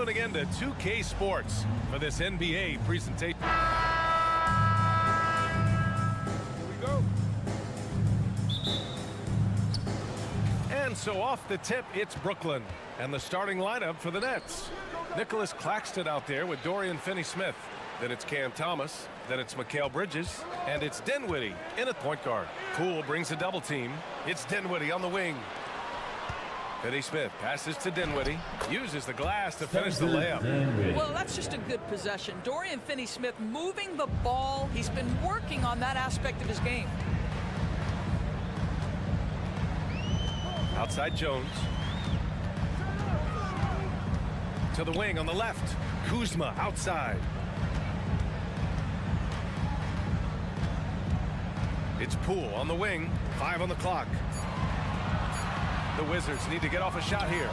tuning in to 2K Sports for this NBA presentation. Here we go. And so off the tip, it's Brooklyn. And the starting lineup for the Nets. Nicholas Claxton out there with Dorian Finney-Smith. Then it's Cam Thomas. Then it's Mikal Bridges. And it's Dinwiddie in at point guard. Poole brings a double team. It's Dinwiddie on the wing. Finney-Smith passes to Dinwiddie. Uses the glass to finish the layup. Well, that's just a good possession. Dorian Finney-Smith moving the ball. He's been working on that aspect of his game. Outside Jones. To the wing on the left. Kuzma outside. It's Poole on the wing. 5 on the clock. The Wizards need to get off a shot here.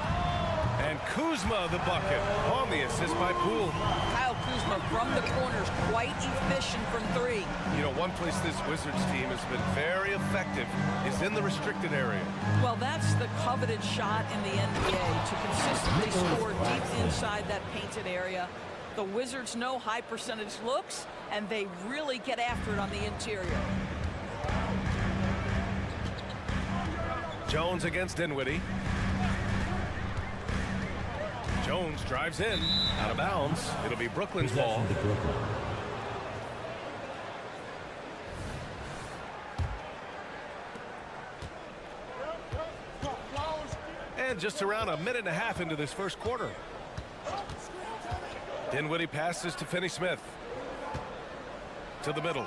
And Kuzma the bucket on the assist by Poole. Kyle Kuzma from the corners, quite efficient from 3. You know, one place this Wizards team has been very effective is in the restricted area. Well, that's the coveted shot in the NBA, to consistently score deep inside that painted area. The Wizards know high percentage looks, and they really get after it on the interior. Jones against Dinwiddie. Jones drives in, out of bounds. It'll be Brooklyn's ball. And just around a minute and a half into this first quarter. Dinwiddie passes to Finney-Smith. To the middle.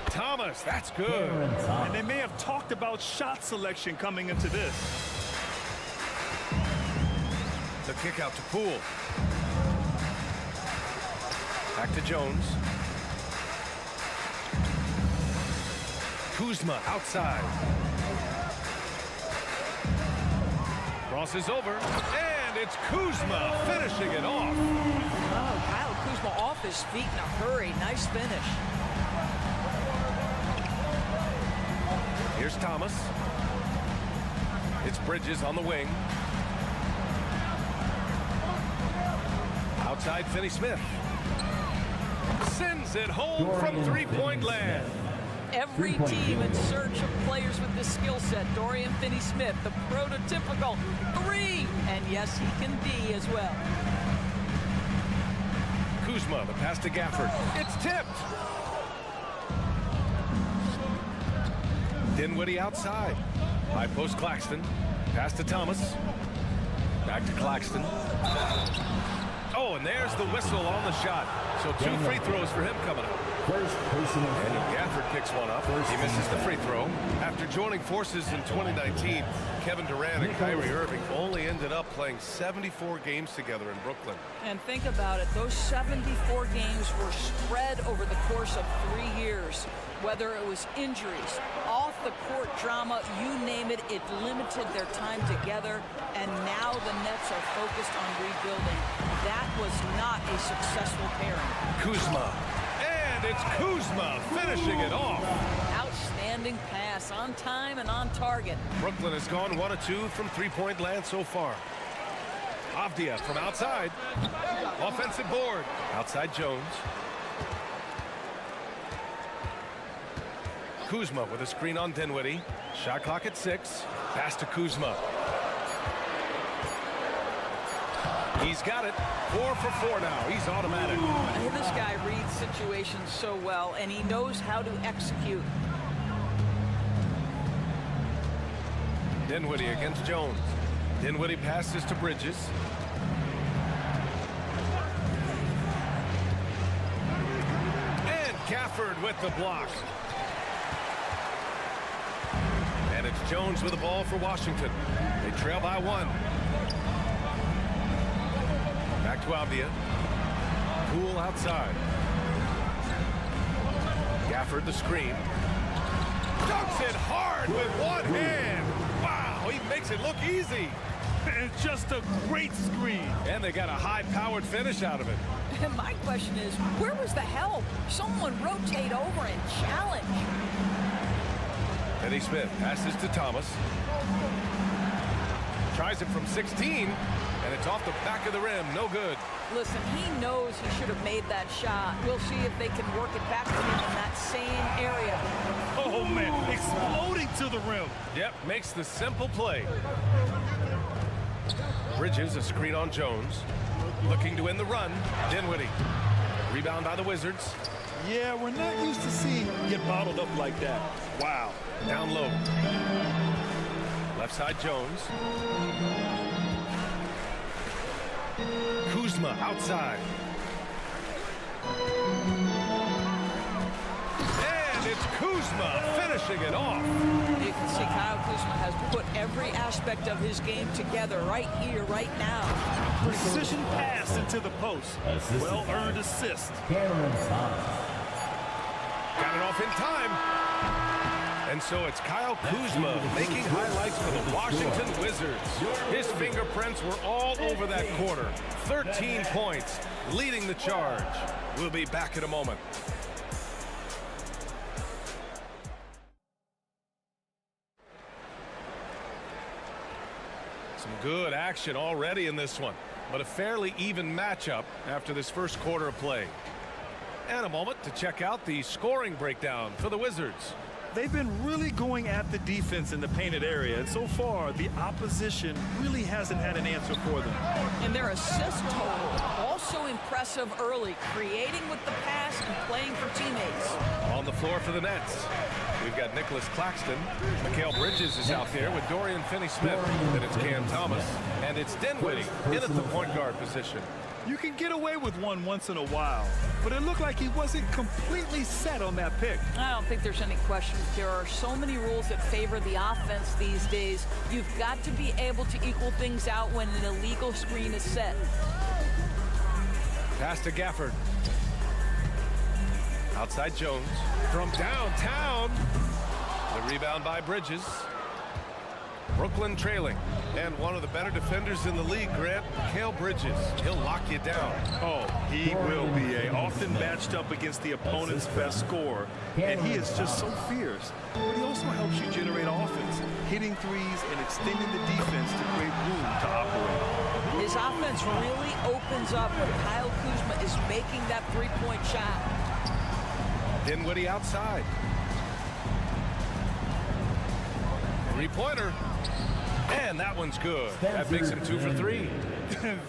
Thomas, that's good. And they may have talked about shot selection coming into this. The kick out to Poole. Back to Jones. Kuzma outside. Crosses over, and it's Kuzma finishing it off. Oh, Kyle Kuzma off his feet in a hurry. Nice finish. Here's Thomas. It's Bridges on the wing. Outside Finney-Smith. Sends it home from three-point land. Every team in search of players with this skill set. Dorian Finney-Smith, the prototypical 3. And yes, he can D as well. Kuzma, the pass to Gafford. It's tipped. Dinwiddie outside. High post Claxton. Pass to Thomas. Back to Claxton. Oh, and there's the whistle on the shot. So 2 free throws for him coming up. And Gafford picks one up. He misses the free throw. After joining forces in 2019, Kevin Durant and Kyrie Irving only ended up playing 74 games together in Brooklyn. And think about it, those 74 games were spread over the course of 3 years. Whether it was injuries, off-the-court drama, you name it, it limited their time together. And now the Nets are focused on rebuilding. That was not a successful pairing. Kuzma. And it's Kuzma finishing it off. Outstanding pass, on time and on target. Brooklyn has gone 1 of 2 from three-point land so far. Avdia from outside. Offensive board. Outside Jones. Kuzma with a screen on Dinwiddie. Shot clock at 6. Pass to Kuzma. He's got it. 4 for 4 now. He's automatic. This guy reads situations so well, and he knows how to execute. Dinwiddie against Jones. Dinwiddie passes to Bridges. And Gafford with the block. And it's Jones with the ball for Washington. They trail by 1. Back to Avdia. Poole outside. Gafford the screen. Dunks it hard with one hand. Wow, he makes it look easy. It's just a great screen. And they got a high-powered finish out of it. And my question is, where was the help? Someone rotate over and challenge. Finney-Smith passes to Thomas. Tries it from 16, and And it's off the back of the rim. No good. Listen, he knows he should have made that shot. We'll see if they can work it back to him in that same area. Oh, man, exploding to the rim. Yep, makes the simple play. Bridges, a screen on Jones. Looking to win the run. Dinwiddie. Rebound by the Wizards. Yeah, we're not used to seeing him get bottled up like that. Wow. Down low. Left side Jones. Kuzma outside. And it's Kuzma finishing it off. You can see Kyle Kuzma has put every aspect of his game together right here, right now. Precision pass into the post. Well-earned assist. Got it off in time. And so it's Kyle Kuzma making highlights for the Washington Wizards. His fingerprints were all over that quarter. 13 points, leading the charge. We'll be back in a moment. Some good action already in this one, but a fairly even matchup after this first quarter of play. And a moment to check out the scoring breakdown for the Wizards. They've been really going at the defense in the painted area, and so far, the opposition really hasn't had an answer for them. And their assist total, also impressive early, creating with the pass and playing for teammates. On the floor for the Nets, we've got Nicholas Claxton. Mikal Bridges is out there with Dorian Finney-Smith. Then it's Cam Thomas, and it's Dinwiddie in at the point guard position. You can get away with one once in a while, but it looked like he wasn't completely set on that pick. I don't think there's any question. There are so many rules that favor the offense these days. You've got to be able to equal things out when an illegal screen is set. Pass to Gafford. Outside Jones. From downtown. The rebound by Bridges. Brooklyn trailing. And one of the better defenders in the league, Grant, Mikal Bridges. He'll lock you down. Oh, he will be often matched up against the opponent's best scorer. And he is just so fierce. But he also helps you generate offense, hitting threes and extending the defense to create room to operate. His offense really opens up when Kyle Kuzma is making that three-point shot. Dinwiddie outside. Three-pointer. And that one's good. That makes him 2 for 3.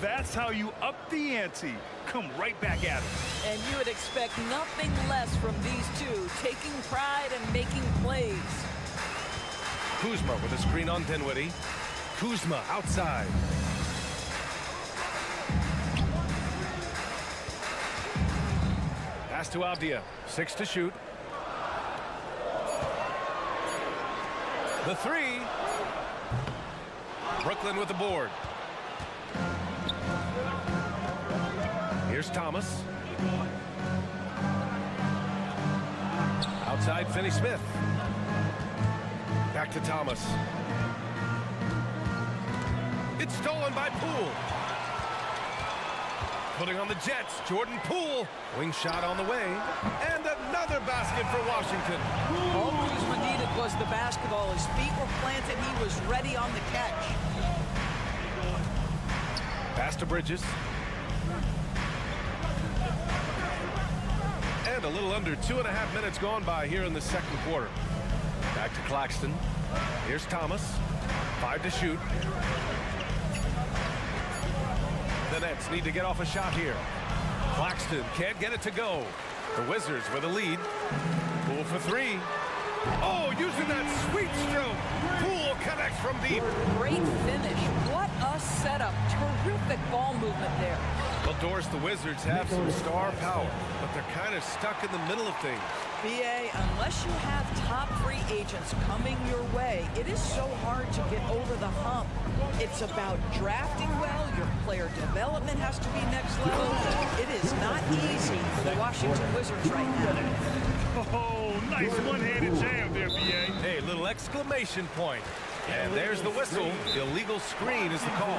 That's how you up the ante. Come right back at him. And you would expect nothing less from these two, taking pride and making plays. Kuzma with a screen on Dinwiddie. Kuzma outside. Pass to Avdia. 6 to shoot. The three. Brooklyn with the board. Here's Thomas. Outside Finney-Smith. Back to Thomas. It's stolen by Poole. Putting on the Jets, Jordan Poole. Wing shot on the way. And another basket for Washington. All Kuzma needed was the basketball. His feet were planted. He was ready on the catch. Pass to Bridges. And a little under 2.5 minutes gone by here in the second quarter. Back to Claxton. Here's Thomas. 5 to shoot. The Nets need to get off a shot here. Claxton can't get it to go. The Wizards with a lead. Poole for 3. Oh, using that sweet stroke. Poole connects from deep. Great finish. What a setup. Terrific ball movement there. Well, Doris, the Wizards have some star power, but they're kind of stuck in the middle of things. BA, unless you have top free agents coming your way, it is so hard to get over the hump. It's about drafting well. Your player development has to be next level. It is not easy for the Washington Wizards right now. Oh, nice one-handed jam there, BA. Hey, little exclamation point. And there's the whistle. Illegal screen is the call.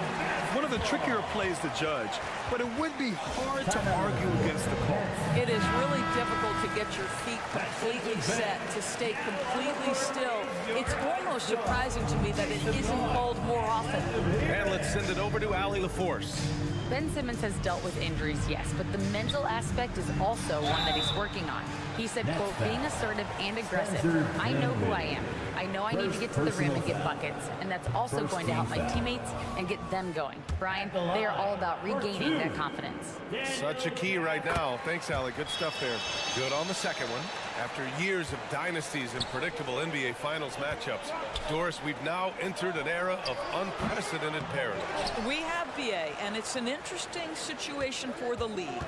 One of the trickier plays to judge, but it would be hard to argue against the call. It is really difficult to get your feet completely set, to stay completely still. It's almost surprising to me that it isn't called more often. And let's send it over to Allie LaForce. Ben Simmons has dealt with injuries, yes, but the mental aspect is also one that he's working on. He said, quote, being assertive and aggressive. I know who I am. I know I need to get to the rim and get buckets, and that's also going to help my teammates and get them going. Brian, they are all about regaining that confidence. Such a key right now. Thanks, Allie. Good stuff there. Good on the second one. After years of dynasties and predictable NBA Finals matchups, Doris, we've now entered an era of unprecedented parity. We have, BA, and it's an interesting situation for the league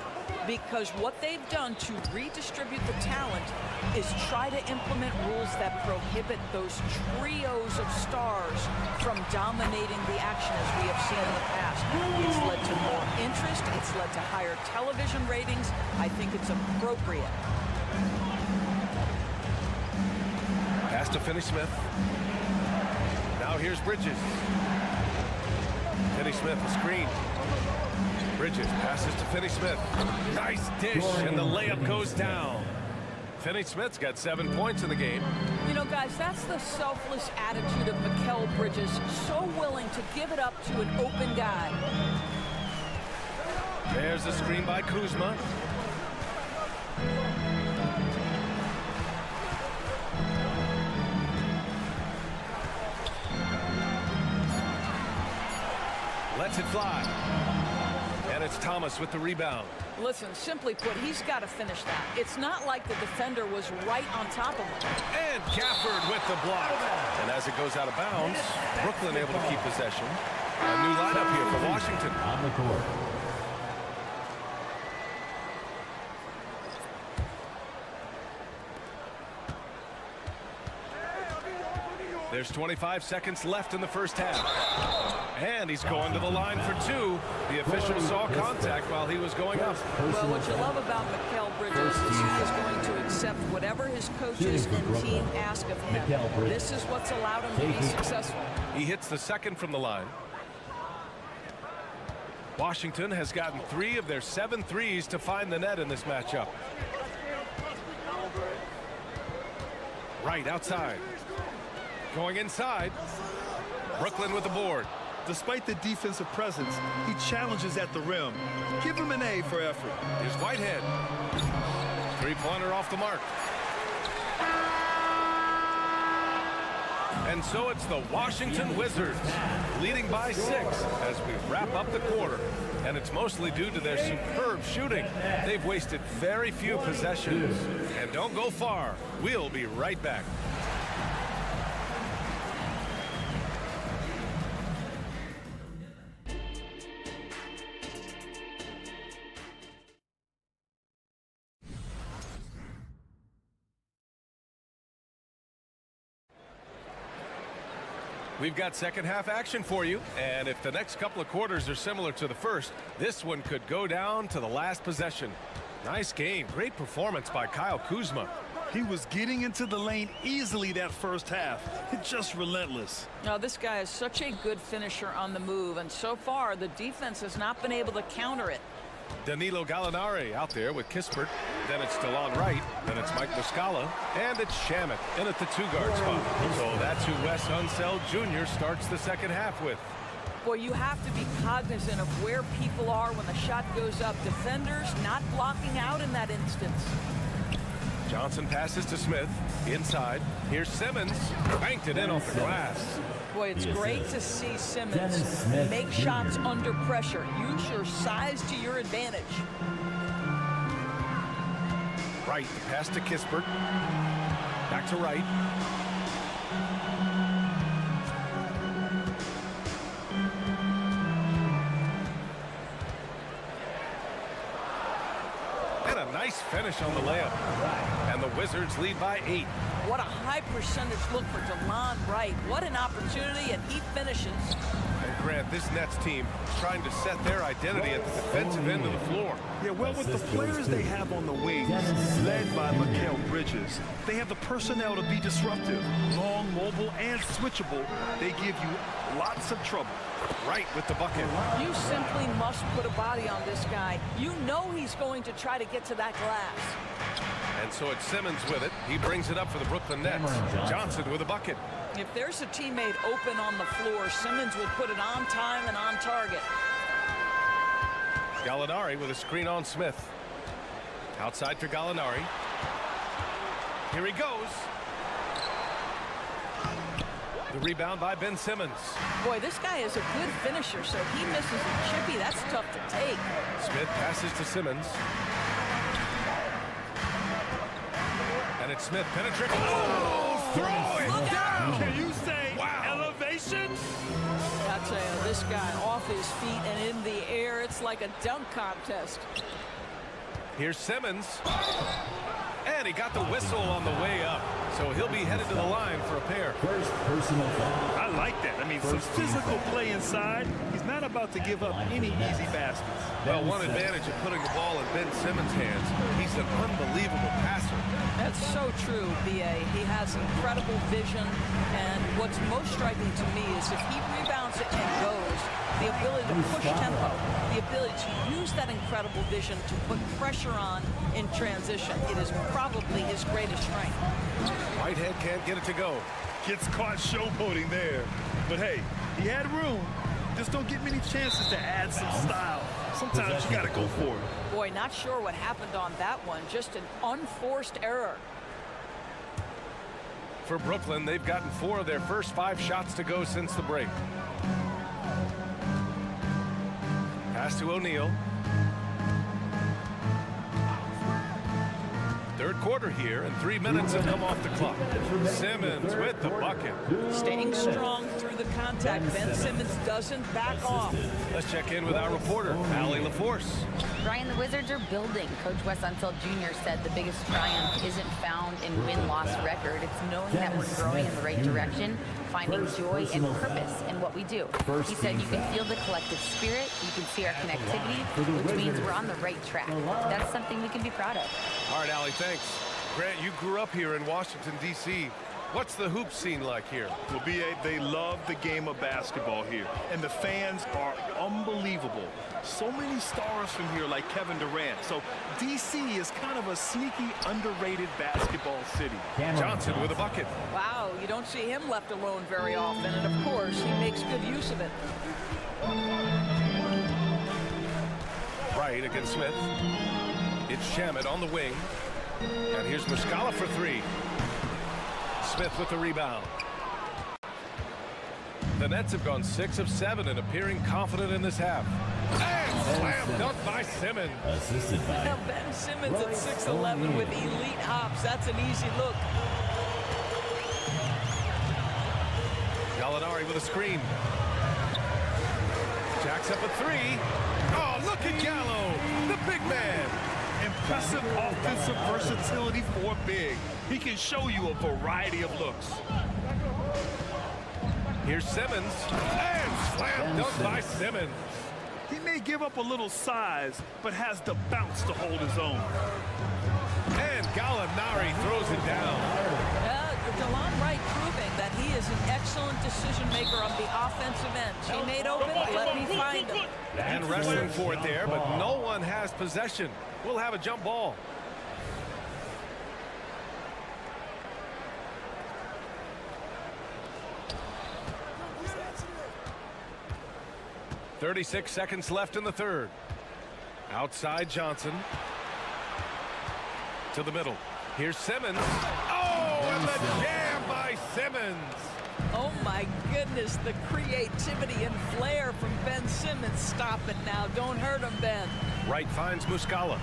because what they've done to redistribute the talent is try to implement rules that prohibit those trios of stars from dominating the action as we have seen in the past. It's led to more interest. It's led to higher television ratings. I think it's appropriate. Pass to Finney-Smith. Now here's Bridges. Finney-Smith, a screen. Bridges passes to Finney-Smith. Nice dish, and the layup goes down. Finney-Smith's got 7 points in the game. You know, guys, that's the selfless attitude of Mikal Bridges. So willing to give it up to an open guy. There's a screen by Kuzma. Lets it fly. And it's Thomas with the rebound. Listen, simply put, he's got to finish that. It's not like the defender was right on top of him. And Gafford with the block. And as it goes out of bounds, Brooklyn able to keep possession. A new lineup here for Washington. On the court. There's 25 seconds left in the first half. And he's going to the line for two. The official saw contact while he was going up. Well, what you love about Mikal Bridges is he is going to accept whatever his coaches and team ask of him. This is what's allowed him to be successful. He hits the second from the line. Washington has gotten 3 of their 7 threes to find the net in this matchup. Right outside. Going inside. Brooklyn with the board. Despite the defensive presence, he challenges at the rim. Give him an A for effort. Here's Whitehead. Three-pointer off the mark. And so it's the Washington Wizards leading by 6 as we wrap up the quarter. And it's mostly due to their superb shooting. They've wasted very few possessions. And don't go far. We'll be right back. We've got second half action for you, and if the next couple of quarters are similar to the first, this one could go down to the last possession. Nice game. Great performance by Kyle Kuzma. He was getting into the lane easily that first half. Just relentless. Now, this guy is such a good finisher on the move, and so far the defense has not been able to counter it. Danilo Gallinari out there with Kispert. Then it's DeLon Wright. Then it's Mike Muscala. And it's Shamet in at the 2-guard spot. So that's who Wes Unseld Jr. starts the second half with. Boy, you have to be cognizant of where people are when the shot goes up. Defenders not blocking out in that instance. Johnson passes to Smith. Inside. Here's Simmons. Banked it in off the glass. Boy, it's great to see Simmons make shots under pressure. Use your size to your advantage. Wright, the pass to Kispert. Back to Wright. And a nice finish on the layup. And the Wizards lead by 8. What a high percentage look for DeLon Wright. What an opportunity, and he finishes. And Grant, this Nets team trying to set their identity at the defensive end of the floor. Yeah, well, with the players they have on the wings, led by Mikal Bridges, they have the personnel to be disruptive. Long, mobile, and switchable. They give you lots of trouble. Right with the bucket. You simply must put a body on this guy. You know he's going to try to get to that glass. And so it's Simmons with it. He brings it up for the Brooklyn Nets. Johnson with a bucket. If there's a teammate open on the floor, Simmons will put it on time and on target. Gallinari with a screen on Smith. Outside for Gallinari. Here he goes. The rebound by Ben Simmons. Boy, this guy is a good finisher, so he misses a chippy. That's tough to take. Smith passes to Simmons. And it's Smith penetrating. Oh, throw it down. Can you say elevation? I tell you, this guy off his feet and in the air, it's like a dunk contest. Here's Simmons. And he got the whistle on the way up. So he'll be headed to the line for a pair. First personal foul. I like that. I mean, some physical play inside. He's not about to give up any easy baskets. Well, one advantage of putting the ball in Ben Simmons' hands, he's an unbelievable passer. That's so true, B.A. He has incredible vision, and what's most striking to me is if he rebounds it and goes, the ability to push tempo, the ability to use that incredible vision to put pressure on in transition. It is probably his greatest strength. Whitehead can't get it to go. Gets caught showboating there. But hey, he had room. Just don't get many chances to add some style. Sometimes you gotta go for it. Boy, not sure what happened on that one. Just an unforced error. For Brooklyn, they've gotten 4 of their first 5 shots to go since the break. Pass to O'Neal. Third quarter here, and 3 minutes have come off the clock. Simmons with the bucket. Staying strong through the contact. Ben Simmons doesn't back off. Let's check in with our reporter, Allie LaForce. Brian, the Wizards are building. Coach Wes Unseld Jr. said the biggest triumph isn't found in win-loss record. It's knowing that we're growing in the right direction, finding joy and purpose in what we do. He said you can feel the collective spirit, you can see our connectivity, which means we're on the right track. That's something we can be proud of. All right, Allie, thanks. Grant, you grew up here in Washington, D.C. What's the hoop scene like here? Well, B.A., they love the game of basketball here, and the fans are unbelievable. So many stars from here, like Kevin Durant. So D.C. is kind of a sneaky, underrated basketball city. Johnson with a bucket. Wow, you don't see him left alone very often, and of course, he makes good use of it. Right against Smith. It's Shamet on the wing. And here's Muscala for 3. Smith with the rebound. The Nets have gone 6 of 7 and appearing confident in this half. And slam dunk by Simmons. Assisted by Now Ben Simmons at 6'11" with elite hops. That's an easy look. Gallinari with a screen. Jacks up a 3. Oh, look at Gallo, the big man. Impressive offensive versatility for big. He can show you a variety of looks. Here's Simmons. And slam dunk by Simmons. He may give up a little size, but has the bounce to hold his own. And Gallinari throws it down. DeLon Wright proving that he is an excellent decision maker on the offensive end. Teammate open, let me find him. And wrestling for it there, but no one has possession. We'll have a jump ball. .36 seconds left in the third. Outside Johnson. To the middle. Here's Simmons. Oh, and the jam by Simmons. Oh my goodness, the creativity and flair from Ben Simmons. Stop it now, don't hurt him, Ben. Wright finds Muscala.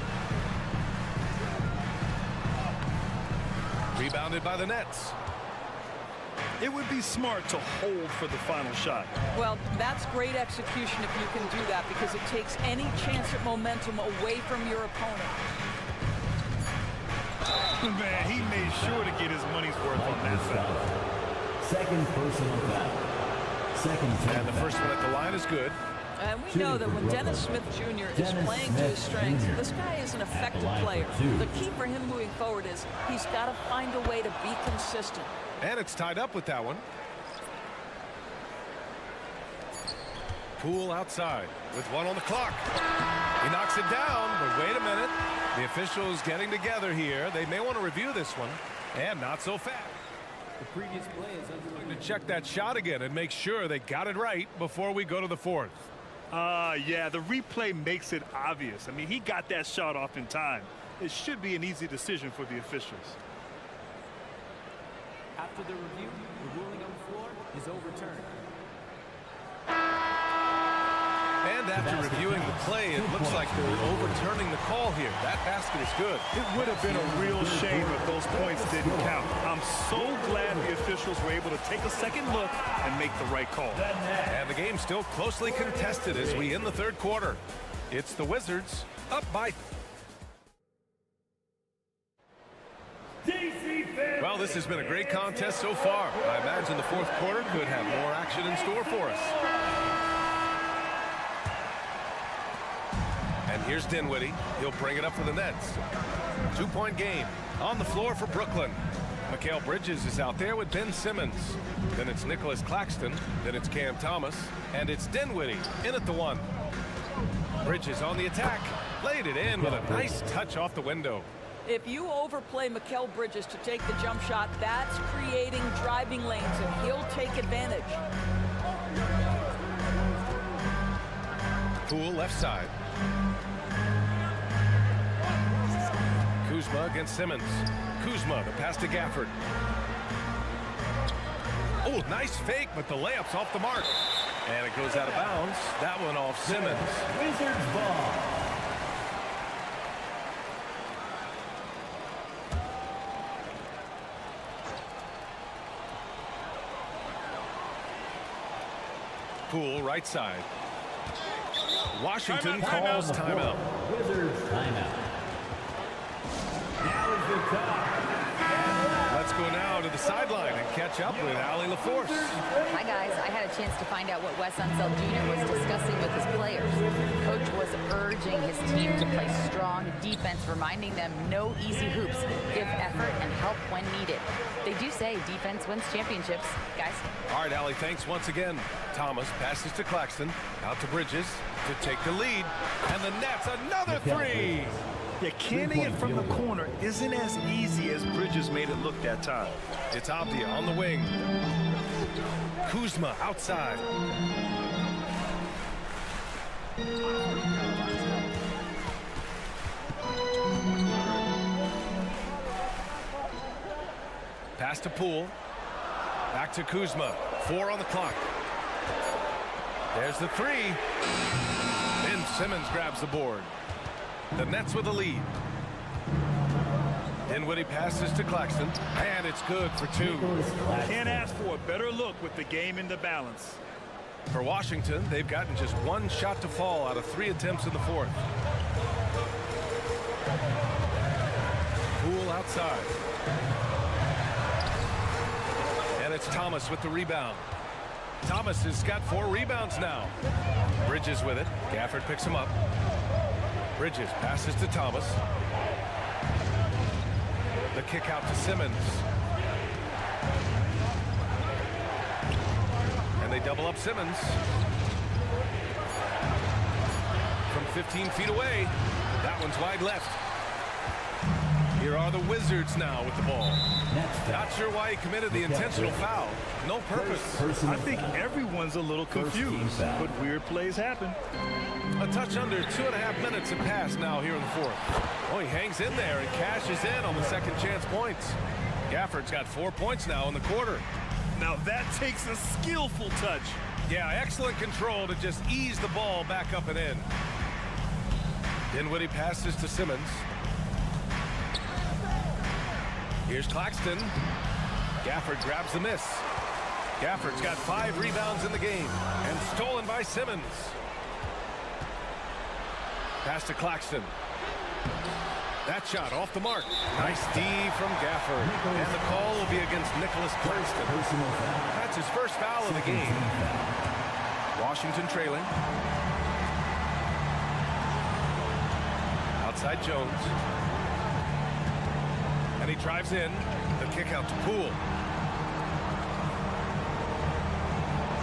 Rebounded by the Nets. It would be smart to hold for the final shot. Well, that's great execution if you can do that, because it takes any chance at momentum away from your opponent. Man, he made sure to get his money's worth on that foul. second personal foul. second And the first one at the line is good. And we know that when Dennis Smith Jr. is playing to his strengths, this guy is an effective player. The key for him moving forward is he's got to find a way to be consistent. And it's tied up with that one. Poole outside with one on the clock. He knocks it down, but wait a minute. The officials getting together here. They may want to review this one, and not so fast. The previous play is underway. To check that shot again and make sure they got it right before we go to the fourth. Yeah, the replay makes it obvious. I mean, he got that shot off in time. It should be an easy decision for the officials. After the review, the ruling on the floor is overturned. And after reviewing the play, it looks like they're overturning the call here. That basket is good. It would have been a real shame if those points didn't count. I'm so glad the officials were able to take a second look and make the right call. And the game's still closely contested as we end the third quarter. It's the Wizzards up by... Well, this has been a great contest so far. I imagine the fourth quarter could have more action in store for us. And here's Dinwiddie. He'll bring it up for the Nets. 2-point game on the floor for Brooklyn. Mikal Bridges is out there with Ben Simmons. Then it's Nicholas Claxton. Then it's Cam Thomas. And it's Dinwiddie in at the one. Bridges on the attack. Laid it in with a nice touch off the window. If you overplay Mikal Bridges to take the jump shot, that's creating driving lanes, and he'll take advantage. Poole left side. Kuzma against Simmons. Kuzma, the pass to Gafford. Oh, nice fake, but the layup's off the mark. And it goes out of bounds. That one off Simmons. Wizards ball. Poole right side. Washington calls timeout. Wizards timeout. Now is the top. Let's go now to the sideline and catch up with Allie LaForce. Hi, guys. I had a chance to find out what Wes Unseld Jr. was discussing with his players. Coach was urging his team to play strong defense, reminding them no easy hoops, give effort, and help when needed. They do say defense wins championships, guys. All right, Allie, thanks once again. Thomas passes to Claxton, out to Bridges to take the lead. And the Nets, another three. Yeah, canning it from the corner isn't as easy as Bridges made it look that time. It's Abdia on the wing. Kuzma outside. Pass to Poole. Back to Kuzma. 4 on the clock. There's the three. Ben Simmons grabs the board. The Nets with a lead. Dinwiddie passes to Claxton, and it's good for 2. Can't ask for a better look with the game in the balance. For Washington, they've gotten just 1 shot to fall out of 3 attempts in the fourth. Poole outside. And it's Thomas with the rebound. Thomas has got 4 rebounds now. Bridges with it. Gafford picks him up. Bridges passes to Thomas. The kick out to Simmons. And they double up Simmons. From 15 feet away. That one's wide left. Here are the Wizzards now with the ball. Not sure why he committed the intentional foul. No purpose. I think everyone's a little confused, but weird plays happen. A touch under 2.5 minutes have passed now here in the fourth. Oh, he hangs in there and cashes in on the second chance points. Gafford's got 4 points now in the quarter. Now that takes a skillful touch. Yeah, excellent control to just ease the ball back up and in. Dinwiddie passes to Simmons. Here's Claxton. Gafford grabs the miss. Gafford's got 5 rebounds in the game and stolen by Simmons. Pass to Claxton. That shot off the mark. Nice D from Gafford. And the call will be against Nicholas Claxton. That's his first foul of the game. Washington trailing. Outside Jones. And he drives in. The kick out to Poole.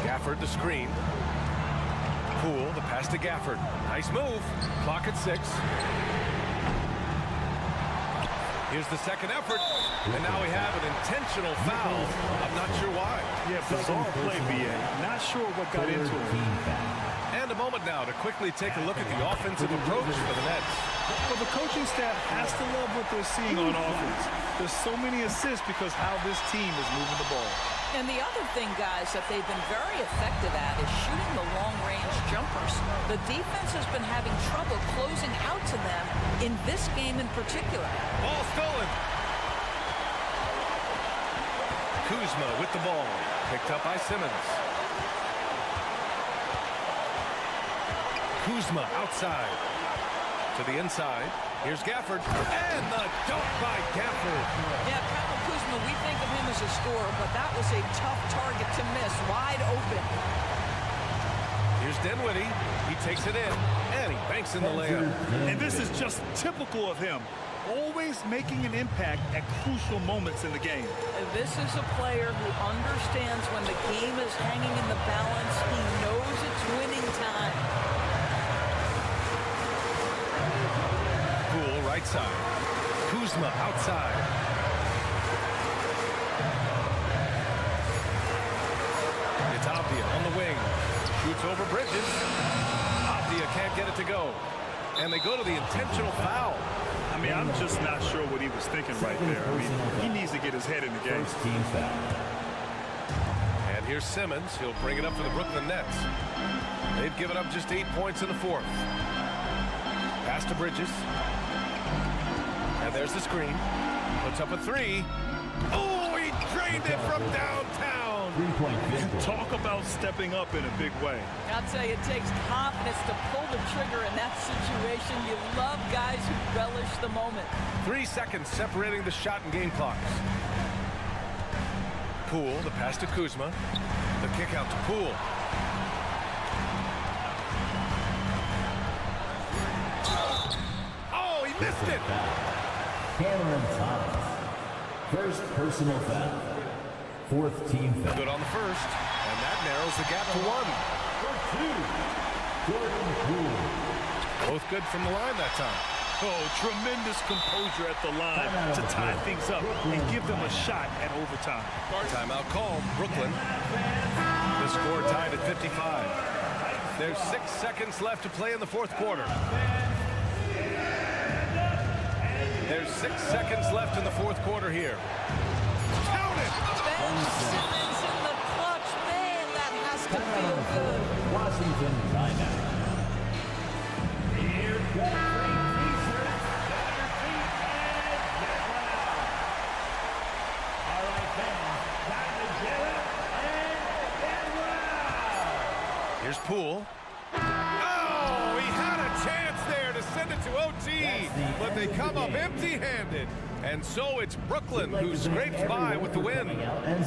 Gafford the screen. Poole, the pass to Gafford. Nice move. Clock at 6. Here's the second effort. And now we have an intentional foul. I'm not sure why. Yeah, bizarre play, BA. Not sure what got into him. And a moment now to quickly take a look at the offensive approach for the Nets. Well, the coaching staff has to love what they're seeing on offense. There's so many assists because how this team is moving the ball. And the other thing, guys, that they've been very effective at is shooting the long-range jumpers. The defense has been having trouble closing out to them in this game in particular. Ball stolen. Kuzma with the ball. Picked up by Simmons. Kuzma outside. To the inside. Here's Gafford. And the dunk by Gafford. Yeah, Kyle Kuzma, we think of him as a scorer, but that was a tough target to miss. Wide open. Here's Dinwiddie. He takes it in. And he banks in the layup. And this is just typical of him. Always making an impact at crucial moments in the game. And this is a player who understands when the game is hanging in the balance. He knows it's winning time. Poole right side. Kuzma outside. It's Avdia on the wing. Shoots over Bridges. Avdia can't get it to go. And they go to the intentional foul. I mean, I'm just not sure what he was thinking right there. I mean, he needs to get his head in the game. And here's Simmons. He'll bring it up for the Brooklyn Nets. They've given up just 8 points in the fourth. Pass to Bridges. And there's the screen. Puts up a 3. Oh, he drained it from downtown. Talk about stepping up in a big way. I'll tell you, it takes confidence to pull the trigger in that situation. You love guys who relish the moment. 3 seconds separating the shot and game clocks. Poole, the pass to Kuzma. The kick out to Poole. Oh, he missed it. Cameron Thomas. First personal foul. Fourth team foul. Good on the first, and that narrows the gap to 1. Jordan Poole. Both good from the line that time. Oh, tremendous composure at the line to tie things up and give them a shot at overtime. Timeout called. Brooklyn. The score tied at 55. There's 6 seconds left to play in the fourth quarter. There's 6 seconds left in the fourth quarter here. Count it! Ben Simmons in the clutch. Man, that has to feel good. Washington timeout. Here comes Wizzards. Got your feet and get loud. All right, fans, time to get up and get loud. Here's Poole. Oh, he had a chance there to send it to OT, but they come up empty-handed. And so it's Brooklyn who scrapes by with the win. And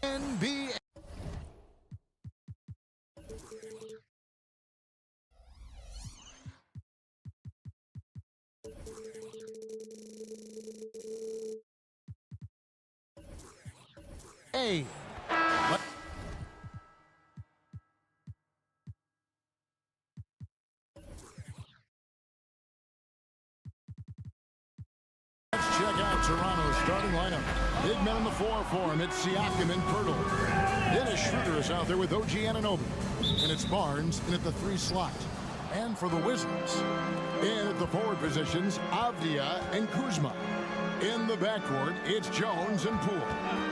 NBA. Hey. Let's check out Toronto's starting lineup. Big men in the 4 for him. It's Siakam and Pirtle. Dennis Schroeder is out there with OG Anunoby. And it's Barnes in at the 3 slot. And for the Wizzards, in at the forward positions, Avdia and Kuzma. In the backcourt, it's Jones and Poole.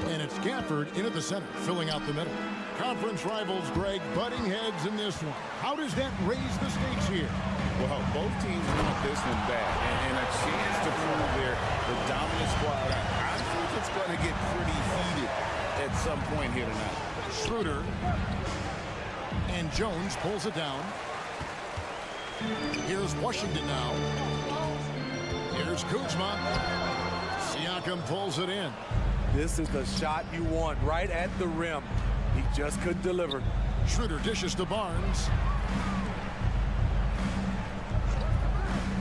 And it's Gafford in at the center, filling out the middle. Conference rivals, Greg, butting heads in this one. How does that raise the stakes here? Well, both teams want this one bad, and a chance to prove their dominant squad. I think it's going to get pretty heated at some point here tonight. Schroeder and Jones pulls it down. Here's Washington now. Here's Kuzma. Siakam pulls it in. This is the shot you want, right at the rim. He just couldn't deliver. Schroeder dishes to Barnes.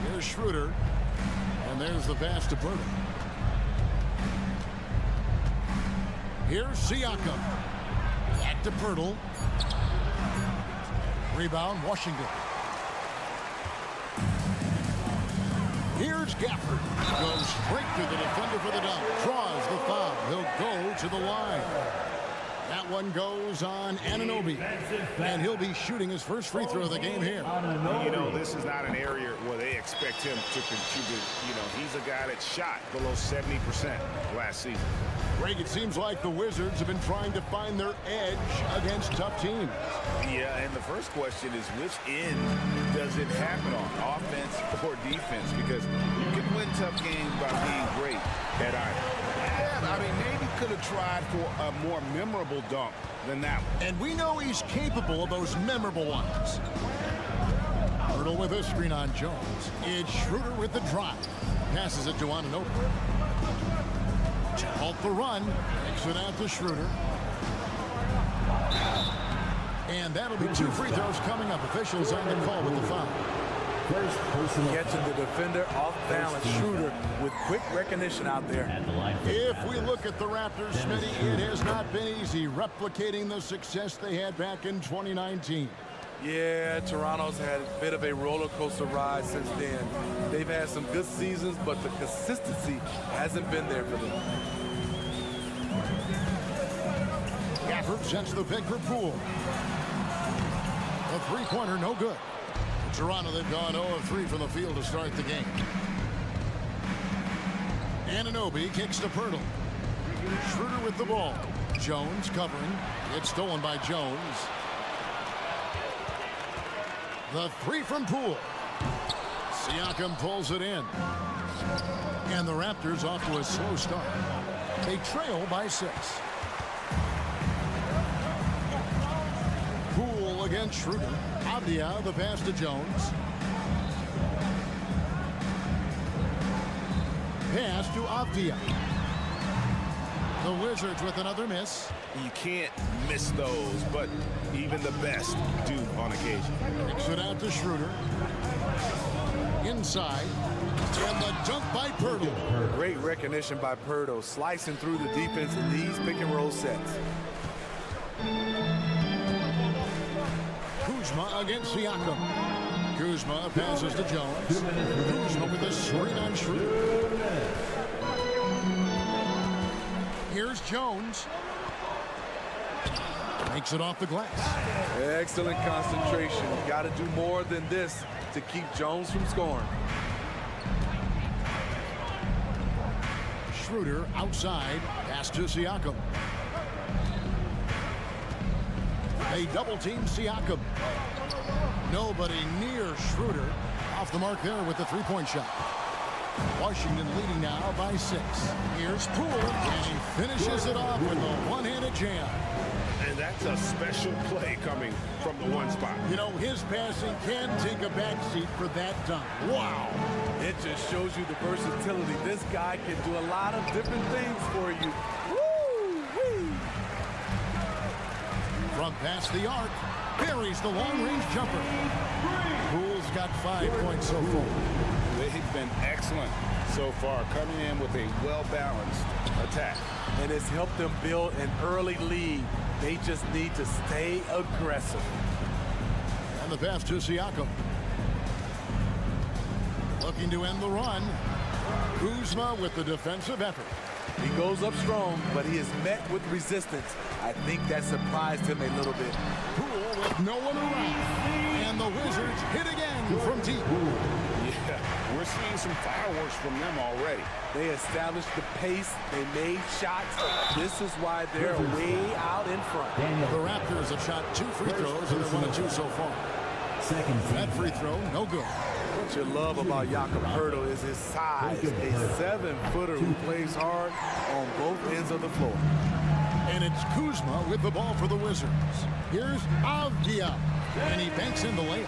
Here's Schroeder. And there's the pass to Pirtle. Here's Siakam. Back to Pirtle. Rebound, Washington. Here's Gafford. Goes straight to the defender for the dunk. Draws the foul. He'll go to the line. That one goes on Anunoby. And he'll be shooting his first free throw of the game here. You know, this is not an area where they expect him to contribute. You know, he's a guy that shot below 70% last season. Greg, it seems like the Wizards have been trying to find their edge against tough teams. Yeah, and the first question is, which end does it happen on, offense or defense? Because you can win tough games by being great at either. Yeah, I mean, maybe could have tried for a more memorable dunk than that one. And we know he's capable of those memorable ones. Pirtle with a screen on Jones. It's Schroeder with the drive. Passes it to Anunoby. Halt the run. Takes it out to Schroeder. And that'll be 2 free throws coming up. Officials on the call with the foul. Catching the defender off balance. Schroeder with quick recognition out there. If we look at the Raptors, Smitty, it has not been easy replicating the success they had back in 2019. Yeah, Toronto's had a bit of a roller coaster ride since then. They've had some good seasons, but the consistency hasn't been there for them. Gafford sets the pick for Poole. The three-pointer, no good. Toronto, they've gone 0 of 3 from the field to start the game. Anunoby kicks to Pirtle. Schroeder with the ball. Jones covering. It's stolen by Jones. The 3 from Poole. Siakam pulls it in. And the Raptors off to a slow start. They trail by 6. Poole against Schroeder. Avdia, the pass to Jones. Pass to Avdia. The Wizards with another miss. You can't miss those, but even the best do on occasion. Kicks it out to Schroeder. Inside. And the dunk by Pirtle. Great recognition by Pirtle, slicing through the defense in these pick-and-roll sets. Kuzma against Siakam. Kuzma passes to Jones. Kuzma with a screen on Schroeder. Here's Jones. Makes it off the glass. Excellent concentration. Got to do more than this to keep Jones from scoring. Schroeder outside. Pass to Siakam. They double-team Siakam. Nobody near Schroeder. Off the mark there with the three-point shot. Washington leading now by 6. Here's Poole, and he finishes it off with a one-handed jam. And that's a special play coming from the one spot. You know, his passing can take a backseat for that dunk. Wow. It just shows you the versatility. This guy can do a lot of different things for you. Woo-wee. From past the arc, buries the long-range jumper. Poole's got 5 points so far. They've been excellent so far, coming in with a well-balanced attack. And it's helped them build an early lead. They just need to stay aggressive. And the pass to Siakam. Looking to end the run. Kuzma with the defensive effort. He goes up strong, but he is met with resistance. I think that surprised him a little bit. Poole with no one around. And the Wizards hit again from deep. Yeah, we're seeing some fireworks from them already. They established the pace. They made shots. This is why they're way out in front. The Raptors have shot 2 free throws, and they're 1 of 2 so far. That free throw, no good. What you love about Jakob Poeltl is his size. A 7-footer who plays hard on both ends of the floor. And it's Kuzma with the ball for the Wizards. Here's Avdia, and he banks in the layup.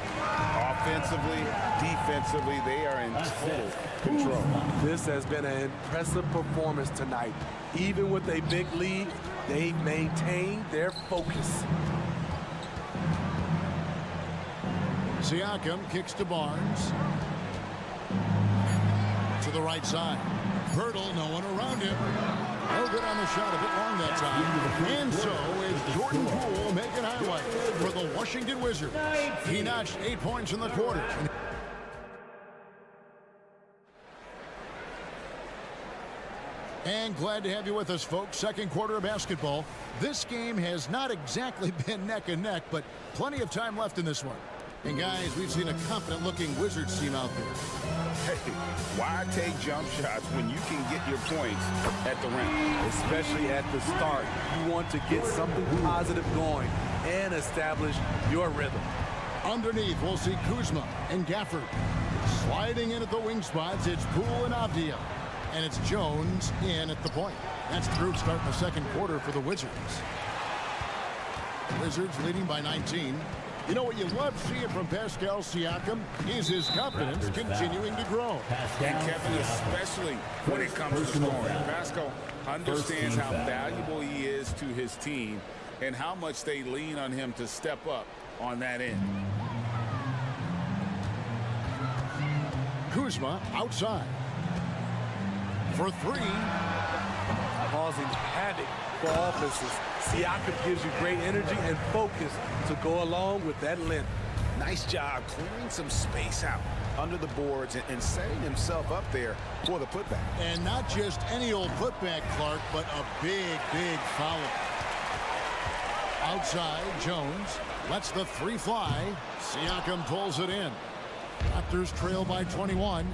Offensively, defensively, they are in total control. This has been an impressive performance tonight. Even with a big lead, they've maintained their focus. Siakam kicks to Barnes. To the right side. Poeltl, no one around him. No good on the shot, a bit long that time. And so is Jordan Poole making highlights for the Washington Wizards. He notched 8 points in the quarter. And glad to have you with us, folks. Second quarter of basketball. This game has not exactly been neck and neck, but plenty of time left in this one. And guys, we've seen a confident-looking Wizards team out there. Hey, why take jump shots when you can get your points at the rim? Especially at the start. You want to get something positive going and establish your rhythm. Underneath, we'll see Kuzma and Gafford. Sliding in at the wing spots, it's Poole and Avdia. And it's Jones in at the point. That's the group starting the second quarter for the Wizards. Wizards leading by 19. You know what you love seeing from Pascal Siakam is his confidence continuing to grow. And Kevin, especially when it comes to scoring. Pascal understands how valuable he is to his team and how much they lean on him to step up on that end. Kuzma outside. For 3. Causing havoc for offenses. Siakam gives you great energy and focus to go along with that length. Nice job clearing some space out under the boards and setting himself up there for the putback. And not just any old putback, Clark, but a big, big foul. Outside, Jones lets the 3 fly. Siakam pulls it in. Raptors trail by 21.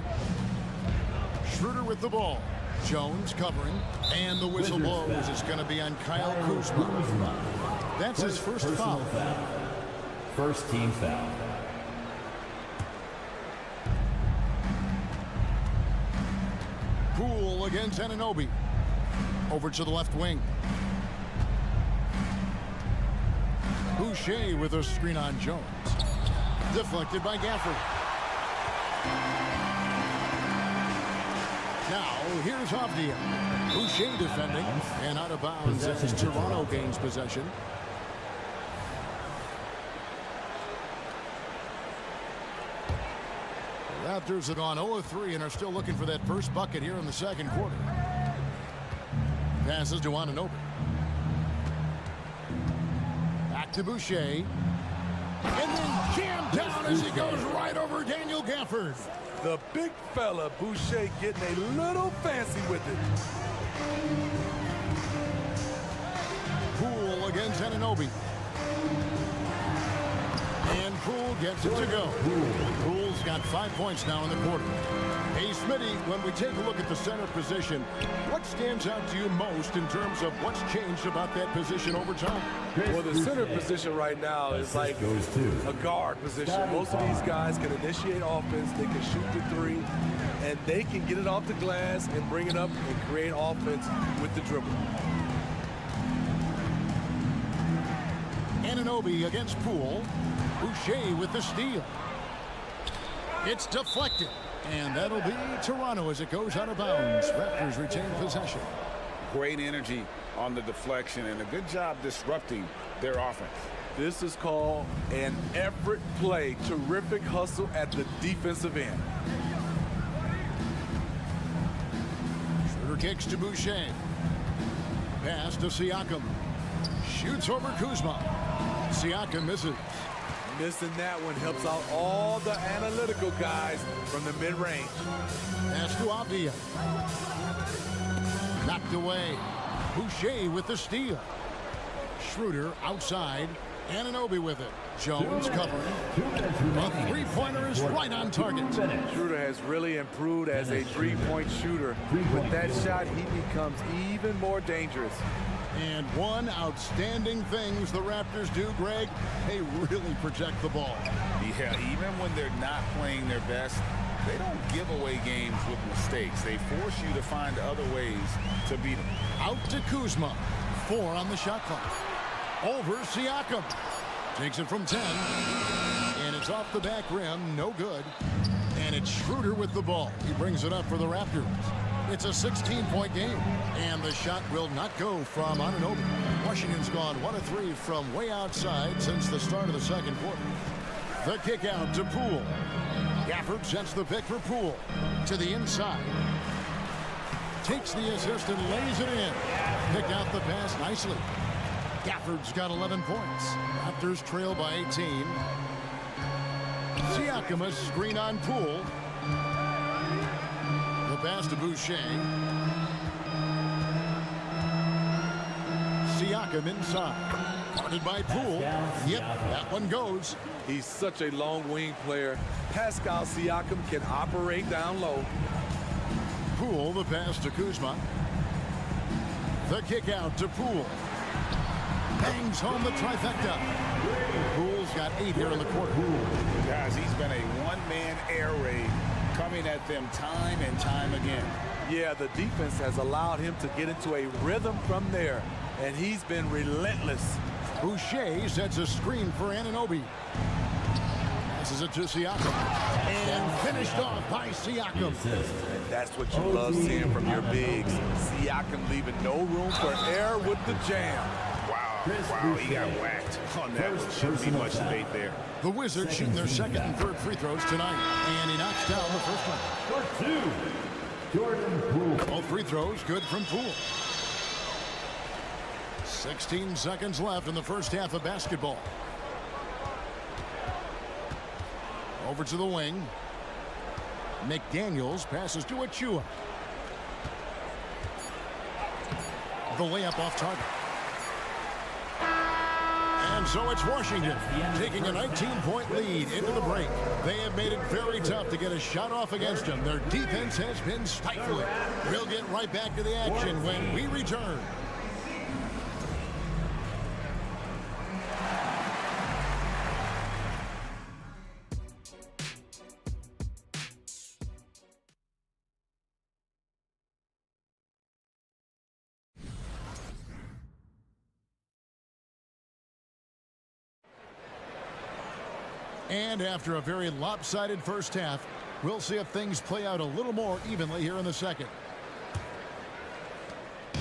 Schroeder with the ball. Jones covering, and the whistle blows. It's going to be on Kyle Kuzma. That's his first foul. First team foul. Poole against Anunoby. Over to the left wing. Boucher with a screen on Jones. Deflected by Gafford. Now, here's Avdia. Boucher defending, and out of bounds as Toronto gains possession. The Raptors have gone 0-3 and are still looking for that first bucket here in the second quarter. Passes to Anunoby. Back to Boucher. And then jammed down as he goes right over Daniel Gafford. The big fella, Boucher, getting a little fancy with it. Poole against Anunoby. And Poole gets it to go. Poole's got 5 points now in the quarter. Hey, Smitty, when we take a look at the center position, what stands out to you most in terms of what's changed about that position over time? Well, the center position right now is like a guard position. Most of these guys can initiate offense, they can shoot the 3, and they can get it off the glass and bring it up and create offense with the dribble. Anunoby against Poole. Boucher with the steal. It's deflected. And that'll be Toronto as it goes out of bounds. Raptors retain possession. Great energy on the deflection and a good job disrupting their offense. This is called an effort play. Terrific hustle at the defensive end. Schroeder kicks to Boucher. Pass to Siakam. Shoots over Kuzma. Siakam misses. Missing that one helps out all the analytical guys from the mid-range. Pass to Avdia. Knocked away. Boucher with the steal. Schroeder outside. Anunoby with it. Jones covering. A three-pointer is right on target. Schroeder has really improved as a three-point shooter. With that shot, he becomes even more dangerous. And one outstanding things the Raptors do, Greg, they really protect the ball. Yeah, even when they're not playing their best, they don't give away games with mistakes. They force you to find other ways to beat them. Out to Kuzma. 4 on the shot clock. Over Siakam. Takes it from 10. And it's off the back rim. No good. And it's Schroeder with the ball. He brings it up for the Raptors. It's a 16-point game. And the shot will not go from Anunoby. Washington's gone 1 of 3 from way outside since the start of the second quarter. The kick out to Poole. Gafford sets the pick for Poole. To the inside. Takes the assist and lays it in. Picked out the pass nicely. Gafford's got 11 points. Raptors trail by 18. Siakam a screen on Poole. The pass to Boucher. Siakam inside. Guarded by Poole. Yep, that one goes. He's such a long wing player. Pascal Siakam can operate down low. Poole, the pass to Kuzma. The kick out to Poole. Bangs home the trifecta. Poole's got 8 here in the quarter. Guys, he's been a one-man air raid coming at them time and time again. Yeah, the defense has allowed him to get into a rhythm from there, and he's been relentless. Boucher sets a screen for Anunoby. Passes it to Siakam. And finished off by Siakam. And that's what you love seeing from your bigs. Siakam leaving no room for error with the jam. Wow, he got whacked on that one. Shouldn't be much debate there. The Wizzards shooting their second and third free throws tonight. And he knocks down the first one. For 2, Jordan Poole. Both free throws good from Poole. 16 seconds left in the first half of basketball. Over to the wing. McDaniels passes to Achua. The layup off target. And so it's Washington taking a 19-point lead into the break. They have made it very tough to get a shot off against them. Their defense has been stifling. We'll get right back to the action when we return. And after a very lopsided first half, we'll see if things play out a little more evenly here in the second.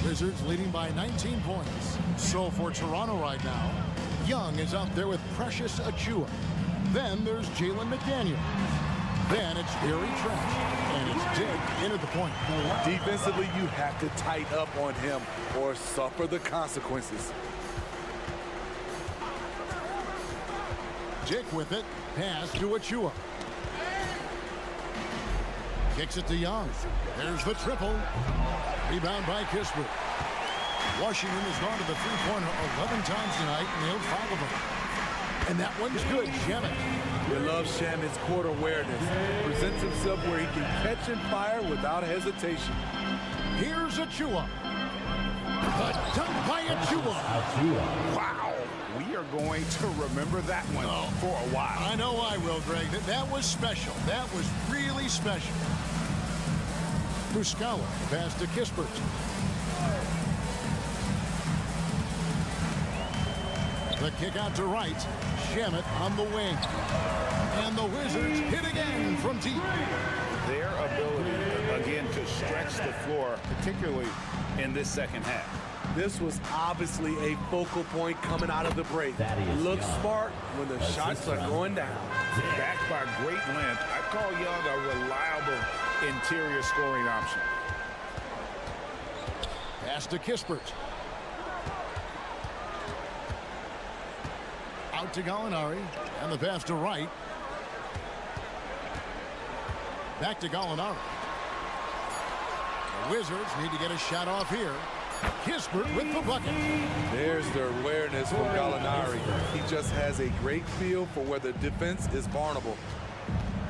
Wizards leading by 19 points. So for Toronto right now, Young is out there with Precious Achua. Then there's Jalen McDaniel. Then it's Gary Trent. And it's Dick in at the point. Defensively, you have to tighten up on him or suffer the consequences. Dick with it. Pass to Achua. Kicks it to Young. There's the triple. Rebound by Kispert. Washington has gone to the three-pointer 11 times tonight, nailed 5 of them. And that one's good. Shamet. You love Shamet's court awareness. Presents himself where he can catch and fire without hesitation. Here's Achua. The dunk by Achua. Wow. We are going to remember that one for a while. I know I will, Greg. That was special. That was really special. Muscala pass to Kispert. The kick out to right. Shamet on the wing. And the Wizards hit again from deep. Their ability to again, to stretch the floor, particularly in this second half. This was obviously a focal point coming out of the break. Looks smart when the shots are going down. Backed by great length, I call Young a reliable interior scoring option. Pass to Kispert. Out to Gallinari, and the pass to Wright. Back to Gallinari. The Wizards need to get a shot off here. Kispert with the bucket. There's their awareness from Gallinari. He just has a great feel for where the defense is vulnerable.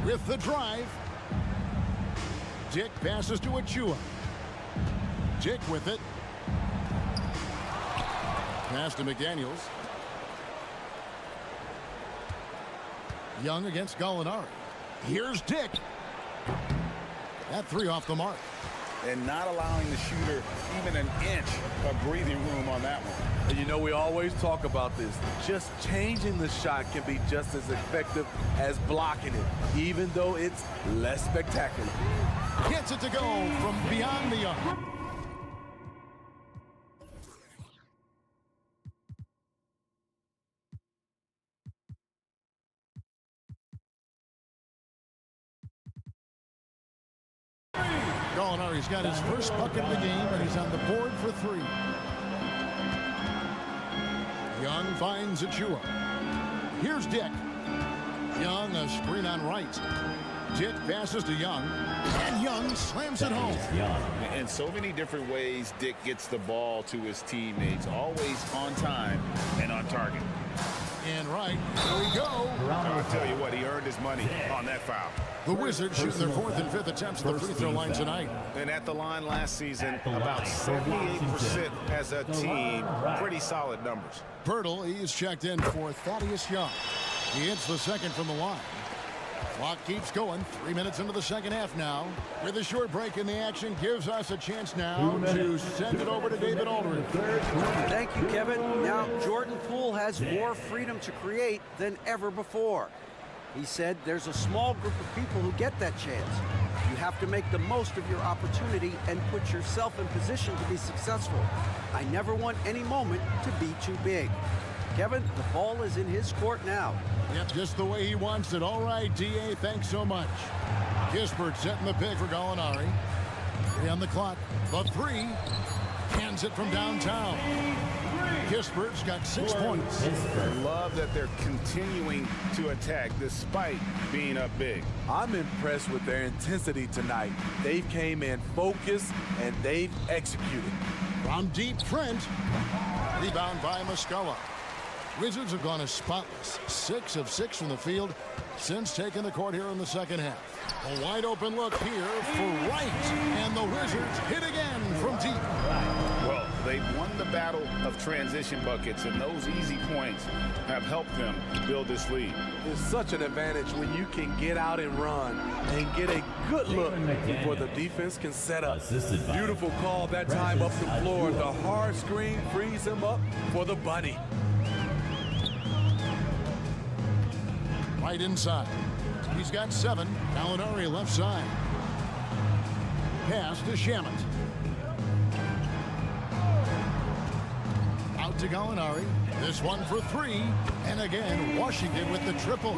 With the drive. Dick passes to Achua. Dick with it. Pass to McDaniels. Young against Gallinari. Here's Dick. That three off the mark. And not allowing the shooter even an inch of breathing room on that one. And you know, we always talk about this. Just changing the shot can be just as effective as blocking it, even though it's less spectacular. Gets it to go from beyond the arc. Gallinari's got his first bucket of the game, and he's on the board for three. Young finds Achua. Here's Dick. Young, a screen on right. Dick passes to Young, and Young slams it home. In so many different ways, Dick gets the ball to his teammates, always on time and on target. And right, here we go. I'll tell you what, he earned his money on that foul. The Wizards shooting their fourth and fifth attempts at the free throw line tonight. And at the line last season, about 78% as a team. Pretty solid numbers. Pirtle, he's checked in for Thaddeus Young. He hits the second from the line. Clock keeps going. 3 minutes into the second half now. With a short break in the action, gives us a chance now to send it over to David Aldridge. Thank you, Kevin. Now, Jordan Poole has more freedom to create than ever before. He said there's a small group of people who get that chance. You have to make the most of your opportunity and put yourself in position to be successful. I never want any moment to be too big. Kevin, the ball is in his court now. Yep, just the way he wants it. All right, D.A., thanks so much. Kispert setting the pick for Gallinari. 3 on the clock. The three. Hands it from downtown. Kispert's got 6 points. I love that they're continuing to attack despite being up big. I'm impressed with their intensity tonight. They came in focused and they've executed. From deep, Trent. Rebound by Muscala. Wizards have gone as spotless. 6 of 6 from the field since taking the court here in the second half. A wide open look here for Wright. And the Wizards hit again from deep. Well, they've won the battle of transition buckets, and those easy points have helped them build this lead. It's such an advantage when you can get out and run and get a good look before the defense can set up. Beautiful call that time up the floor. The hard screen frees him up for the bunny. Right inside. He's got 7. Gallinari left side. Pass to Shamet. Out to Gallinari. This one for 3. And again, Washington with the triple.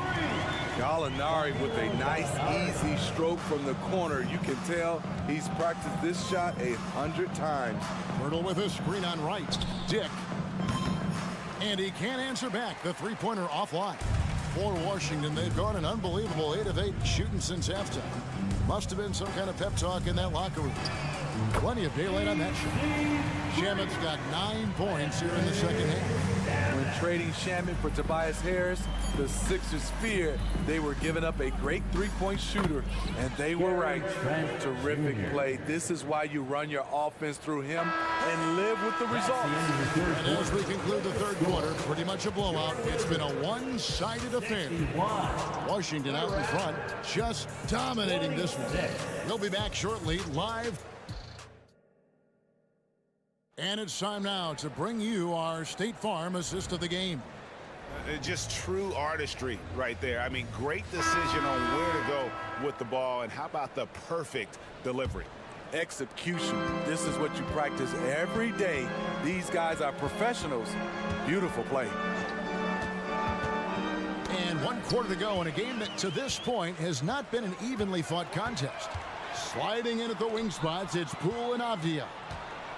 Gallinari with a nice, easy stroke from the corner. You can tell he's practiced this shot 100 times. Pirtle with a screen on right. Dick. And he can't answer back. The three-pointer offline. For Washington, they've gone an unbelievable 8 of 8 shooting since halftime. Must have been some kind of pep talk in that locker room. Plenty of daylight on that shot. Shamet's got 9 points here in the second half. When trading Shamet for Tobias Harris, the Sixers feared they were giving up a great three-point shooter, and they were right. Terrific play. This is why you run your offense through him and live with the results. And as we conclude the third quarter, pretty much a blowout. It's been a one-sided affair. Washington out in front, just dominating this one. We'll be back shortly, live. And it's time now to bring you our State Farm assist of the game. Just true artistry right there. I mean, great decision on where to go with the ball, and how about the perfect delivery? Execution. This is what you practice every day. These guys are professionals. Beautiful play. And 1 quarter to go in a game that to this point has not been an evenly fought contest. Sliding in at the wing spots, it's Poole and Avdia.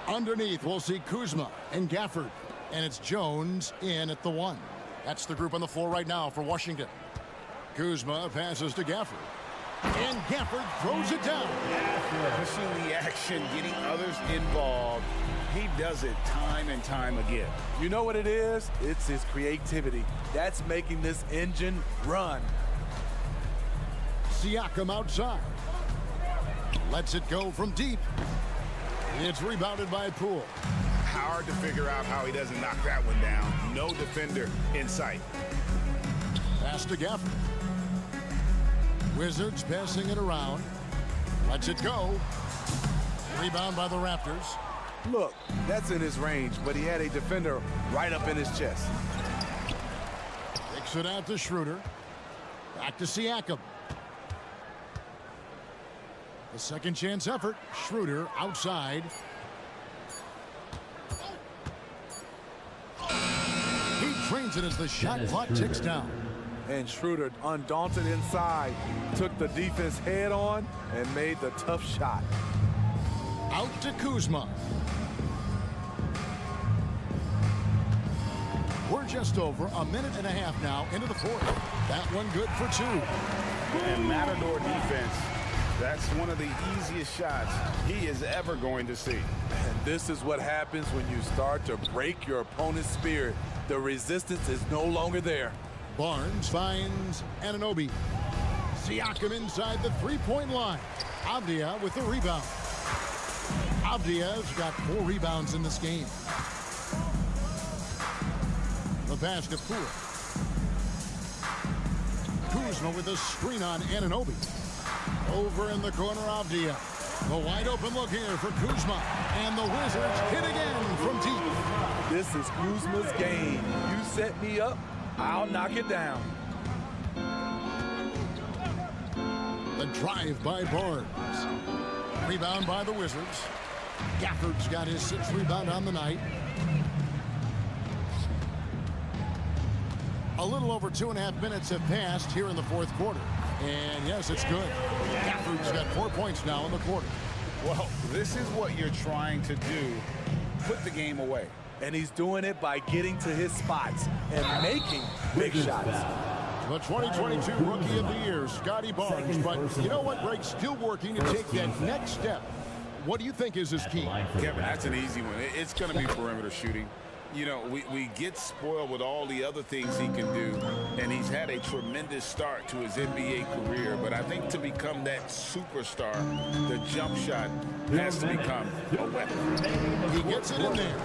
Underneath, we'll see Kuzma and Gafford. And it's Jones in at the 1. That's the group on the floor right now for Washington. Kuzma passes to Gafford. And Gafford throws it down. Pushing the action, getting others involved. He does it time and time again. You know what it is? It's his creativity. That's making this engine run. Siakam outside. Lets it go from deep. It's rebounded by Poole. Hard to figure out how he doesn't knock that one down. No defender in sight. Pass to Gafford. Wizzards passing it around. Lets it go. Rebound by the Raptors. Look, that's in his range, but he had a defender right up in his chest. Kicks it out to Schroeder. Back to Siakam. The second chance effort. Schroeder outside. He trains it as the shot clock ticks down. And Schroeder, undaunted inside, took the defense head on and made the tough shot. Out to Kuzma. We're just over a minute and a half now into the fourth. That one good for 2. And Matador defense, that's one of the easiest shots he is ever going to see. And this is what happens when you start to break your opponent's spirit. The resistance is no longer there. Barnes finds Anunoby. Siakam inside the three-point line. Avdia with the rebound. Avdia's got 4 rebounds in this game. The pass to Poole. Kuzma with a screen on Anunoby. Over in the corner, Avdia. The wide open look here for Kuzma. And the Wizards hit again from deep. This is Kuzma's game. You set me up, I'll knock it down. The drive by Barnes. Rebound by the Wizards. Gafford's got his 6th rebound on the night. A little over 2.5 minutes have passed here in the fourth quarter. And yes, it's good. Gafford's got 4 points now in the quarter. Well, this is what you're trying to do. Put the game away. And he's doing it by getting to his spots and making big shots. The 2022 Rookie of the Year, Scotty Barnes. But you know what, Greg? Still working to take that next step. What do you think is his key? Kevin, that's an easy one. It's going to be perimeter shooting. You know, we get spoiled with all the other things he can do, and he's had a tremendous start to his NBA career. But I think to become that superstar, the jump shot has to become a weapon. He gets it in there.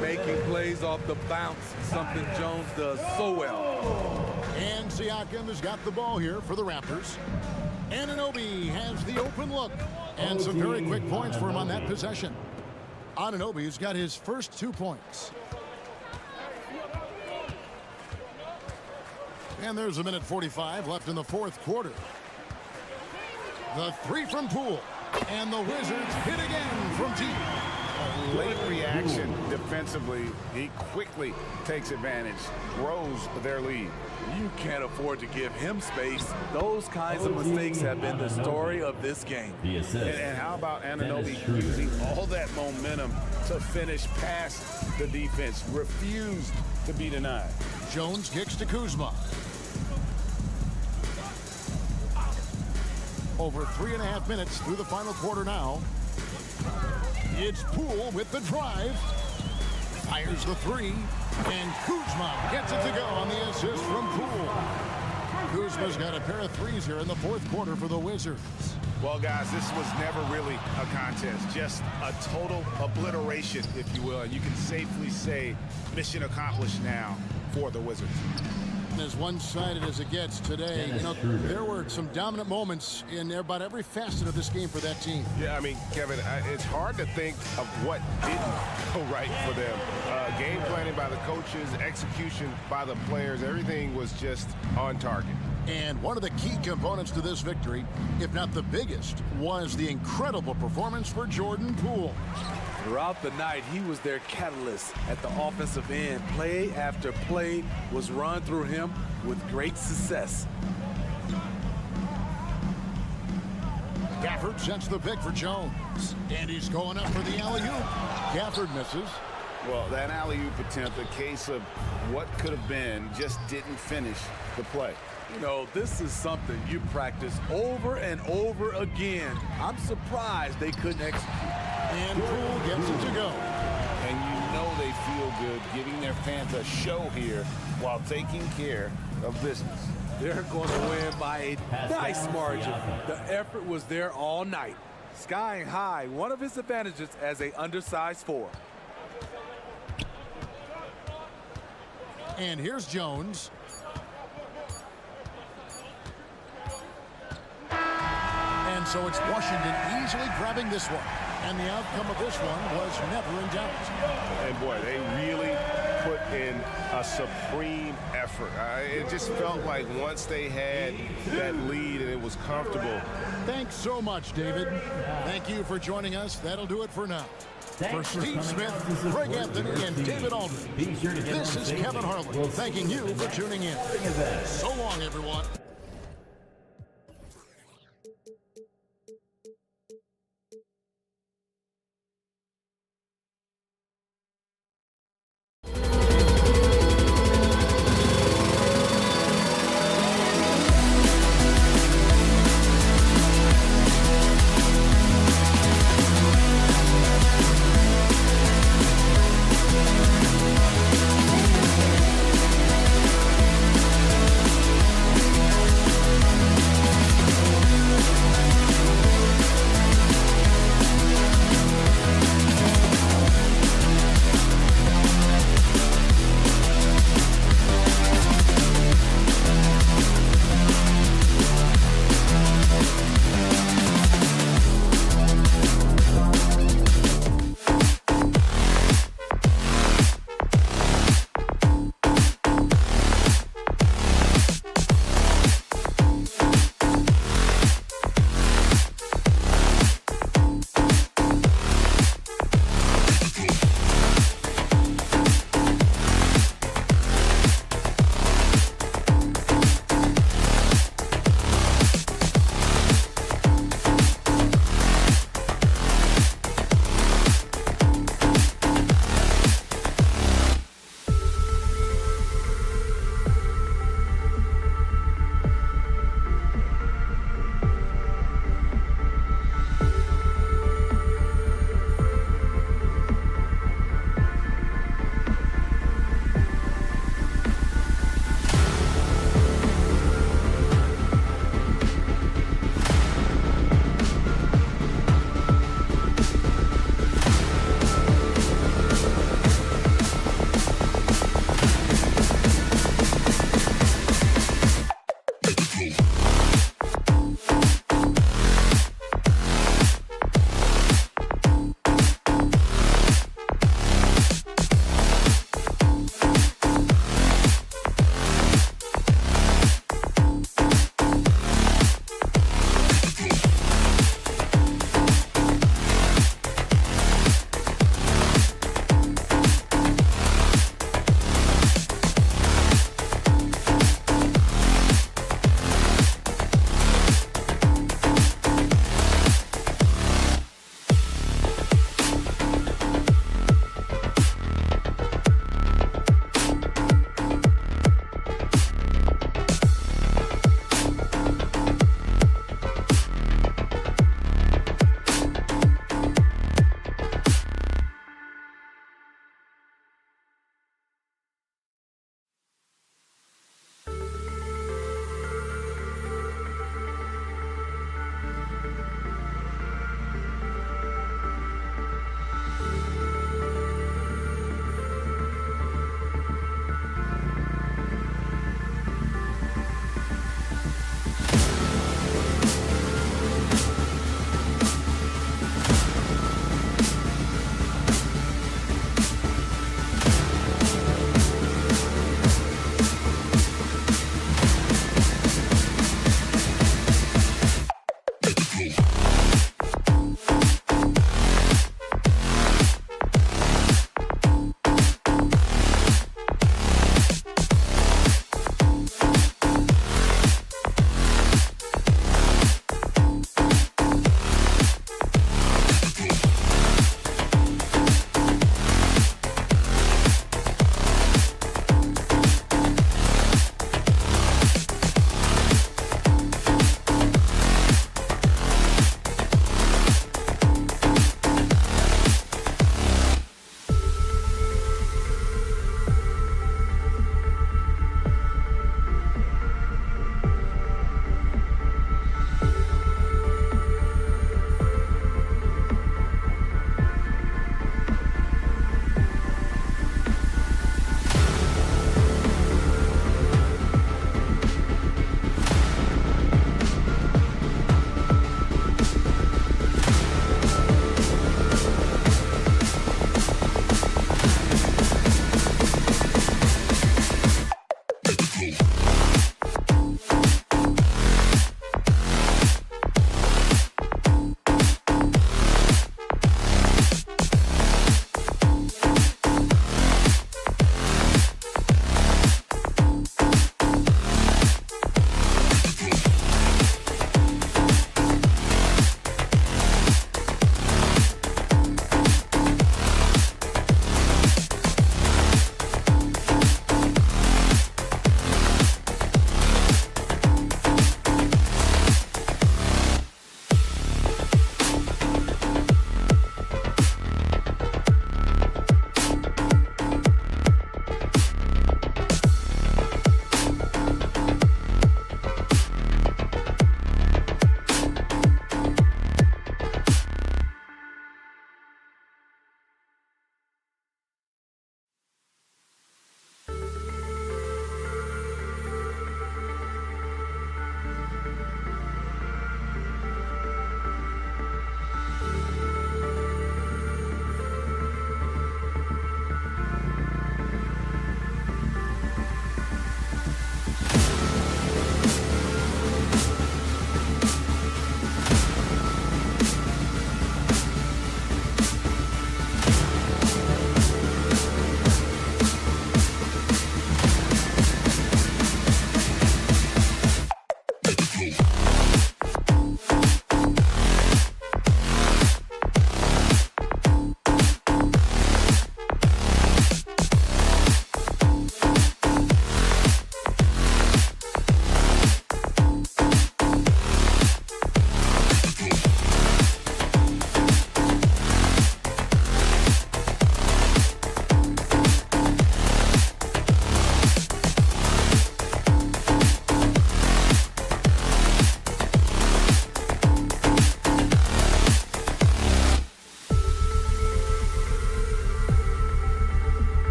Making plays off the bounce, something Jones does so well. And Siakam has got the ball here for the Raptors. Anunoby has the open look. And some very quick points for him on that possession. Anunoby's got his first 2 points. And there's a minute 45 left in the fourth quarter. The 3 from Poole. And the Wizards hit again from deep. Late reaction defensively. He quickly takes advantage, grows their lead. You can't afford to give him space. Those kinds of mistakes have been the story of this game. And how about Anunoby using all that momentum to finish past the defense? Refused to be denied. Jones kicks to Kuzma. Over 3.5 minutes through the final quarter now. It's Poole with the drive. Fires the 3. And Kuzma gets it to go on the assist from Poole. Kuzma's got a pair of 3s here in the fourth quarter for the Wizards. Well, guys, this was never really a contest. Just a total obliteration, if you will. And you can safely say mission accomplished now for the Wizards. And as one-sided as it gets today, you know, there were some dominant moments in about every facet of this game for that team. Yeah, I mean, Kevin, it's hard to think of what didn't go right for them. Game planning by the coaches, execution by the players, everything was just on target. And one of the key components to this victory, if not the biggest, was the incredible performance for Jordan Poole. Throughout the night, he was their catalyst at the offensive end. Play after play was run through him with great success. Gafford sets the pick for Jones. And he's going up for the alley-oop. Gafford misses. Well, that alley-oop attempt, a case of what could have been, just didn't finish the play. You know, this is something you practice over and over again. I'm surprised they couldn't execute. And Poole gets it to go. And you know they feel good giving their fans a show here while taking care of business. They're going to win by a nice margin. The effort was there all night. Skying high, one of his advantages as an undersized forward. And here's Jones. And so it's Washington easily grabbing this one. And the outcome of this one was never in doubt. And boy, they really put in a supreme effort. It just felt like once they had that lead and it was comfortable. Thanks so much, David. Thank you for joining us. That'll do it for now. For Steve Smith, Greg Anthony, and David Aldridge, this is Kevin Harlan thanking you for tuning in. So long, everyone.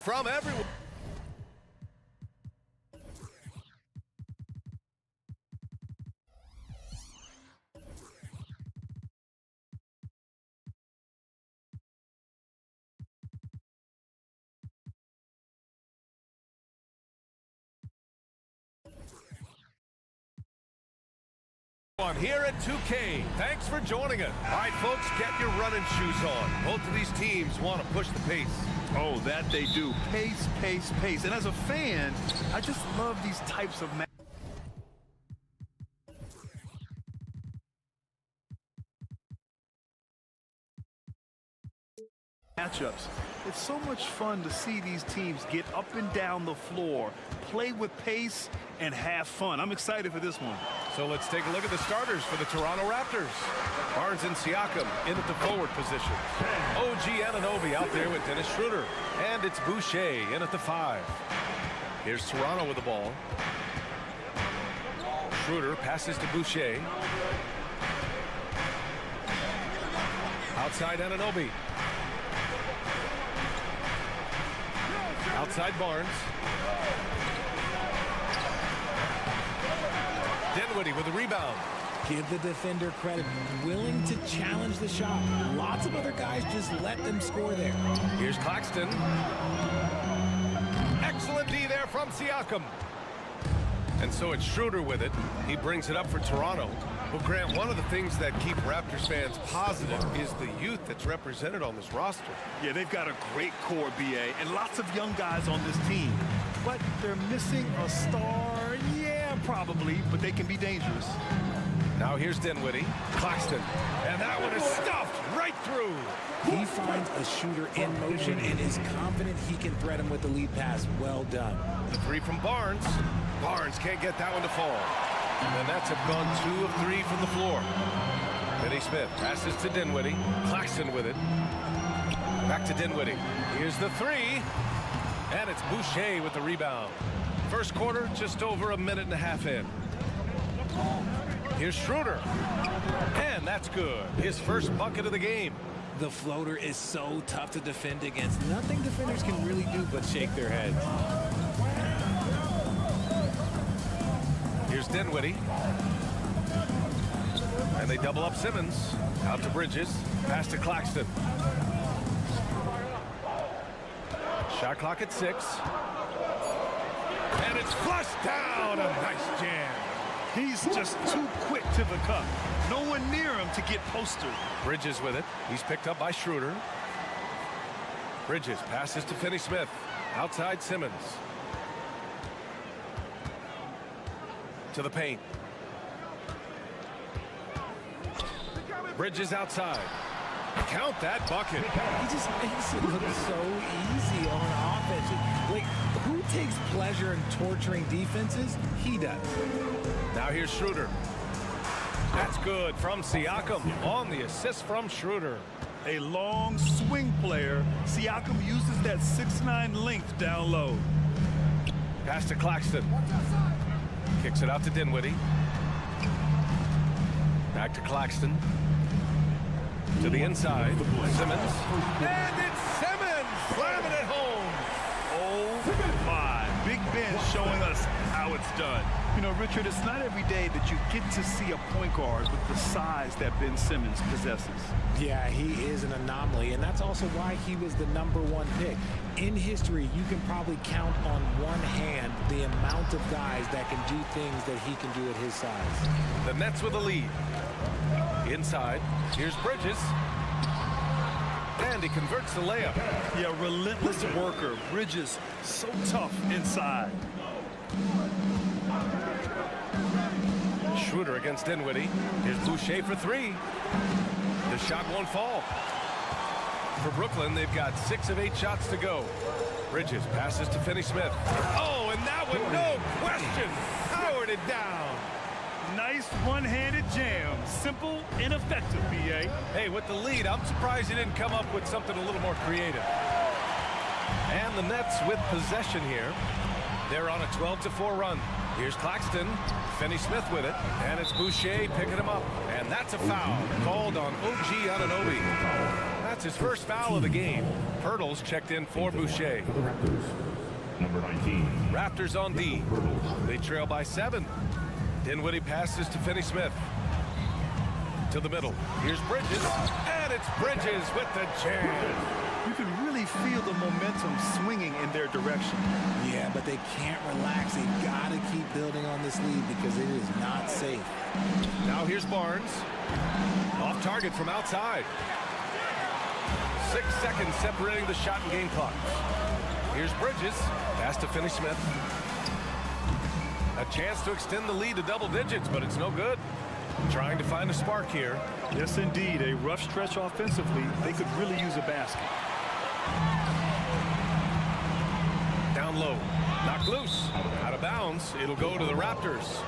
From everyone. Here at 2K. Thanks for joining us. All right, folks, get your running shoes on. Both of these teams want to push the pace. Oh, that they do. Pace, pace, pace. And as a fan, I just love these types of matchups. It's so much fun to see these teams get up and down the floor, play with pace, and have fun. I'm excited for this one. So let's take a look at the starters for the Toronto Raptors. Barnes and Siakam in at the forward position. OG Anunoby out there with Dennis Schroeder. And it's Boucher in at the 5. Here's Toronto with the ball. Schroeder passes to Boucher. Outside Anunoby. Outside Barnes. Dinwiddie with the rebound. Give the defender credit. Willing to challenge the shot. Lots of other guys just let them score there. Here's Claxton. Excellent D there from Siakam. And so it's Schroeder with it. He brings it up for Toronto. Well, Grant, one of the things that keep Raptors fans positive is the youth that's represented on this roster. Yeah, they've got a great core, BA, and lots of young guys on this team. But they're missing a star. Yeah, probably, but they can be dangerous. Now here's Dinwiddie. Claxton. And that one is stuffed right through. He finds a shooter in motion and is confident he can thread him with the lead pass. Well done. The 3 from Barnes. Barnes can't get that one to fall. And that's gone 2 of 3 from the floor. Finney Smith passes to Dinwiddie. Claxton with it. Back to Dinwiddie. Here's the 3. And it's Boucher with the rebound. First quarter, just over a minute and a half in. Here's Schroeder. And that's good. His first bucket of the game. The floater is so tough to defend against. Nothing defenders can really do but shake their heads. Here's Dinwiddie. And they double up Simmons. Out to Bridges. Pass to Claxton. Shot clock at 6. And it's flushed down. A nice jam. He's just too quick to the cup. No one near him to get postered. Bridges with it. He's picked up by Schroeder. Bridges passes to Finney Smith. Outside Simmons. To the paint. Bridges outside. Count that bucket. He just makes it look so easy on offense. Like, who takes pleasure in torturing defenses? He does. Now here's Schroeder. That's good from Siakam on the assist from Schroeder. A long swing player. Siakam uses that 6'9" length down low. Pass to Claxton. Kicks it out to Dinwiddie. Back to Claxton. To the inside. Simmons. And it's Simmons slamming it home. Oh my. Big Ben showing us how it's done. You know, Richard, it's not every day that you get to see a point guard with the size that Ben Simmons possesses. Yeah, he is an anomaly, and that's also why he was the #1 pick. In history, you can probably count on one hand the amount of guys that can do things that he can do at his size. The Nets with a lead. Inside, here's Bridges. And he converts the layup. Yeah, relentless worker. Bridges, so tough inside. Schroeder against Dinwiddie. Here's Boucher for 3. The shot won't fall. For Brooklyn, they've got 6 of 8 shots to go. Bridges passes to Finney Smith. Oh, and and that one, no question, powered it down. Nice one-handed jam. Simple and effective, BA. Hey, with the lead, I'm surprised he didn't come up with something a little more creative. And the Nets with possession here. They're on a 12-4 run. Here's Claxton. Finney-Smith with it. And it's Boucher picking him up. And that's a foul called on OG Anunoby. That's his first foul of the game. Pirtle's checked in for Boucher. For the Raptors, number 19. Raptors on D. They trail by 7. Dinwiddie passes to Finney-Smith. To the middle. Here's Bridges. And it's Bridges with the jam. You can really feel the momentum swinging in their direction. Yeah, but they can't relax. They've got to keep building on this lead because it is not safe. Now here's Barnes. Off target from outside. 6 seconds separating the shot and game clock. Here's Bridges. Pass to Finney-Smith. A chance to extend the lead to double digits, but it's no good. Trying to find a spark here. Yes, indeed. A rough stretch offensively. They could really use a basket. Down low. Knocked loose. Out of bounds. It'll go to the Raptors.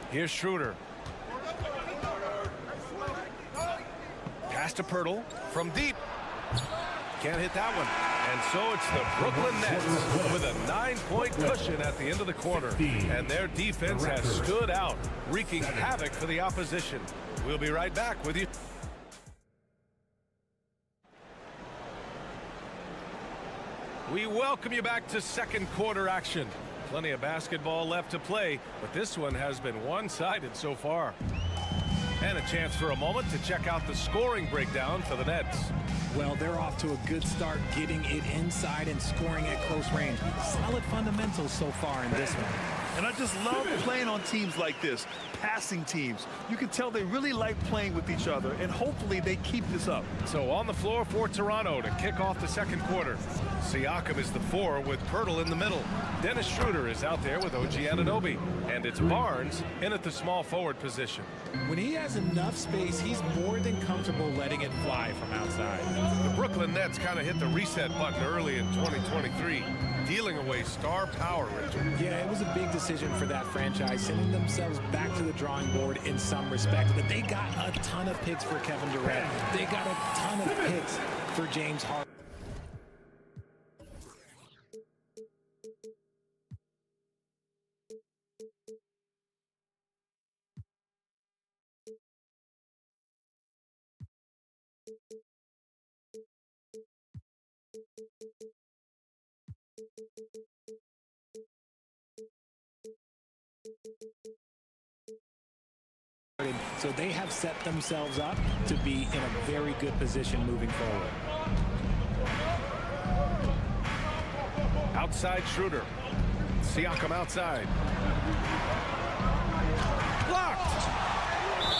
Here's Schroeder. Pass to Pirtle from deep. Can't hit that one. And so it's the Brooklyn Nets with a 9-point cushion at the end of the quarter. And their defense has stood out, wreaking havoc for the opposition. We'll be right back with you. We welcome you back to second quarter action. Plenty of basketball left to play, but this one has been one-sided so far. And a chance for a moment to check out the scoring breakdown for the Nets. Well, they're off to a good start getting it inside and scoring at close range. Solid fundamentals so far in this one. And I just love playing on teams like this, passing teams. You can tell they really like playing with each other, and hopefully they keep this up. So on the floor for Toronto to kick off the second quarter. Siakam is the 4 with Pirtle in the middle. Dennis Schroeder is out there with OG Anunoby. And it's Barnes in at the small forward position. When he has enough space, he's more than comfortable letting it fly from outside. The Brooklyn Nets kind of hit the reset button early in 2023, dealing away star power, Richard. Yeah, it was a big decision for that franchise, sending themselves back to the drawing board in some respect. But they got a ton of picks for Kevin Durant. They got a ton of picks for James Harden. So they have set themselves up to be in a very good position moving forward. Outside Schroeder. Siakam outside. Blocked!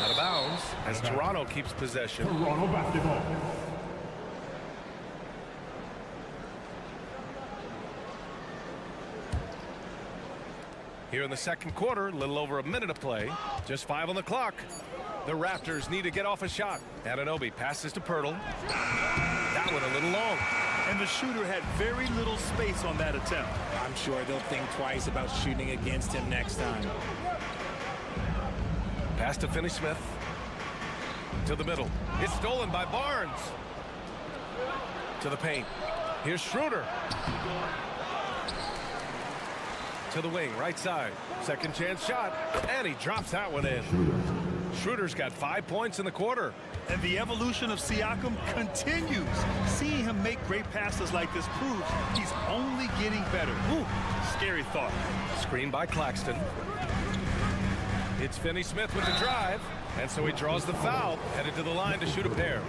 Out of bounds as Toronto keeps possession. Toronto basketball. Here in the second quarter, a little over a minute of play. Just 5 on the clock. The Raptors need to get off a shot. Anunoby passes to Pirtle. That one a little long. And the shooter had very little space on that attempt. I'm sure they'll think twice about shooting against him next time. Pass to Finney-Smith. To the middle. It's stolen by Barnes. To the paint. Here's Schroeder. To the wing, right side. Second chance shot. And he drops that one in. Schroeder's got 5 points in the quarter. And the evolution of Siakam continues. Seeing him make great passes like this proves he's only getting better. Ooh, scary thought. Screen by Claxton. It's Finney-Smith with the drive. And so he draws the foul, headed to the line to shoot a pair.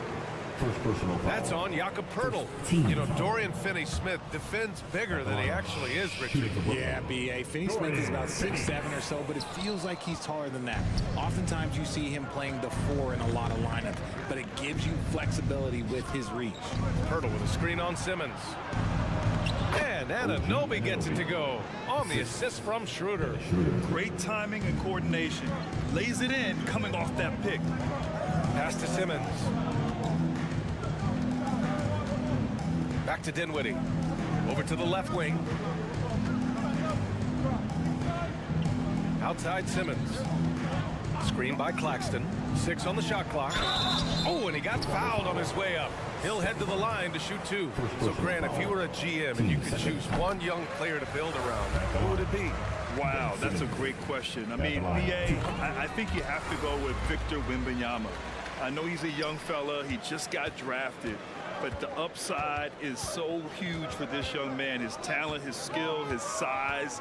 First personal foul. That's on Jakob Pirtle. You know, Dorian Finney-Smith defends bigger than he actually is, Richard. Yeah, B.A. Finney-Smith is about 6'7" or so, but it feels like he's taller than that. Oftentimes you see him playing the 4 in a lot of lineups, but it gives you flexibility with his reach. Pirtle with a screen on Simmons. And Anunoby gets it to go on the assist from Schroeder. Great timing and coordination. Lays it in coming off that pick. Pass to Simmons. Back to Dinwiddie. Over to the left wing. Outside Simmons. Screen by Claxton. 6 on the shot clock. Oh, and he got fouled on his way up. He'll head to the line to shoot 2. So, Grant, if you were a GM and you could choose one young player to build around, who would it be? Wow, that's a great question. I mean, BA, I think you have to go with Victor Wembanyama. I know he's a young fella. He just got drafted. But the upside is so huge for this young man. His talent, his skill, his size.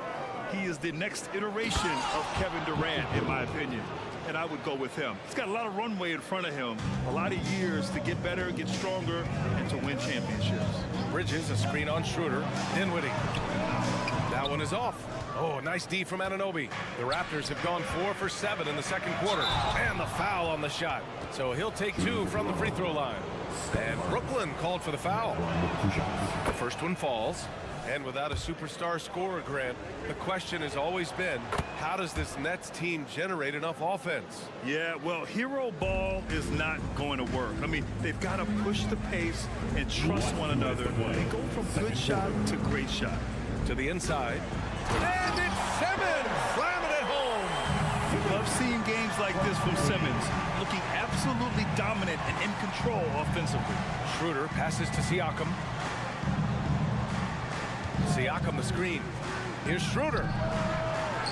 He is the next iteration of Kevin Durant, in my opinion. And I would go with him. He's got a lot of runway in front of him. A lot of years to get better, get stronger, and to win championships. Bridges, a screen on Schroeder. Dinwiddie. That one is off. Oh, nice D from Anunoby. The Raptors have gone 4 for 7 in the second quarter. And the foul on the shot. So he'll take 2 from the free throw line. And Brooklyn called for the foul. The first one falls. And without a superstar scorer, Grant, the question has always been, how does this Nets team generate enough offense? Yeah, well, hero ball is not going to work. I mean, they've got to push the pace and trust one another. They go from good shot to great shot. To the inside. And it's Simmons slamming it home. You love seeing games like this from Simmons, looking absolutely dominant and in control offensively. Schroeder passes to Siakam. Siakam the screen. Here's Schroeder.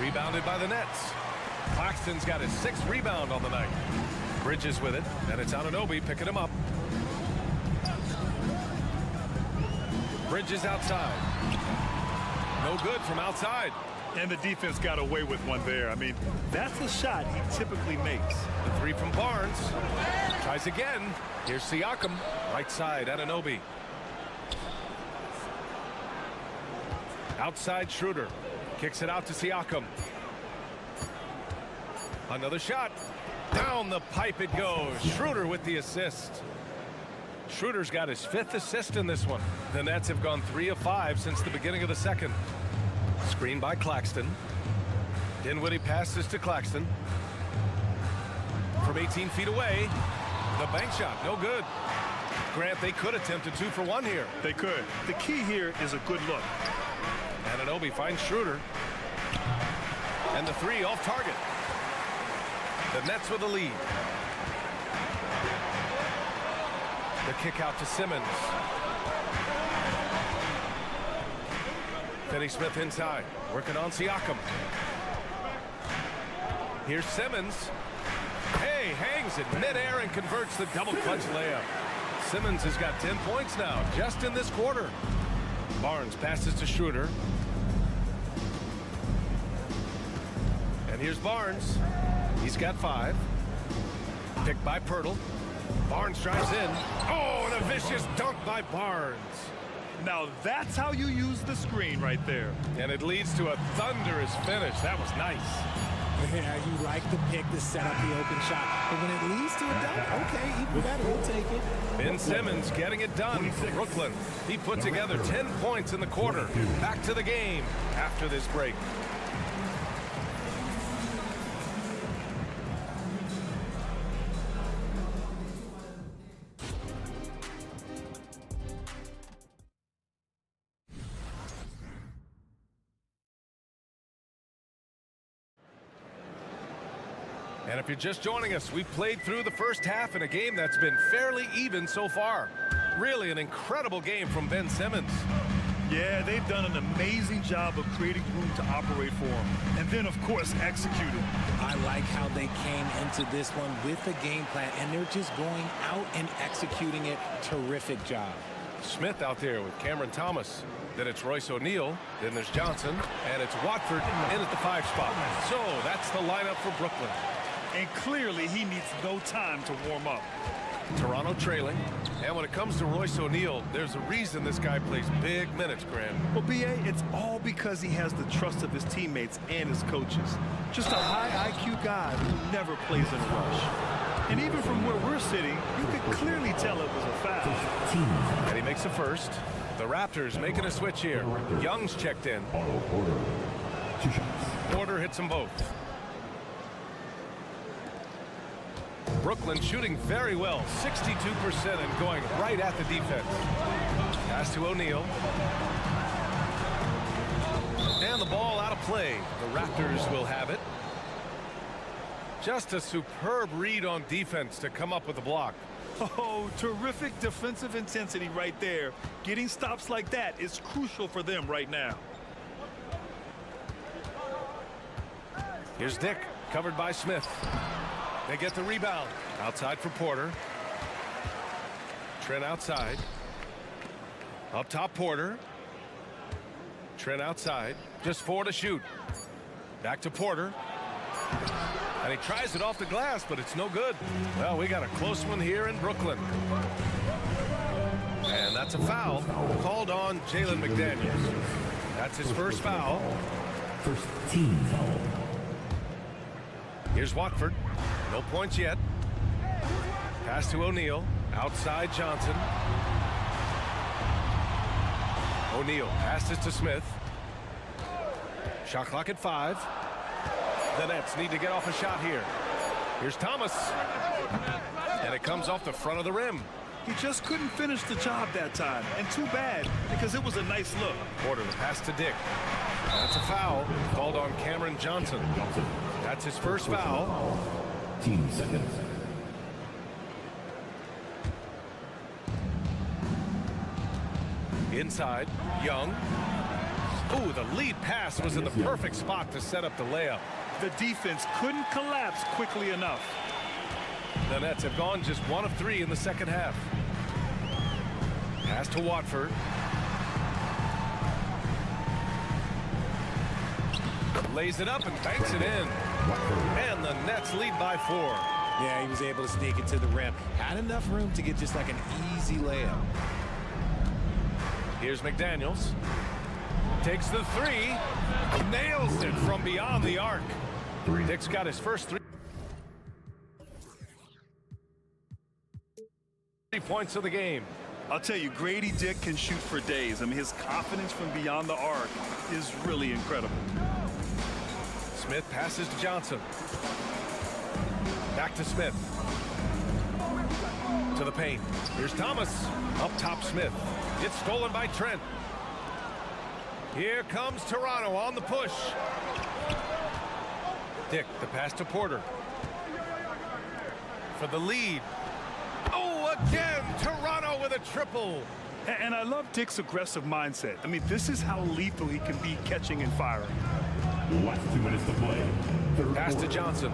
Rebounded by the Nets. Claxton's got his 6th rebound on the night. Bridges with it, and it's Anunoby picking him up. Bridges outside. No good from outside. And the defense got away with one there. I mean, that's a shot he typically makes. The 3 from Barnes. Tries again. Here's Siakam. Right side, Anunoby. Outside Schroeder. Kicks it out to Siakam. Another shot. Down the pipe it goes. Schroeder with the assist. Schroeder's got his 5th assist in this one. The Nets have gone 3 of 5 since the beginning of the second. Screen by Claxton. Dinwiddie passes to Claxton. From 18 feet away. The bank shot, no good. Grant, they could attempt a 2 for 1 here. They could. The key here is a good look. Anunoby finds Schroeder. And the 3 off target. The Nets with the lead. The kick out to Simmons. Finney-Smith inside, working on Siakam. Here's Simmons. Hey, hangs it midair and converts the double clutch layup. Simmons has got 10 points now, just in this quarter. Barnes passes to Schroeder. And here's Barnes. He's got 5. Picked by Pirtle. Barnes drives in. Oh, and a vicious dunk by Barnes. Now that's how you use the screen right there. And it leads to a thunderous finish. That was nice. Yeah, you like the pick to set up the open shot. But when it leads to a dunk, okay, even better, we'll take it. Ben Simmons getting it done for Brooklyn. He put together 10 points in the quarter. Back to the game after this break. And if you're just joining us, we've played through the first half in a game that's been fairly even so far. Really an incredible game from Ben Simmons. Yeah, they've done an amazing job of creating room to operate for him. And then, of course, executing. I like how they came into this one with a game plan, and they're just going out and executing it. Terrific job. Smith out there with Cameron Thomas. Then it's Royce O'Neal. Then there's Johnson. And it's Watford in at the 5 spot. So that's the lineup for Brooklyn. And clearly he needs no time to warm up. Toronto trailing. And when it comes to Royce O'Neal, there's a reason this guy plays big minutes, Graham. Well, B.A., it's all because he has the trust of his teammates and his coaches. Just a high IQ guy who never plays in a rush. And even from where we're sitting, you could clearly tell it was a foul. And he makes a first. The Raptors making a switch here. Young's checked in. Porter hits them both. Brooklyn shooting very well, 62% and going right at the defense. Pass to O'Neal. And the ball out of play. The Raptors will have it. Just a superb read on defense to come up with the block. Oh, terrific defensive intensity right there. Getting stops like that is crucial for them right now. Here's Dick, covered by Smith. They get the rebound. Outside for Porter. Trent outside. Up top, Porter. Trent outside. Just 4 to shoot. Back to Porter. And he tries it off the glass, but it's no good. Well, we got a close one here in Brooklyn. And that's a foul called on Jalen McDaniels. That's his first foul. First team foul. Here's Watford. No points yet. Pass to O'Neal. Outside Johnson. O'Neal passes to Smith. Shot clock at 5. The Nets need to get off a shot here. Here's Thomas. And it comes off the front of the rim. He just couldn't finish the job that time. And too bad, because it was a nice look. Porter, the pass to Dick. That's a foul called on Cameron Johnson. That's his first foul. Team seconds. Inside, Young. Ooh, the lead pass was in the perfect spot to set up the layup. The defense couldn't collapse quickly enough. The Nets have gone just 1 of 3 in the second half. Pass to Watford. Lays it up and banks it in. And the Nets lead by 4. Yeah, he was able to sneak it to the rim. Had enough room to get just like an easy layup. Here's McDaniels. Takes the 3. Nails it from beyond the arc. Dick's got his first 3 points of the game. I'll tell you, Grady Dick can shoot for days. I mean, his confidence from beyond the arc is really incredible. Smith passes to Johnson. Back to Smith. To the paint. Here's Thomas. Up top, Smith. It's stolen by Trent. Here comes Toronto on the push. Dick, the pass to Porter. For the lead. Oh, again, Toronto with a triple. And I love Dick's aggressive mindset. I mean, this is how lethal he can be catching and firing. Last 2 minutes to play. Pass to Johnson.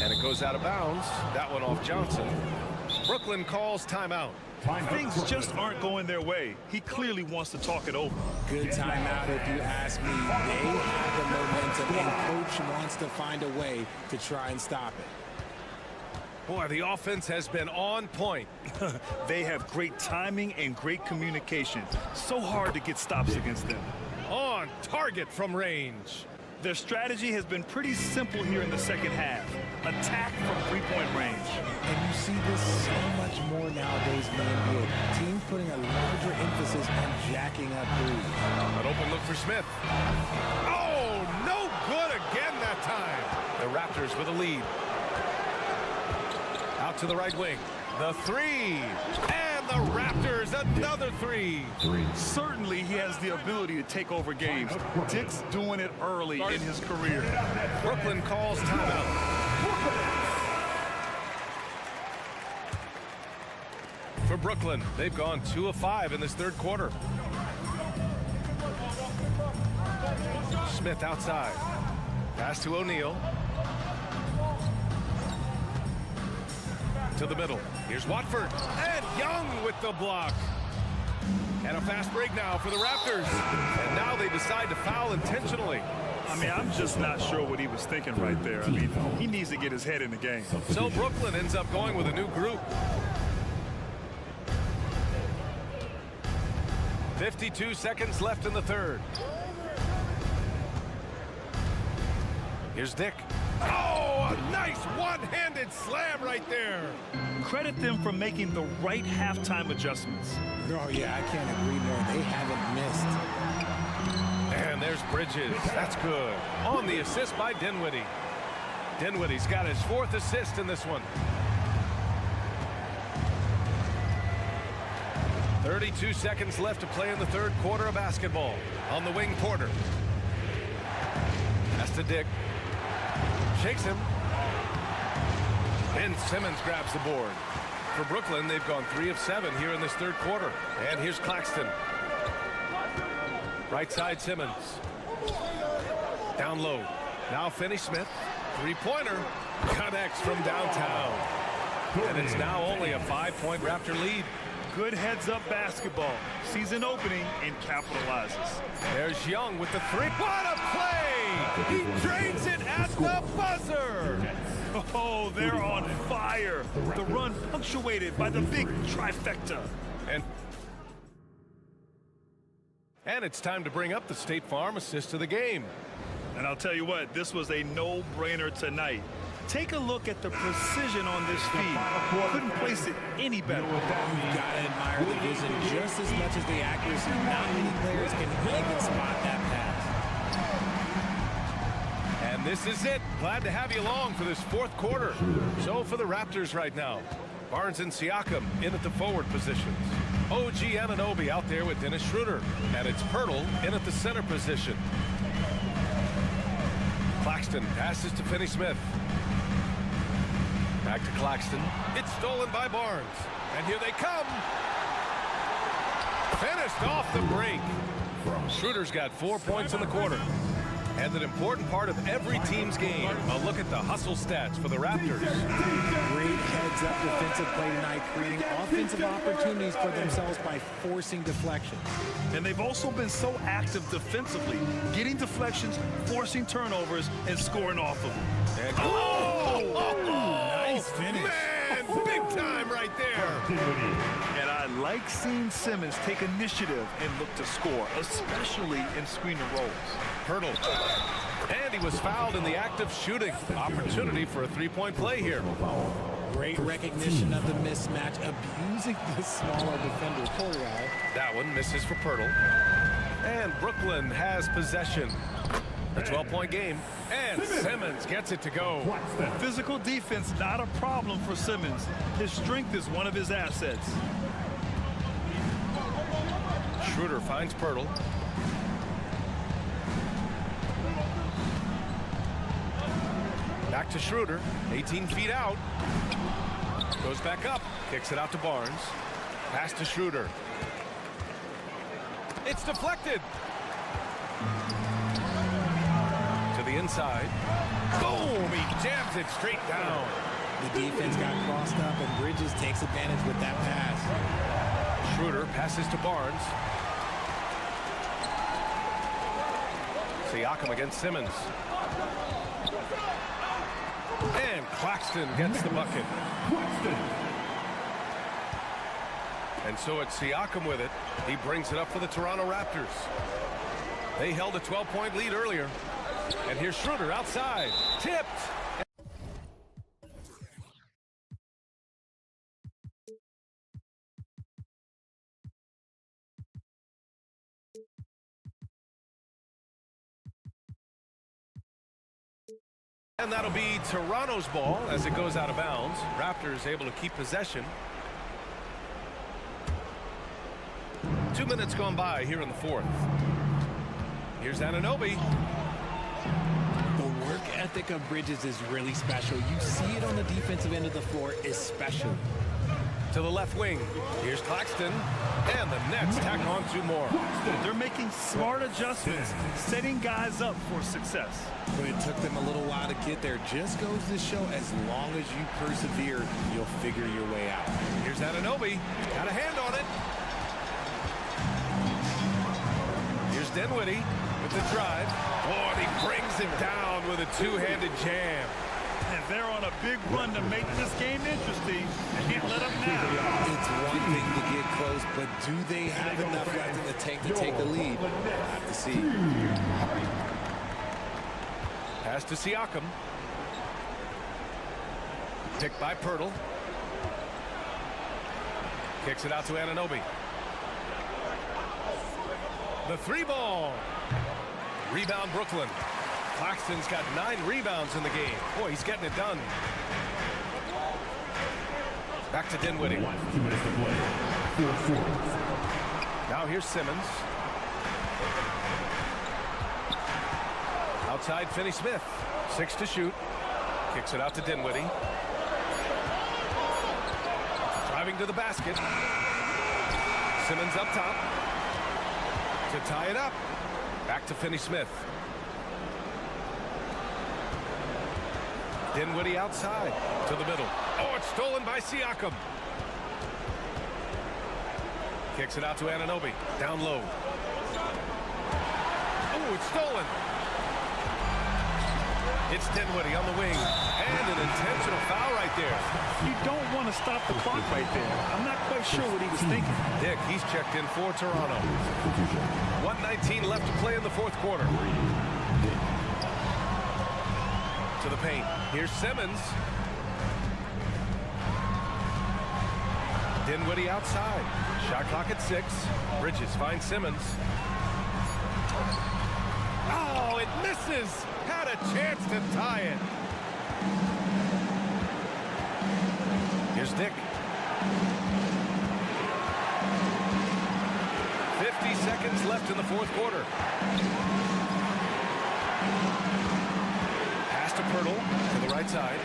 And it goes out of bounds. That one off Johnson. Brooklyn calls timeout. Things just aren't going their way. He clearly wants to talk it over. Good timeout if you ask me. They have the momentum, and coach wants to find a way to try and stop it. Boy, the offense has been on point. They have great timing and great communication. So hard to get stops against them. On target from range. Their strategy has been pretty simple here in the second half. Attack from three-point range. And you see this so much more nowadays in the NBA. Teams putting a larger emphasis on jacking up threes. An open look for Smith. Oh, no good again that time. The Raptors with a lead. Out to the right wing. The 3. And the Raptors another 3. Certainly he has the ability to take over games. Dick's doing it early in his career. Brooklyn calls timeout. For Brooklyn, they've gone 2 of 5 in this third quarter. Smith outside. Pass to O'Neal. To the middle. Here's Watford. And Young with the block. And a fast break now for the Raptors. And now they decide to foul intentionally. I mean, I'm just not sure what he was thinking right there. I mean, he needs to get his head in the game. So Brooklyn ends up going with a new group. 52 seconds left in the third. Here's Dick. Oh, a nice one-handed slam right there. Credit them for making the right halftime adjustments. Oh, yeah, I can't agree more. They haven't missed. And there's Bridges. That's good. On the assist by Dinwiddie. Dinwiddie's got his 4th assist in this one. 32 seconds left to play in the third quarter of basketball. On the wing, Porter. Has to Dick. Shakes him. And Simmons grabs the board. For Brooklyn, they've gone 3 of 7 here in this third quarter. And here's Claxton. Right side, Simmons. Down low. Now Finney-Smith. Three-pointer. Connects from downtown. And it's now only a 5-point Raptor lead. Good heads-up basketball. Season opening and capitalizes. There's Young with the three. What a play! He drains it at the buzzer! Oh, they're on fire. The run punctuated by the big trifecta. And it's time to bring up the State Farm assist of the game. And I'll tell you what, this was a no-brainer tonight. Take a look at the precision on this feed. Couldn't place it any better. You've got to admire the vision just as much as the accuracy. Not many players can even spot that pass. And this is it. Glad to have you along for this fourth quarter. So for the Raptors right now, Barnes and Siakam in at the forward positions. OG Anunoby out there with Dennis Schroeder. And it's Pirtle in at the center position. Claxton passes to Finney-Smith. Back to Claxton. It's stolen by Barnes. And here they come. Finished off the break. Schroeder's got 4 points in the quarter. And an important part of every team's game. A look at the hustle stats for the Raptors. Great heads-up defensive play tonight, creating offensive opportunities for themselves by forcing deflections. And they've also been so active defensively, getting deflections, forcing turnovers, and scoring off of them. And nice finish. Man, big time right there. And I like seeing Simmons take initiative and look to score, especially in screen and rolls. Pirtle. And he was fouled in the act of shooting. Opportunity for a three-point play here. Great recognition of the mismatch, abusing the smaller defender. Poor guy. That one misses for Pirtle. And Brooklyn has possession. A 12-point game. And Simmons gets it to go. Physical defense, not a problem for Simmons. His strength is one of his assets. Schroeder finds Pirtle. Back to Schroeder, 18 feet out. Goes back up, kicks it out to Barnes. Pass to Schroeder. It's deflected. To the inside. Boom, he jams it straight down. The defense got crossed up, and Bridges takes advantage with that pass. Schroeder passes to Barnes. Siakam against Simmons. And Claxton gets the bucket. And so it's Siakam with it. He brings it up for the Toronto Raptors. They held a 12-point lead earlier. And here's Schroeder outside. Tipped. And that'll be Toronto's ball as it goes out of bounds. Raptors able to keep possession. 2 minutes gone by here in the fourth. Here's Anunoby. The work ethic of Bridges is really special. You see it on the defensive end of the floor, especially. To the left wing. Here's Claxton. And the Nets tack on 2 more. They're making smart adjustments, setting guys up for success. But it took them a little while to get there. Just goes to show, as long as you persevere, you'll figure your way out. Here's Anunoby. Got a hand on it. Here's Dinwiddie with the drive. Oh, and he brings it down with a two-handed jam. And they're on a big run to make this game interesting. Can't let them now. It's one thing to get close, but do they have enough left in the tank to take the lead? We'll have to see. Pass to Siakam. Picked by Pirtle. Kicks it out to Anunoby. The 3-ball. Rebound Brooklyn. Claxton's got 9 rebounds in the game. Boy, he's getting it done. Back to Dinwiddie. 2 minutes to play. 4-4. Now here's Simmons. Outside Finney-Smith. 6 to shoot. Kicks it out to Dinwiddie. Driving to the basket. Simmons up top to tie it up. Back to Finney-Smith. Dinwiddie outside to the middle. Oh, it's stolen by Siakam. Kicks it out to Anunoby. Down low. Oh, it's stolen. It's Dinwiddie on the wing. And an intentional foul right there. You don't want to stop the clock right there. I'm not quite sure what he was thinking. Dick, he's checked in for Toronto. 1:19 left to play in the fourth quarter. To the paint. Here's Simmons. Dinwiddie outside. Shot clock at 6. Bridges finds Simmons. Oh, it misses. Had a chance to tie it. Here's Dick. 50 seconds left in the fourth quarter. Pass to Pirtle to the right side.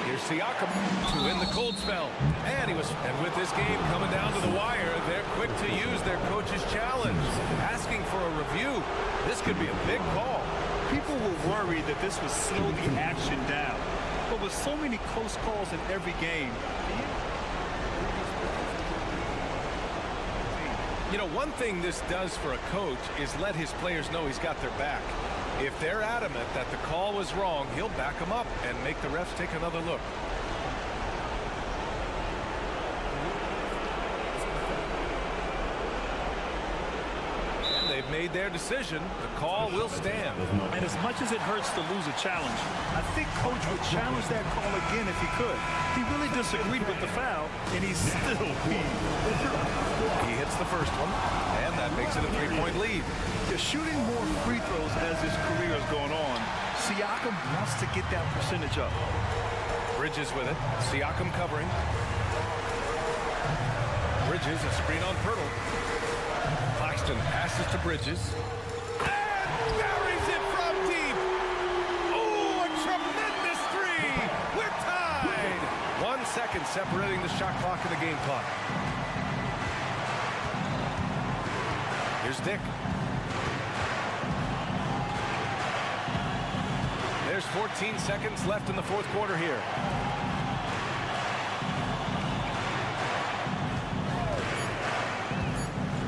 Here's Siakam to win the cold spell. And with this game coming down to the wire, they're quick to use their coach's challenge, asking for a review. This could be a big call. People were worried that this would slow the action down. But with so many close calls in every game, you know, one thing this does for a coach is let his players know he's got their back. If they're adamant that the call was wrong, he'll back them up and make the refs take another look. And they've made their decision. The call will stand. and as much as it hurts to lose a challenge, I think Coach would challenge that call again if he could. He really disagreed with the foul, and he's still peeved. He hits the first one, and that makes it a 3-point lead. They're shooting more free throws as his career is going on. Siakam wants to get that percentage up. Bridges with it. Siakam covering. Bridges, a screen on Pirtle. Claxton passes to Bridges. And buries it from deep. Oh, a tremendous three. We're tied. 1 second separating the shot clock and the game clock. Here's Dick. There's 14 seconds left in the fourth quarter here.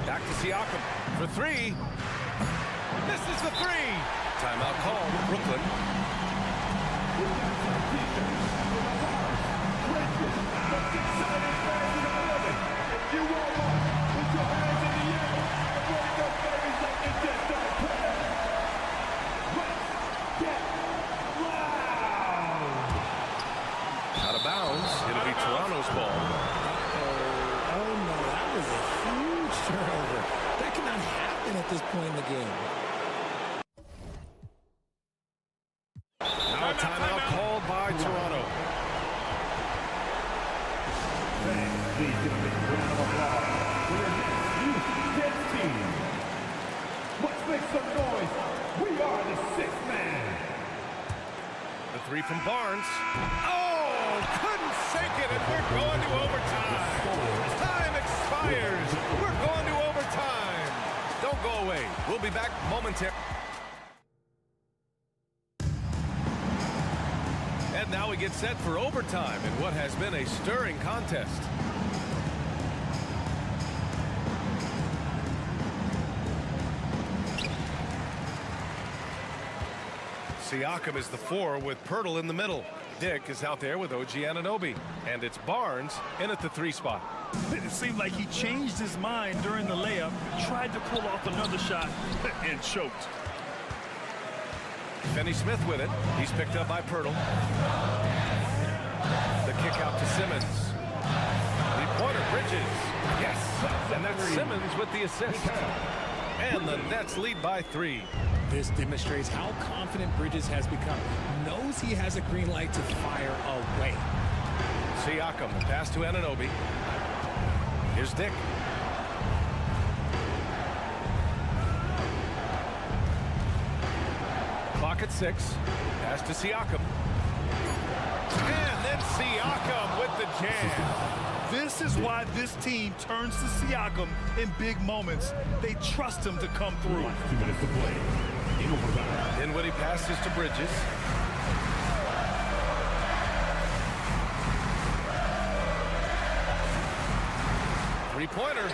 Back to Siakam for 3. Misses the 3. Timeout call, Brooklyn. Out of bounds. It'll be Toronto's ball. Oh no, that was a huge turnover. That cannot happen at this point in the game. Now a timeout called by Toronto. Please give a big round of applause for your U10 team. Let's make some noise. We are the sixth man. The 3 from Barnes. Oh, couldn't sink it, and we're going to overtime. Time expires. We're going to overtime. Don't go away. We'll be back momentarily. And now we get set for overtime in what has been a stirring contest. Siakam is the 4 with Pirtle in the middle. Dick is out there with OG Anunoby. And it's Barnes in at the 3 spot. It seemed like he changed his mind during the layup, tried to pull off another shot, and choked. Finney-Smith with it. He's picked up by Pirtle. The kick out to Simmons. Three-pointer, Bridges. Yes. And that's Simmons with the assist. And the Nets lead by 3. This demonstrates how confident Bridges has become. Knows he has a green light to fire away. Siakam, pass to Anunoby. Here's Dick. Clock at 6. Pass to Siakam. And then Siakam with the jam. This is why this team turns to Siakam in big moments. They trust him to come through. 2 minutes to play. In overtime. Dinwiddie passes to Bridges. Three-pointer.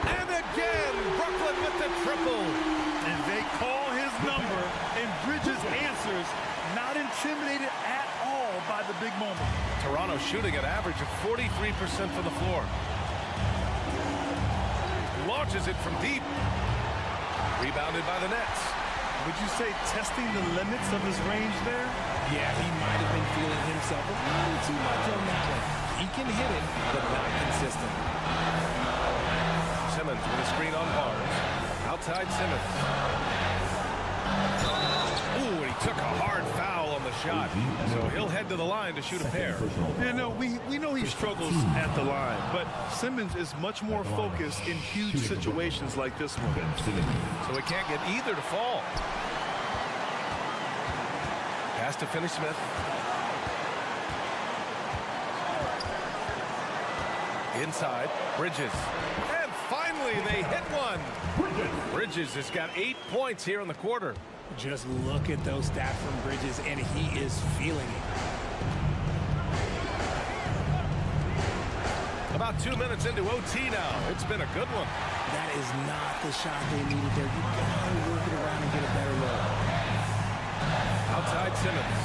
And again, Brooklyn with the triple. And they call his number, and Bridges answers, not intimidated at all by the big moment. Toronto shooting an average of 43% from the floor. Launches it from deep. Rebounded by the Nets. Would you say testing the limits of his range there? Yeah, he might have been feeling himself a little too much on that one. He can hit it, but not consistent. Simmons with a screen on Barnes. Outside Simmons. Ooh, and he took a hard foul on the shot. So he'll head to the line to shoot a pair. Yeah, no, we know he struggles at the line, but Simmons is much more focused in huge situations like this one. So he can't get either to fall. Pass to Finney-Smith. Inside, Bridges. And finally, they hit one. Bridges has got 8 points here in the quarter. Just look at those stats from Bridges, and he is feeling it. About 2 minutes into OT now. It's been a good one. That is not the shot they needed there. You got to work it around and get a better look. Outside Simmons.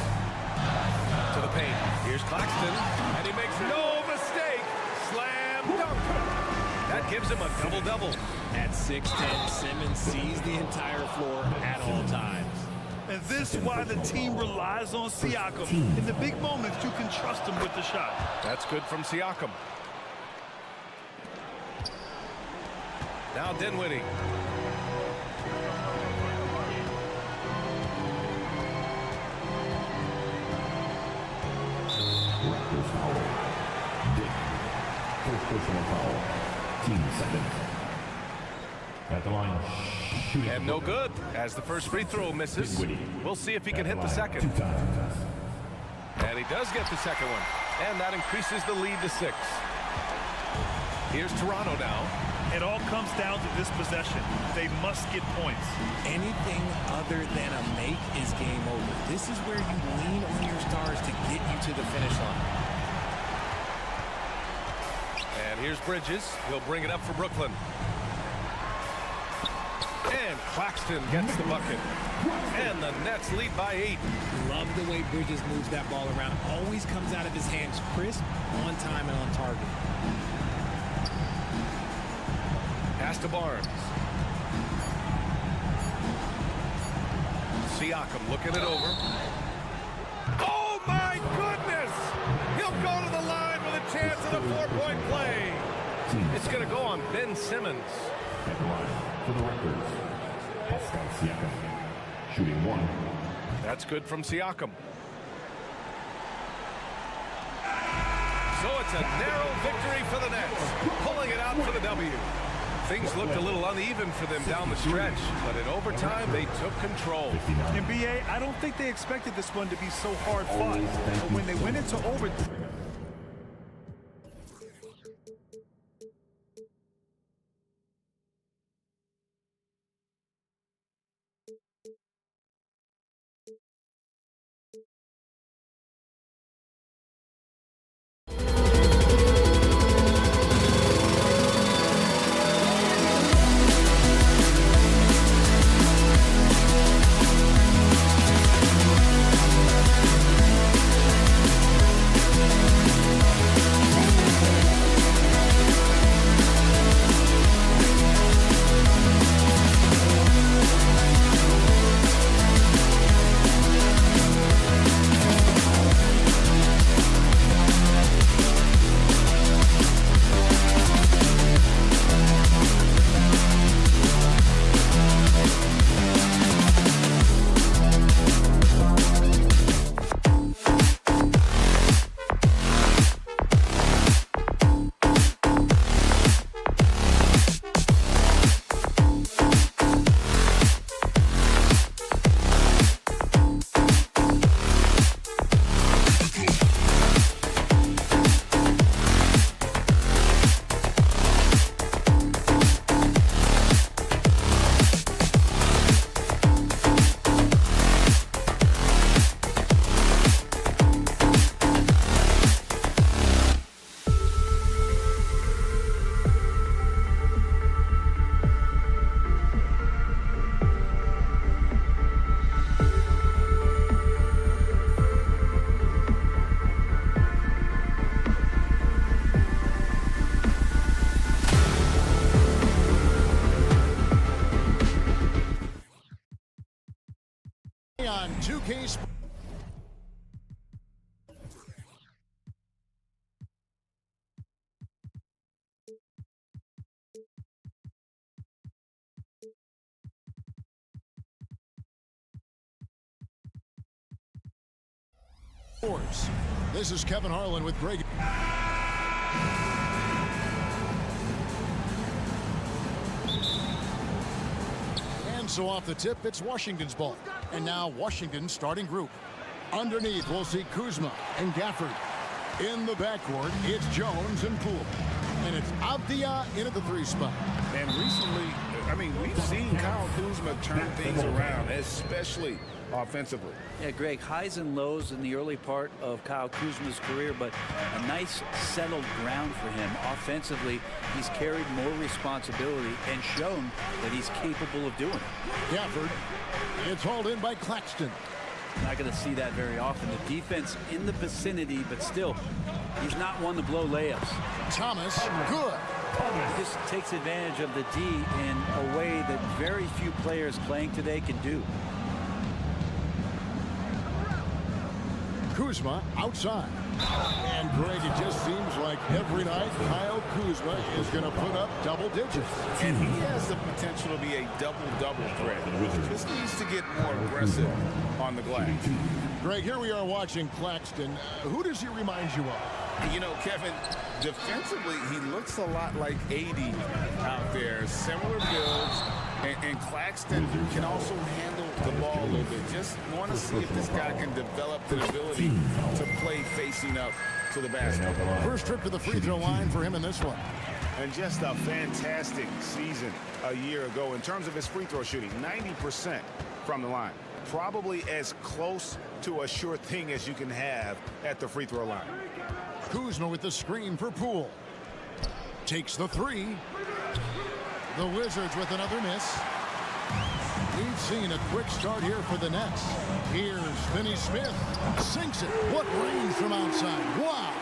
To the paint. Here's Claxton. And he makes no mistake. Slam dunk. That gives him a double-double. At 6'10", Simmons sees the entire floor at all times. And this is why the team relies on Siakam. In the big moments, you can trust him with the shot. That's good from Siakam. Now Dinwiddie. Raptors foul. Dick. First personal foul. Team second. At the line. Shooting. And no good as the first free throw misses. We'll see if he can hit the second. 2 times. And he does get the second one. And that increases the lead to 6. Here's Toronto now. It all comes down to this possession. They must get points. Anything other than a make is game over. This is where you lean on your stars to get you to the finish line. And here's Bridges. He'll bring it up for Brooklyn. And Claxton gets the bucket. And the Nets lead by 8. Love the way Bridges moves that ball around. Always comes out of his hands crisp, on time, and on target. Pass to Barnes. Siakam looking it over. Oh my goodness! He'll go to the line with a chance at a 4-point play. It's going to go on Ben Simmons. At the line for the Raptors. Pascal Siakam. Shooting 1. That's good from Siakam. So it's a narrow victory for the Nets, pulling it out for the W. Things looked a little uneven for them down the stretch, but in overtime, they took control. In BA, I don't think they expected this one to be so hard fought. But when they went into overtime, On 2K Sports. This is Kevin Harlan with Greg. And so off the tip, it's Washington's ball. And now Washington's starting group. Underneath, we'll see Kuzma and Gafford. In the backcourt, it's Jones and Poole. And it's Avdia in at the 3 spot. And recently, I mean, we've seen Kyle Kuzma turn things around, especially offensively. Yeah, Greg, highs and lows in the early part of Kyle Kuzma's career, but a nice settled ground for him. Offensively, he's carried more responsibility and shown that he's capable of doing it. Gafford, it's hauled in by Claxton. Not going to see that very often. The defense in the vicinity, but still, he's not one to blow layups. Thomas, good. Just takes advantage of the D in a way that very few players playing today can do. Kuzma outside. And Greg, it just seems like every night Kyle Kuzma is going to put up double digits. And he has the potential to be a double-double threat. Just needs to get more aggressive on the glass. Greg, here we are watching Claxton. Who does he remind you of? You know, Kevin, defensively, he looks a lot like AD out there. Similar builds. And Claxton can also handle the ball a little bit. Just want to see if this guy can develop the ability to play facing up to the basket. First trip to the free throw line for him in this one. And just a fantastic season a year ago in terms of his free throw shooting. 90% from the line. Probably as close to a sure thing as you can have at the free throw line. Kuzma with the screen for Poole. Takes the 3. The Wizards with another miss. We've seen a quick start here for the Nets. Here's Finney Smith. Sinks it. What range from outside. Wow.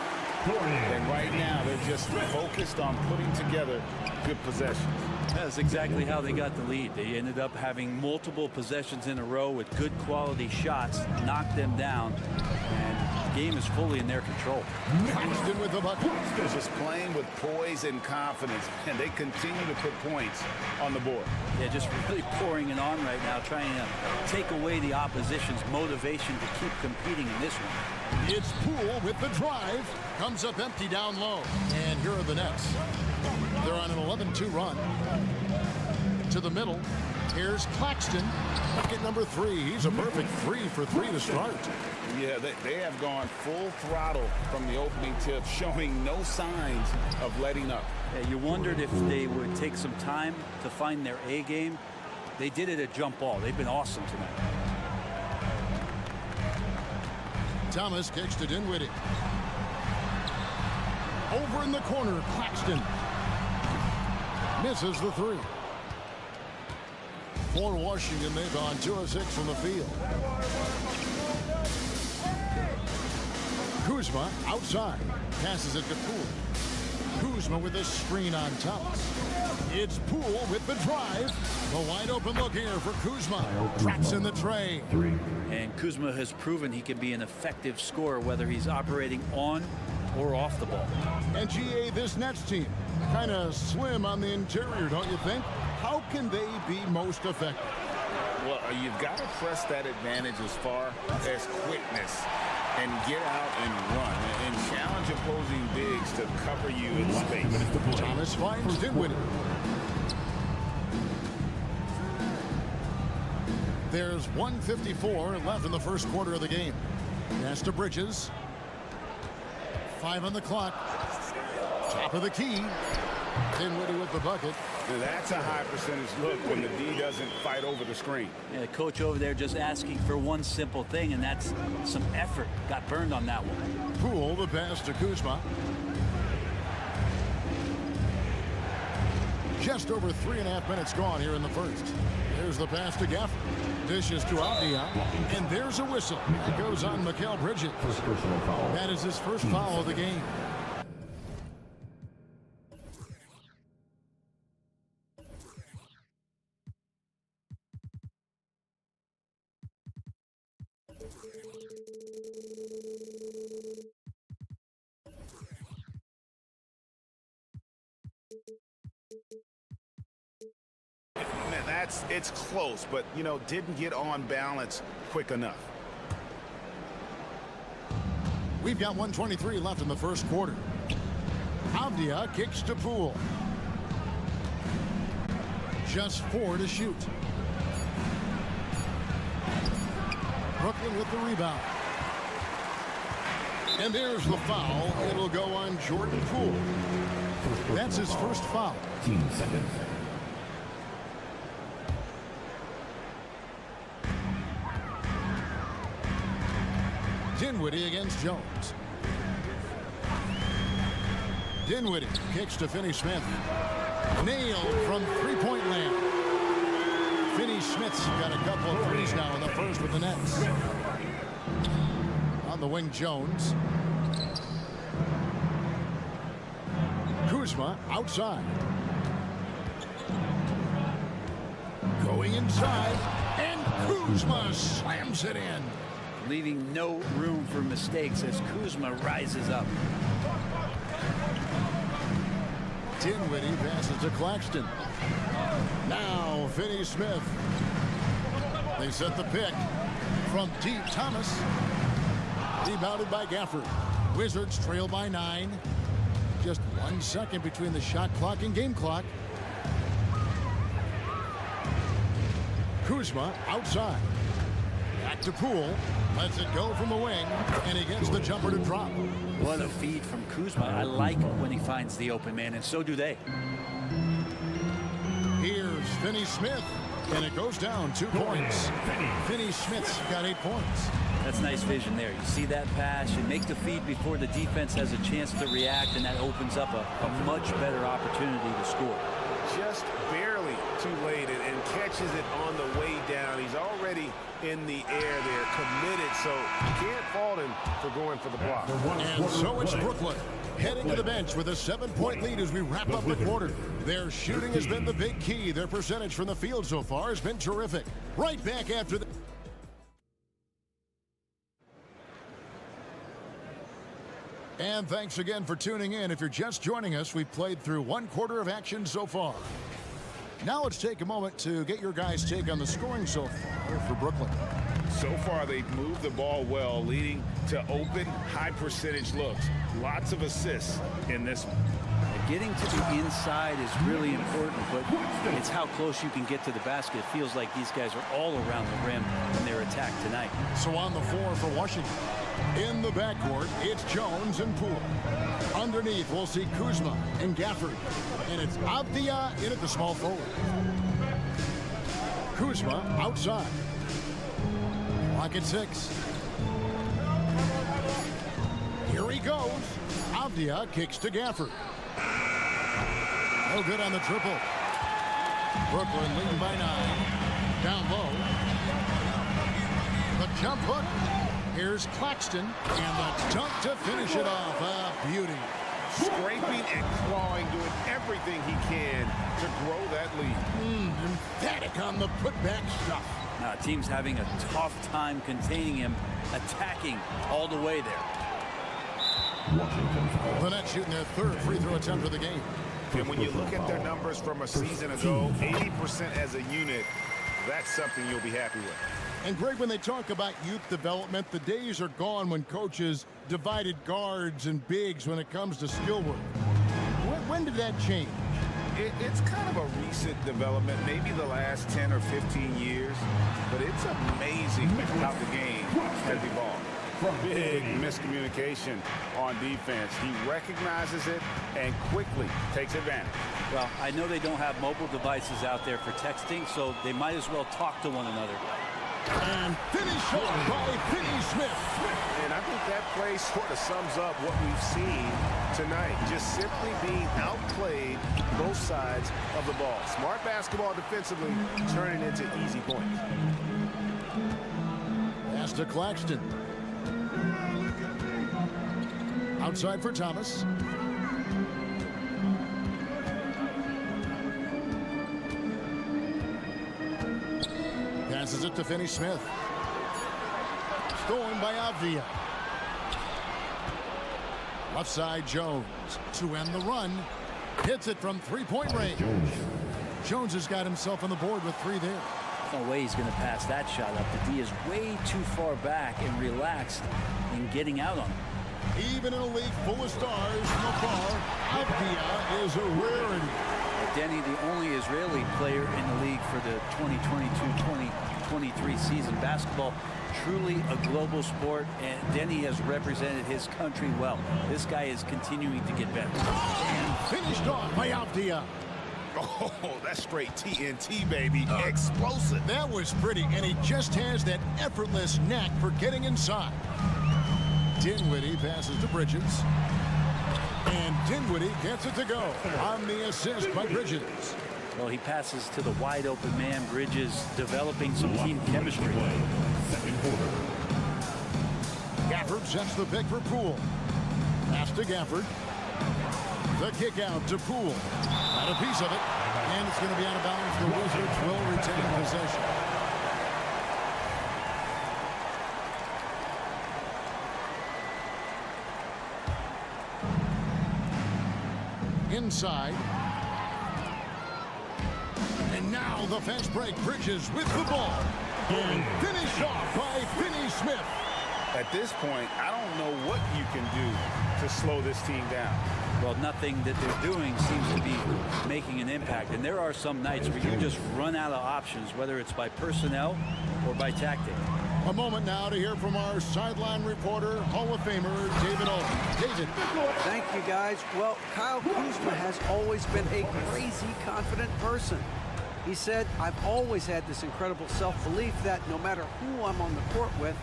And right now, they're just focused on putting together good possessions. That's exactly how they got the lead. They ended up having multiple possessions in a row with good quality shots, knocked them down, and the game is fully in their control. Claxton with the bucket. They're just playing with poise and confidence, and they continue to put points on the board. Yeah, just really pouring it on right now, trying to take away the opposition's motivation to keep competing in this one. It's Poole with the drive. Comes up empty down low. And here are the Nets. They're on an 11-2 run. To the middle. Here's Claxton. Bucket number 3. He's a perfect 3 for 3 to start. Yeah, they have gone full throttle from the opening tip, showing no signs of letting up. Yeah, you wondered if they would take some time to find their A game. They did it at jump ball. They've been awesome tonight. Thomas kicks to Dinwiddie. Over in the corner, Claxton. Misses the 3. For Washington, they've gone 2 of 6 from the field. Kuzma outside. Passes it to Poole. Kuzma with a screen on Thomas. It's Poole with the drive. The wide open look here for Kuzma. Traps in the tray. And Kuzma has proven he can be an effective scorer, whether he's operating on or off the ball. And GA, this Nets team, kind of slim on the interior, don't you think? How can they be most effective? Well, you've got to press that advantage as far as quickness and get out and run and challenge opposing bigs to cover you in space. Thomas finds Dinwiddie. There's 1:54 left in the first quarter of the game. Pass to Bridges. 5 on the clock. Top of the key. Dinwiddie with the bucket. That's a high percentage look when the D doesn't fight over the screen. Yeah, the coach over there just asking for one simple thing, and that's some effort. Got burned on that one. Poole, the pass to Kuzma. Just over 3.5 minutes gone here in the first. There's the pass to Gafford. Dishes to Avdia. And there's a whistle. It goes on Mikal Bridges. That is his first foul of the game. Man, it's close, but, you know, didn't get on balance quick enough. We've got 1:23 left in the first quarter. Avdia kicks to Poole. Just 4 to shoot. Brooklyn with the rebound. And there's the foul. It'll go on Jordan Poole. That's his first foul. 15 seconds. Dinwiddie against Jones. Dinwiddie kicks to Finney-Smith. Nailed from three-point land. Finney-Smith's got a couple of threes now in the first with the Nets. On the wing, Jones. Kuzma outside. Going inside. And Kuzma slams it in. Leaving no room for mistakes as Kuzma rises up. Dinwiddie passes to Claxton. Now Finney-Smith. They set the pick from deep. Thomas. Rebounded by Gafford. Wizards trail by 9. Just 1 second between the shot clock and game clock. Kuzma outside. Back to Poole. Lets it go from the wing, and he gets the jumper to drop. What a feed from Kuzma. I like when he finds the open man, and so do they. Here's Finney-Smith, and it goes down 2 points. Finney-Smith's got 8 points. That's nice vision there. You see that pass, you make the feed before the defense has a chance to react, and that opens up a much better opportunity to score. Just barely too late and catches it on the way down. He's already in the air there, committed, so you can't fault him for going for the block. And so it's Brooklyn heading to the bench with a 7-point lead as we wrap up the quarter. Their shooting has been the big key. Their percentage from the field so far has been terrific. Right back after the... And thanks again for tuning in. If you're just joining us, we've played through 1 quarter of action so far. Now let's take a moment to get your guys' take on the scoring so far for Brooklyn. So far, they've moved the ball well, leading to open, high-percentage looks. Lots of assists in this one. Getting to the inside is really important, but it's how close you can get to the basket. It feels like these guys are all around the rim in their attack tonight. So on the floor for Washington. In the backcourt, it's Jones and Poole. Underneath, we'll see Kuzma and Gafford. And it's Avdia in at the small forward. Kuzma outside. Clock at 6. Here he goes. Avdia kicks to Gafford. No good on the triple. Brooklyn leading by 9. Down low. The jump hook. Here's Claxton, and the dunk to finish it off. A beauty. Scraping and clawing, doing everything he can to grow that lead. Emphatic on the putback stuff. Now, team's having a tough time containing him, attacking all the way there. The Nets shooting their 3rd free throw attempt of the game. And when you look at their numbers from a season ago, 80% as a unit, that's something you'll be happy with. And Greg, when they talk about youth development, the days are gone when coaches divided guards and bigs when it comes to skill work. When did that change? It's kind of a recent development, maybe the last 10 or 15 years, but it's amazing how the game has evolved. Big miscommunication on defense. He recognizes it and quickly takes advantage. Well, I know they don't have mobile devices out there for texting, so they might as well talk to one another. And finish off by Finney-Smith. And I think that play sort of sums up what we've seen tonight. Just simply being outplayed both sides of the ball. Smart basketball defensively, turning into easy points. Pass to Claxton. Outside for Thomas. Passes it to Finney-Smith. stolen by Avdia. Left side Jones to end the run. Hits it from three-point range. Jones has got himself on the board with 3 there. No way he's going to pass that shot up. The D is way too far back and relaxed in getting out on him. Even in a league full of stars from afar, Avdia is a rarity. Denny, the only Israeli player in the league for the 2022-2023 season. Basketball, truly a global sport, and Denny has represented his country well. This guy is continuing to get better. And finished off by Avdia. Oh, that's straight TNT, baby. Explosive. That was pretty, and he just has that effortless knack for getting inside. Dinwiddie passes to Bridges. And Dinwiddie gets it to go on the assist by Bridges. Well, he passes to the wide open man. Bridges developing some team chemistry. Gafford sets the pick for Poole. Pass to Gafford. The kick out to Poole. Got a piece of it. And it's going to be out of bounds. The Wizards will retain possession. Inside. And now the fast break. Bridges with the ball. And finished off by Finney Smith. At this point, I don't know what you can do to slow this team down. Well, nothing that they're doing seems to be making an impact. And there are some nights where you just run out of options, whether it's by personnel or by tactic. A moment now to hear from our sideline reporter, Hall of Famer David Olden. David. Thank you, guys. Well, Kyle Kuzma has always been a crazy confident person. He said, I've always had this incredible self-belief that no matter who I'm on the court with,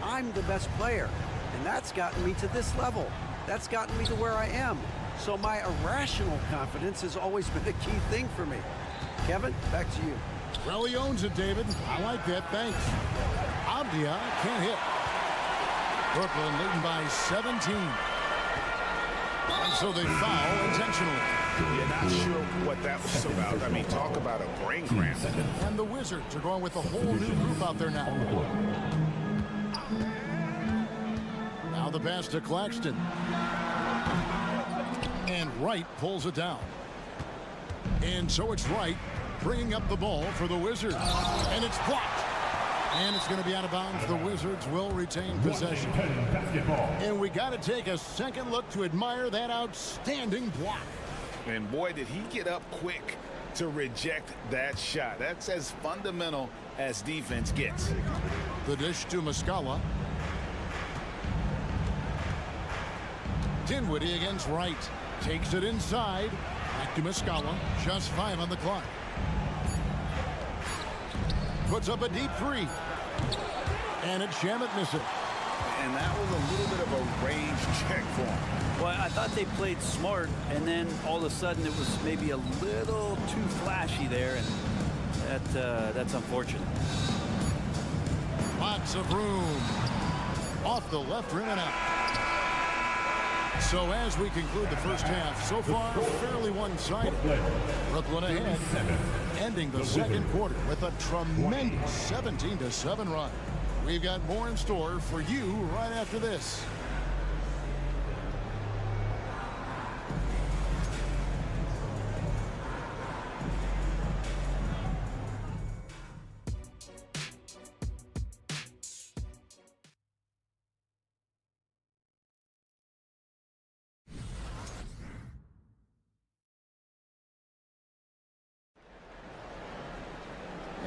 I'm the best player. And that's gotten me to this level. That's gotten me to where I am. So my irrational confidence has always been a key thing for me. Kevin, back to you. Well, he owns it, David. I like that. Thanks. Avdia can't hit. Brooklyn leading by 17. And so they foul intentionally. You're not sure what that was about. I mean, talk about a brain cramp. And the Wizards are going with a whole new group out there now. Now the pass to Claxton. And Wright pulls it down. And so it's Wright bringing up the ball for the Wizards. And it's blocked. And it's going to be out of bounds. The Wizards will retain possession. And we got to take a second look to admire that outstanding block. And boy, did he get up quick to reject that shot. That's as fundamental as defense gets. The dish to Muscala. Dinwiddie against Wright. Takes it inside. Back to Muscala. Just 5 on the clock. Puts up a deep 3. And it's Shamet misses. And that was a little bit of a range check for him. Well, I thought they played smart, and then all of a sudden it was maybe a little too flashy there, and that's unfortunate. Lots of room. Off the left rim and out. So as we conclude the first half, so far fairly one-sided. Brooklyn ahead, ending the second quarter with a tremendous 17-7 run. We've got more in store for you right after this.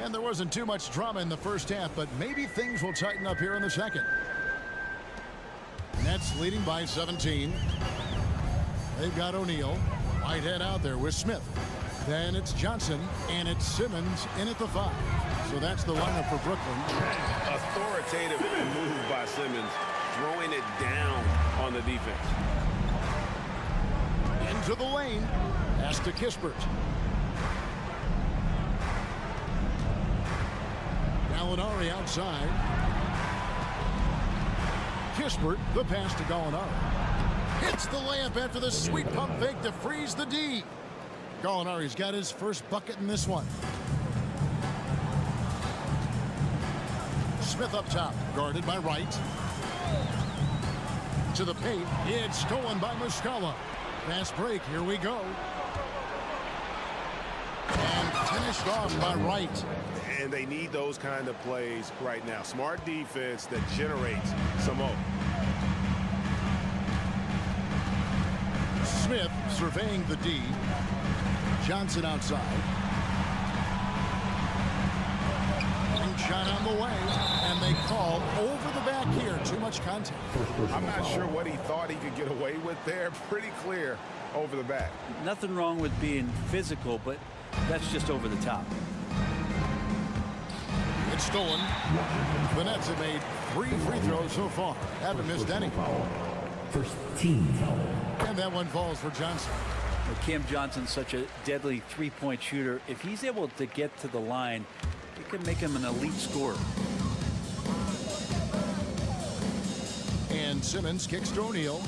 And there wasn't too much drama in the first half, but maybe things will tighten up here in the second. Nets leading by 17. They've got O'Neal. Whitehead out there with Smith. Then it's Johnson, and it's Simmons in at the 5. So that's the lineup for Brooklyn. Authoritative move by Simmons, throwing it down on the defense. Into the lane. Pass to Kispert. Gallinari outside. Kispert, the pass to Gallinari. Hits the layup after the sweet pump fake to freeze the D. Gallinari's got his first bucket in this one. Smith up top, guarded by Wright. To the paint, it's stolen by Muscala. Fast break, here we go. And finished off by Wright. And they need those kind of plays right now. Smart defense that generates some hope. Smith surveying the D. Johnson outside. And shot on the way. And they call over the back here. Too much contact. I'm not sure what he thought he could get away with there. Pretty clear over the back. Nothing wrong with being physical, but that's just over the top. It's stolen. The Nets have made 3 free throws so far. Haven't missed any. First team foul. And that one falls for Johnson. Cam Johnson's such a deadly three-point shooter. If he's able to get to the line, it can make him an elite scorer. And Simmons kicks to O'Neal.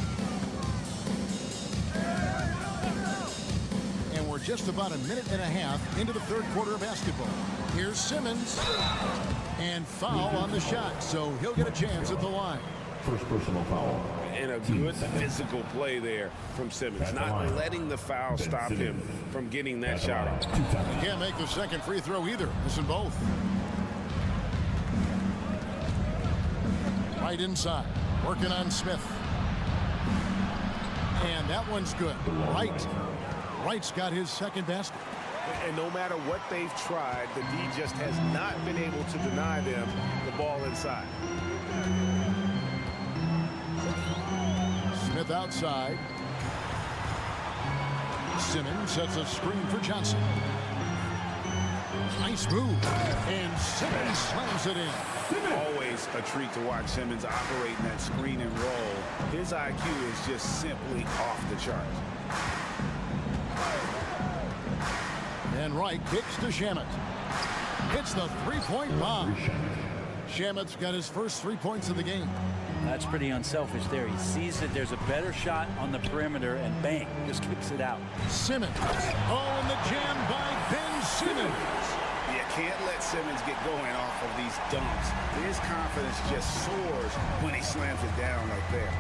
And we're just about a minute and a half into the third quarter of basketball. Here's Simmons. And foul on the shot, so he'll get a chance at the line. First personal foul. And a good physical play there from Simmons. Not letting the foul stop him from getting that shot off. He can't make the second free throw either. Missing both. Right inside. Working on Smith. And that one's good. Wright's got his second basket. And no matter what they've tried, the D just has not been able to deny them the ball inside. Smith outside. Simmons sets a screen for Johnson. Nice move. And Simmons slams it in. Always a treat to watch Simmons operate in that screen and roll. His IQ is just simply off the charts. And Wright kicks to Shamet. Hits the three-point bomb. Shamet's got his first 3 points of the game. That's pretty unselfish there. He sees that there's a better shot on the perimeter and bang, just kicks it out. Simmons. Oh, and the jam by Ben Simmons. You can't let Simmons get going off of these dunks. His confidence just soars when he slams it down like that.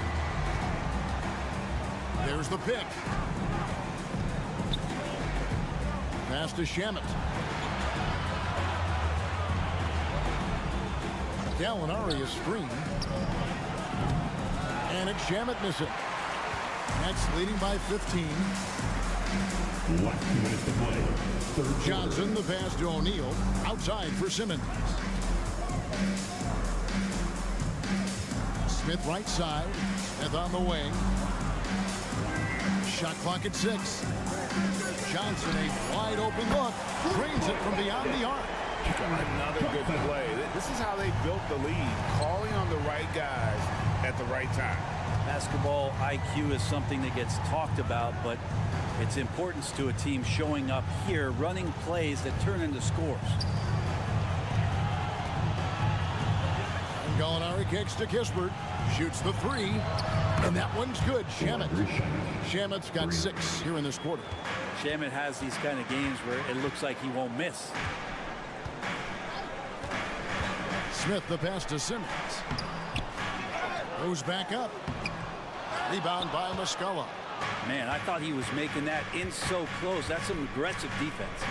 There's the pick. Pass to Shamet. Gallinari is screened. And it's Shamet missing. Nets leading by 15. 2 minutes to play. Johnson, the pass to O'Neal. Outside for Simmons. Smith right side. Smith on the wing. Shot clock at 6. Johnson, a wide open look. Drains it from beyond the arc. Another good play. This is how they built the lead. Calling on the right guys at the right time. Basketball IQ is something that gets talked about, but its importance to a team showing up here, running plays that turn into scores. And Gallinari kicks to Kispert. Shoots the 3. And that one's good. Shamet's got 6 here in this quarter. Shamet has these kind of games where it looks like he won't miss. Smith, the pass to Simmons. Goes back up. Rebound by Muscala. Man, I thought he was making that in so close. That's some aggressive defense.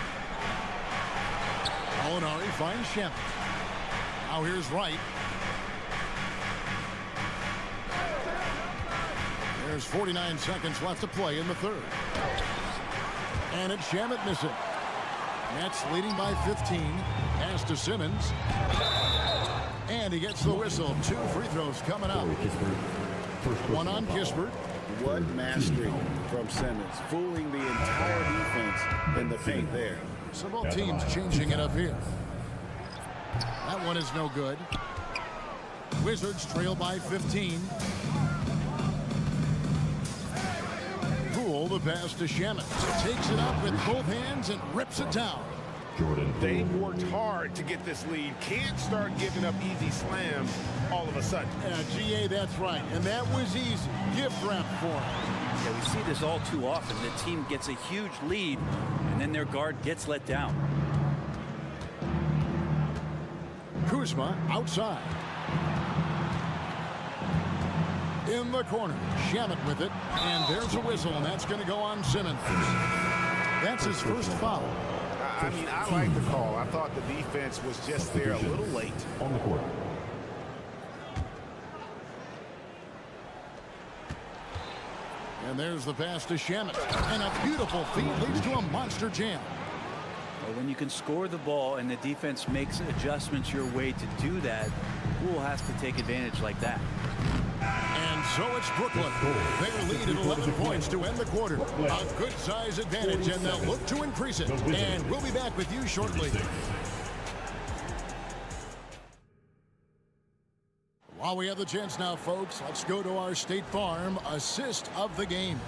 Gallinari finds Shamet. Now here's Wright. There's 49 seconds left to play in the third. And it's Shamet missing. Nets leading by 15. Pass to Simmons. And he gets the whistle. 2 free throws coming up. One on Kispert. What mastery from Simmons. Fooling the entire defense in the paint there. So both teams changing it up here. That one is no good. Wizards trail by 15. Poole, the pass to Shamet. Takes it up with both hands and rips it down. They've worked hard to get this lead. Can't start giving up easy slams all of a sudden. Yeah, GA, that's right. And that was easy. Gift wrap for him. Yeah, we see this all too often. The team gets a huge lead, and then their guard gets let down. Kuzma outside. In the corner, Shamet with it, and there's a whistle, and that's going to go on Simmons. That's his first foul. I mean, I like the call. I thought the defense was just there a little late. On the court. And there's the pass to Shamet. And a beautiful feed leads to a monster jam. Well, when you can score the ball and the defense makes adjustments your way to do that, Poole has to take advantage like that. And so it's Brooklyn. They lead at 11 points to end the quarter. A good size advantage, and they'll look to increase it. And we'll be back with you shortly. While we have the chance now, folks, let's go to our State Farm assist of the game.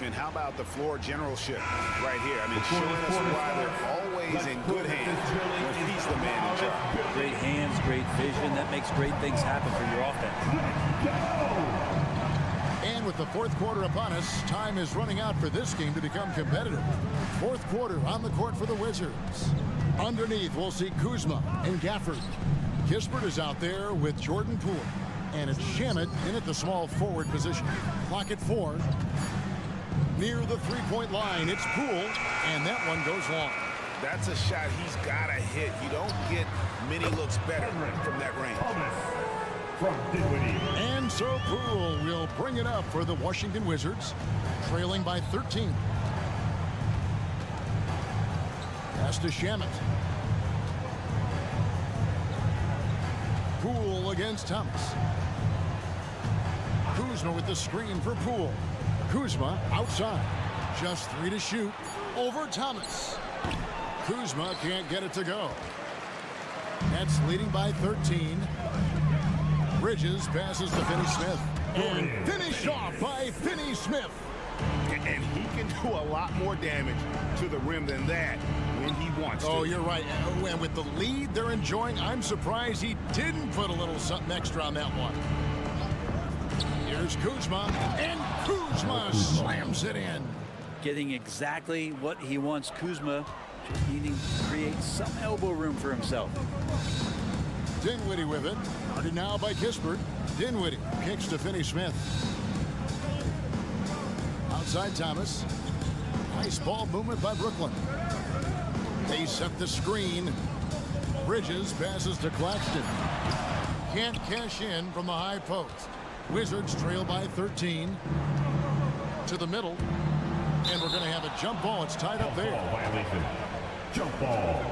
And how about the floor generalship right here? I mean, showing us why they're always in good hands when he's the man in charge. Great hands, great vision. That makes great things happen for your offense. And with the fourth quarter upon us, time is running out for this game to become competitive. Fourth quarter on the court for the Wizzards. Underneath, we'll see Kuzma and Gafford. Kispert is out there with Jordan Poole. And it's Shamet in at the small forward position. Clock at 4. Near the three-point line, it's Poole, and that one goes long. That's a shot he's got to hit. You don't get many looks better from that range. And so Poole will bring it up for the Washington Wizards, trailing by 13. Pass to Shamet. Poole against Thomas. Kuzma with the screen for Poole. Kuzma outside. Just 3 to shoot. Over Thomas. Kuzma can't get it to go. That's leading by 13. Bridges passes to Finney Smith. And finished off by Finney Smith. And he can do a lot more damage to the rim than that when he wants to. Oh, you're right. And with the lead they're enjoying, I'm surprised he didn't put a little something extra on that one. Here's Kuzma, and Kuzma slams it in. Getting exactly what he wants. Kuzma just needing to create some elbow room for himself. Dinwiddie with it. Guarded now by Kispert. Dinwiddie kicks to Finney Smith. Outside Thomas. Nice ball movement by Brooklyn. They set the screen. Bridges passes to Claxton. Can't cash in from the high post. Wizards trail by 13. To the middle. And we're going to have a jump ball. It's tied up there. Violation. Jump ball.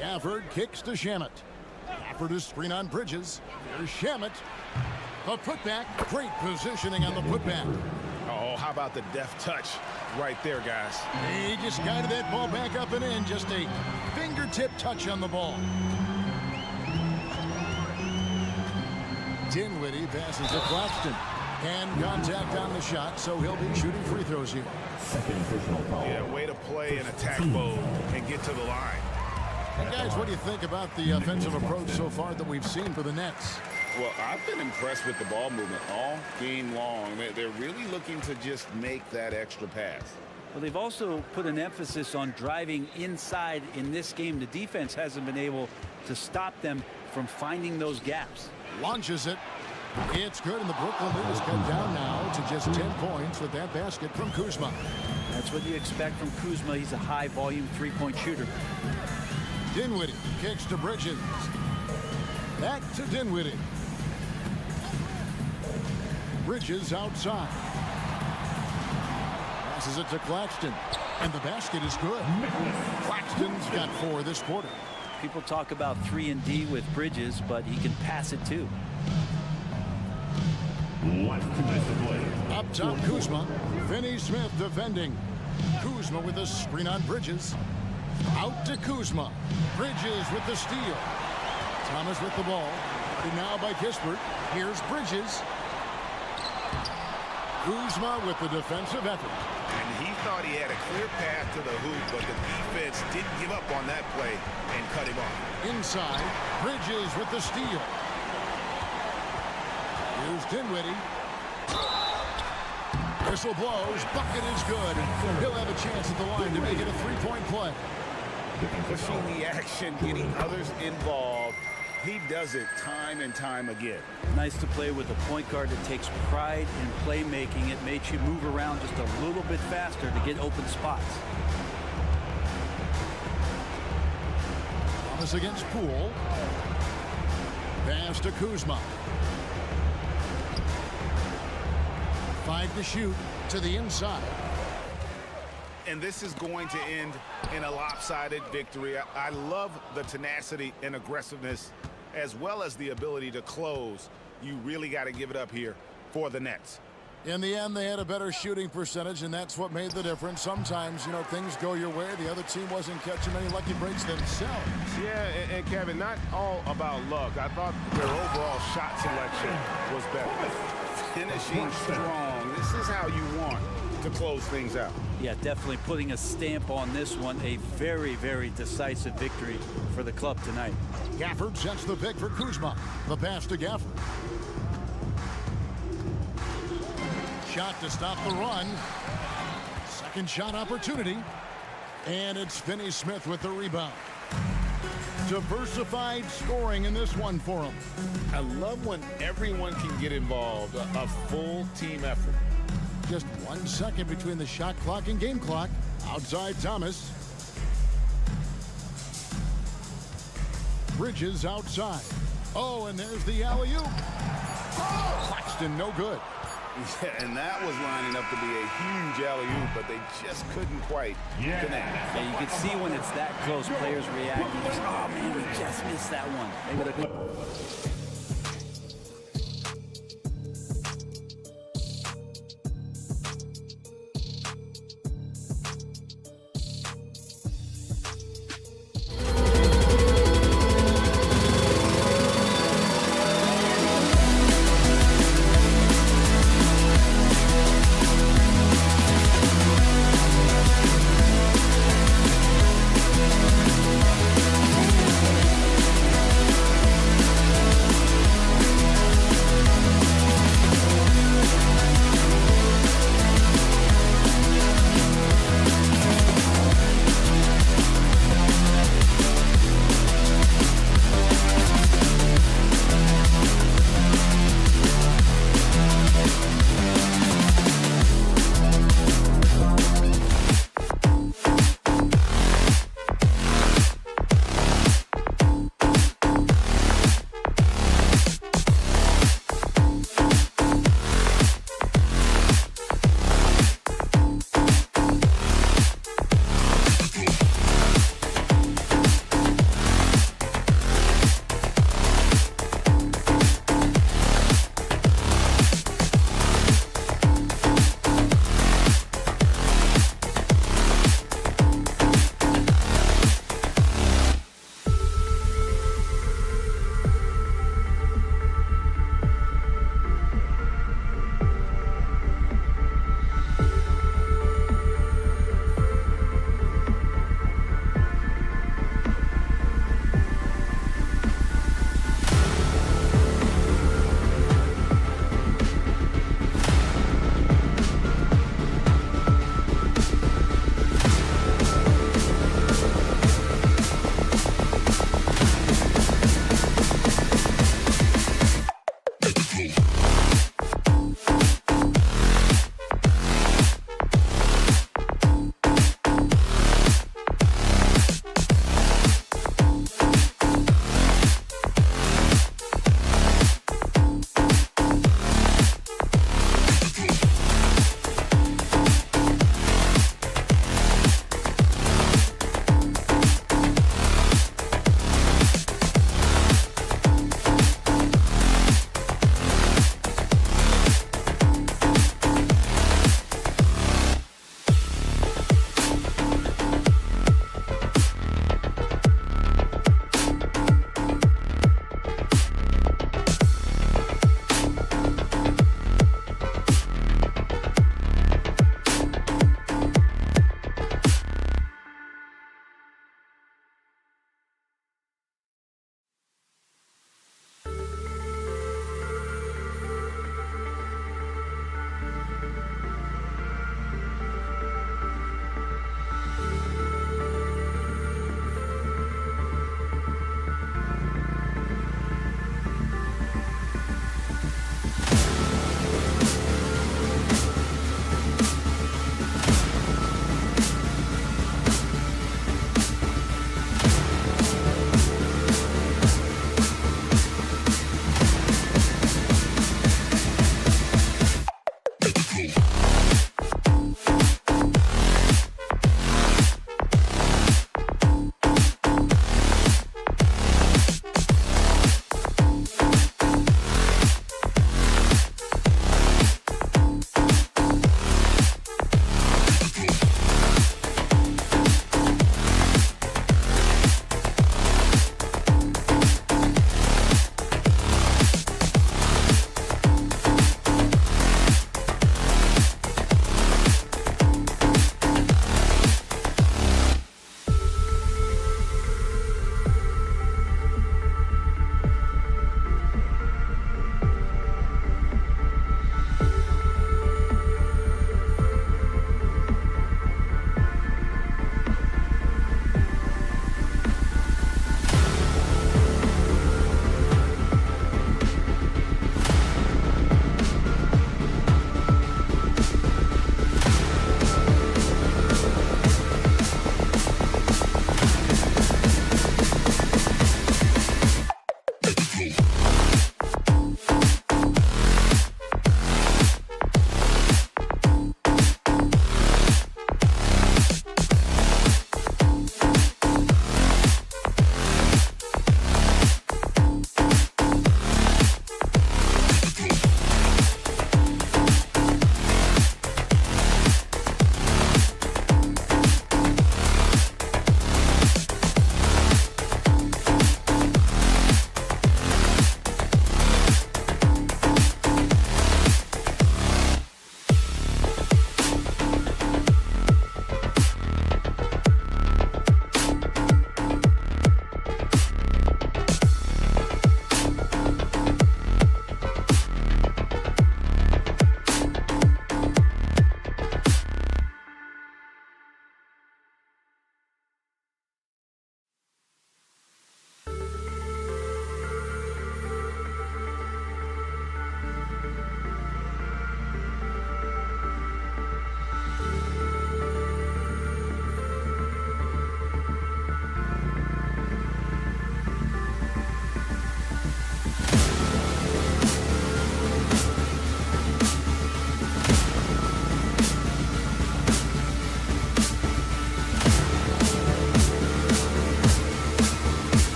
Gafford kicks to Shamet. Gafford is screen on Bridges. Here's Shamet. The putback. Great positioning on the putback. Oh, how about the deft touch right there, guys? He just guided that ball back up and in. Just a fingertip touch on the ball. Dinwiddie passes to Claxton. Hand contact on the shot, so he'll be shooting free throws here. Second personal foul. Yeah, way to play in attack mode and get to the line. And guys, what do you think about the offensive approach so far that we've seen for the Nets? Well, I've been impressed with the ball movement all game long. They're really looking to just make that extra pass. Well, they've also put an emphasis on driving inside in this game. The defense hasn't been able to stop them from finding those gaps. Launches it. It's good, and the Brooklyn lead is cut down now to just 10 points with that basket from Kuzma. That's what you expect from Kuzma. He's a high-volume three-point shooter. Dinwiddie kicks to Bridges. Back to Dinwiddie. Bridges outside. Passes it to Claxton. And the basket is good. Claxton's got 4 this quarter. People talk about 3-and-D with Bridges, but he can pass it too. Up top, Kuzma. Finney Smith defending. Kuzma with a screen on Bridges. Out to Kuzma. Bridges with the steal. Thomas with the ball. And now by Kispert. Here's Bridges. Kuzma with the defensive effort. And he thought he had a clear path to the hoop, but the defense didn't give up on that play and cut him off. Inside, Bridges with the steal. Here's Dinwiddie. Whistle blows. Bucket is good. He'll have a chance at the line to make it a three-point play. Pushing the action, getting others involved. He does it time and time again. Nice to play with a point guard that takes pride in playmaking. It makes you move around just a little bit faster to get open spots. Thomas against Poole. Pass to Kuzma. 5 to shoot to the inside. And this is going to end in a lopsided victory. I love the tenacity and aggressiveness as well as the ability to close. You really got to give it up here for the Nets. In the end, they had a better shooting percentage, and that's what made the difference. Sometimes, you know, things go your way. The other team wasn't catching many lucky breaks themselves. Yeah, and Kevin, not all about luck. I thought their overall shot selection was better. Finishing strong. This is how you want to close things out. Yeah, definitely putting a stamp on this one. A very, very decisive victory for the club tonight. Gafford sets the pick for Kuzma. The pass to Gafford. Shot to stop the run. Second shot opportunity. And it's Finney-Smith with the rebound. Diversified scoring in this one for him. I love when everyone can get involved. A full team effort. Just 1 second between the shot clock and game clock. Outside Thomas. Bridges outside. Oh, and there's the alley-oop. Claxton, no good. Yeah, and that was lining up to be a huge alley-oop, but they just couldn't quite connect. Yeah, you can see when it's that close, players react. Oh, man, we just missed that one. They would have...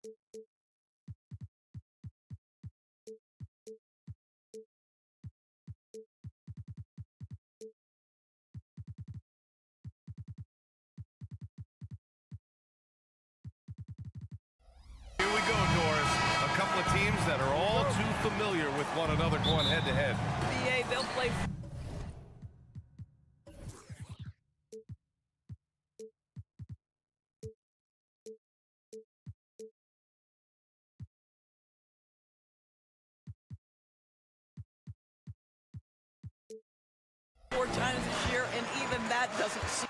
Here we go, Doris. A couple of teams that are all too familiar with one another going head-to-head. BA, they'll play 4 times this year, and even that doesn't seem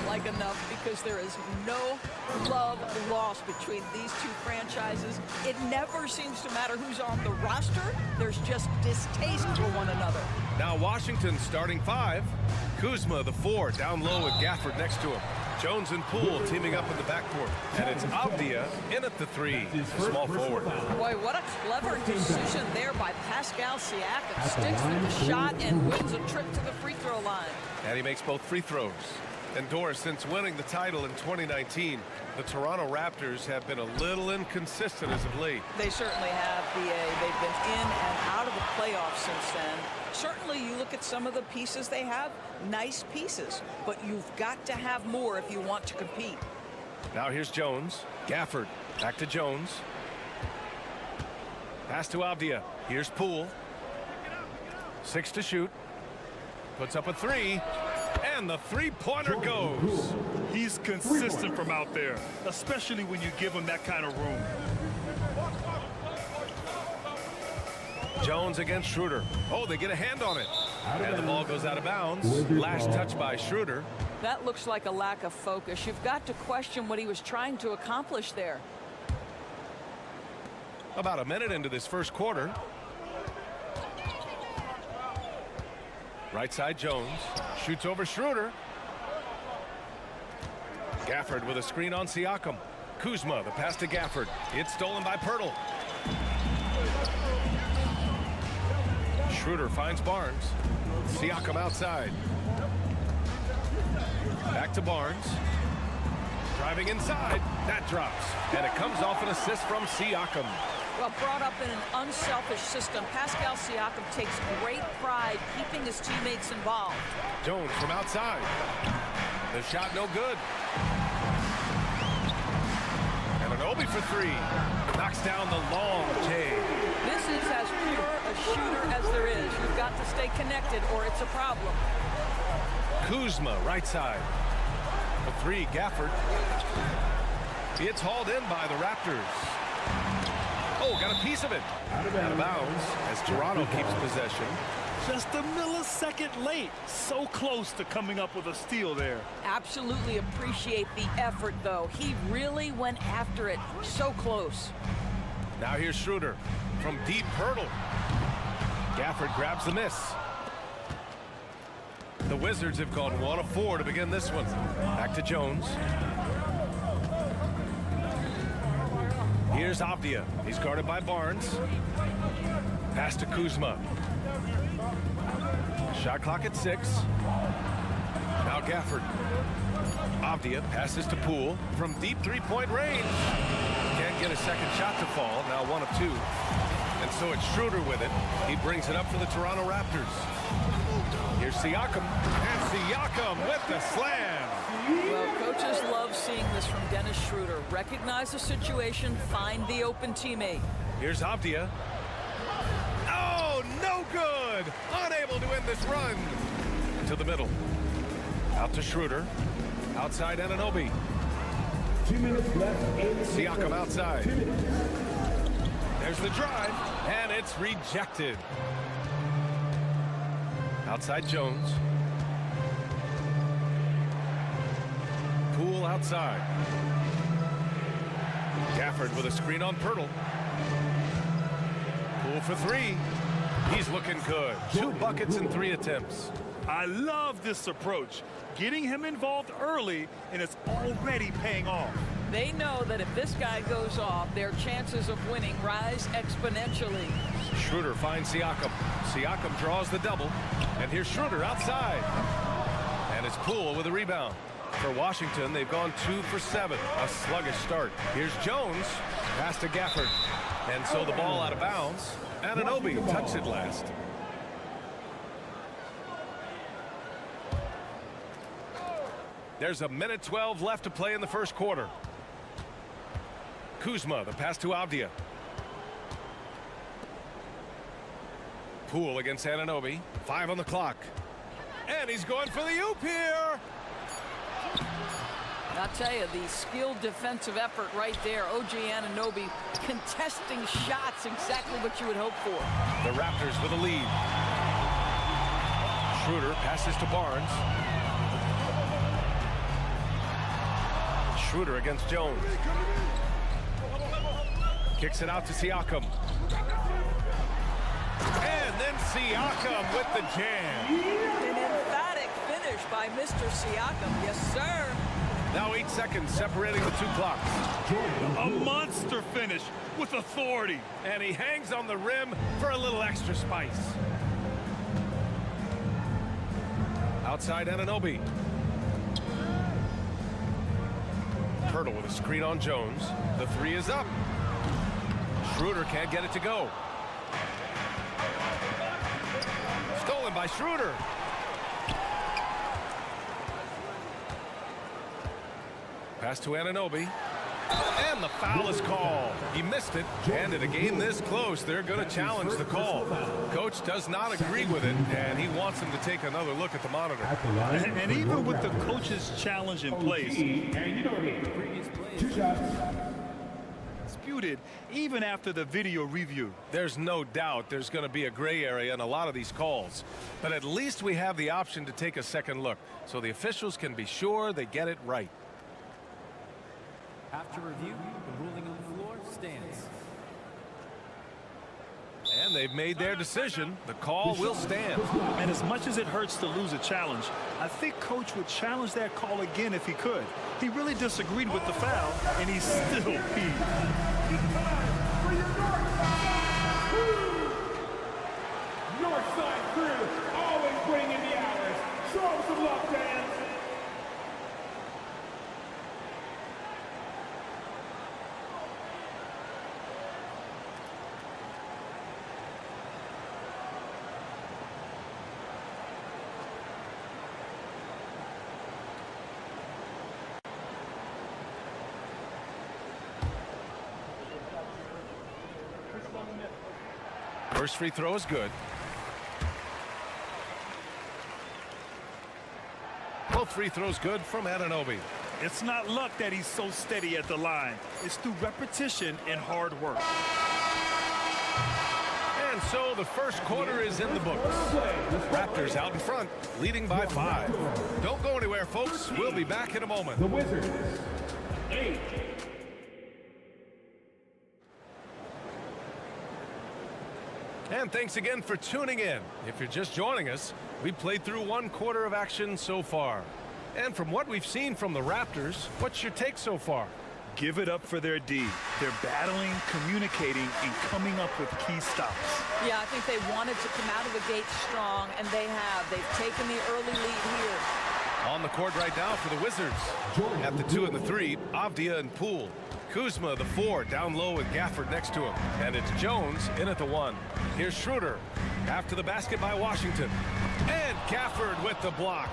like enough, because there is no love lost between these two franchises. It never seems to matter who's on the roster. There's just distaste for one another. Now Washington starting 5. Kuzma, the 4, down low with Gafford next to him. Jones and Poole teaming up in the backcourt. And it's Avdia in at the 3, small forward. Boy, what a clever decision there by Pascal Siakam. Sticks with the shot and wins a trip to the free throw line. And he makes both free throws. And Doris, since winning the title in 2019, the Toronto Raptors have been a little inconsistent as of late. They certainly have, BA. They've been in and out of the playoffs since then. Certainly, you look at some of the pieces they have, nice pieces, but you've got to have more if you want to compete. Now here's Jones. Gafford, back to Jones. Pass to Avdia. Here's Poole. 6 to shoot. Puts up a 3. And the three-pointer goes. He's consistent from out there, especially when you give him that kind of room. Jones against Schroeder. Oh, they get a hand on it. And the ball goes out of bounds. Last touch by Schroeder. That looks like a lack of focus. You've got to question what he was trying to accomplish there. About a minute into this first quarter. Right side Jones. Shoots over Schroeder. Gafford with a screen on Siakam. Kuzma, the pass to Gafford. It's stolen by Pirtle. Schroeder finds Barnes. Siakam outside. Back to Barnes. Driving inside. That drops. And it comes off an assist from Siakam. Well, brought up in an unselfish system, Pascal Siakam takes great pride keeping his teammates involved. Jones from outside. The shot no good. And an Obi for 3. Knocks down the long J. This is as pure a shooter as there is. You've got to stay connected or it's a problem. Kuzma, right side. For 3, Gafford. It's hauled in by the Raptors. Oh, got a piece of it. Out of bounds as Toronto keeps possession. Just a millisecond late. So close to coming up with a steal there. Absolutely appreciate the effort, though. He really went after it. So close. Now here's Schroeder from deep Pirtle. Gafford grabs the miss. The Wizzards have gone 1 of 4 to begin this one. Back to Jones. Here's Avdia. He's guarded by Barnes. Pass to Kuzma. Shot clock at 6. Now Gafford. Avdia passes to Poole from deep three-point range. Can't get a second shot to fall. Now 1 of 2. And so it's Schroeder with it. He brings it up for the Toronto Raptors. Here's Siakam. And Siakam with the slam. Well, coaches love seeing this from Dennis Schroeder. Recognize the situation, find the open teammate. Here's Avdia. Oh, no good! Unable to end this run. To the middle. Out to Schroeder. Outside Anunoby. 2 minutes left. Siakam outside. There's the drive, and it's rejected. Outside Jones. Poole outside. Gafford with a screen on Pirtle. Poole for 3. He's looking good. 2 buckets in 3 attempts. I love this approach. Getting him involved early, and it's already paying off. They know that if this guy goes off, their chances of winning rise exponentially. Schroeder finds Siakam. Siakam draws the double. And here's Schroeder outside. It's Poole with a rebound. For Washington, they've gone 2 for 7. A sluggish start. Here's Jones. Pass to Gafford. And so the ball out of bounds. Anunoby touched it last. There's a minute 12 left to play in the first quarter. Kuzma, the pass to Avdia. Poole against Anunoby. 5 on the clock. And he's going for the oop here. I'll tell you, the skilled defensive effort right there. OG Anunoby contesting shots, exactly what you would hope for. The Raptors with a lead. Schroeder passes to Barnes. Schroeder against Jones. Kicks it out to Siakam. And then Siakam with the jam. An emphatic finish by Mr. Siakam. Yes, sir. Now 8 seconds separating the two clocks. A monster finish with authority. And he hangs on the rim for a little extra spice. Outside Anunoby. Pirtle with a screen on Jones. The three is up. Schroeder can't get it to go. Stolen by Schroeder. Pass to Anunoby. And the foul is called. He missed it. And in a game this close, they're going to challenge the call. Coach does not agree with it, and he wants him to take another look at the monitor. And even with the coach's challenge in place, disputed even after the video review. There's no doubt there's going to be a gray area in a lot of these calls. But at least we have the option to take a second look, so the officials can be sure they get it right. After review, the ruling on the floor stands. And they've made their decision. The call will stand. And as much as it hurts to lose a challenge, I think Coach would challenge that call again if he could. He really disagreed with the foul, and he's still peeved. Northside crew, always bringing the hours. Show them some love, fans. First free throw is good. Both free throws good from Anunoby. It's not luck that he's so steady at the line. It's through repetition and hard work. And so the first quarter is in the books. Raptors out in front, leading by 5. Don't go anywhere, folks. We'll be back in a moment. The Wizzards, 8. And thanks again for tuning in. If you're just joining us, we played through 1 quarter of action so far. And from what we've seen from the Raptors, what's your take so far? Give it up for their D. They're battling, communicating, and coming up with key stops. Yeah, I think they wanted to come out of the gate strong, and they have. They've taken the early lead here. On the court right now for the Wizzards. At the 2 and the 3, Avdia and Poole. Kuzma, the 4, down low with Gafford next to him. And it's Jones in at the 1. Here's Schroeder. After the basket by Washington. And Gafford with the block.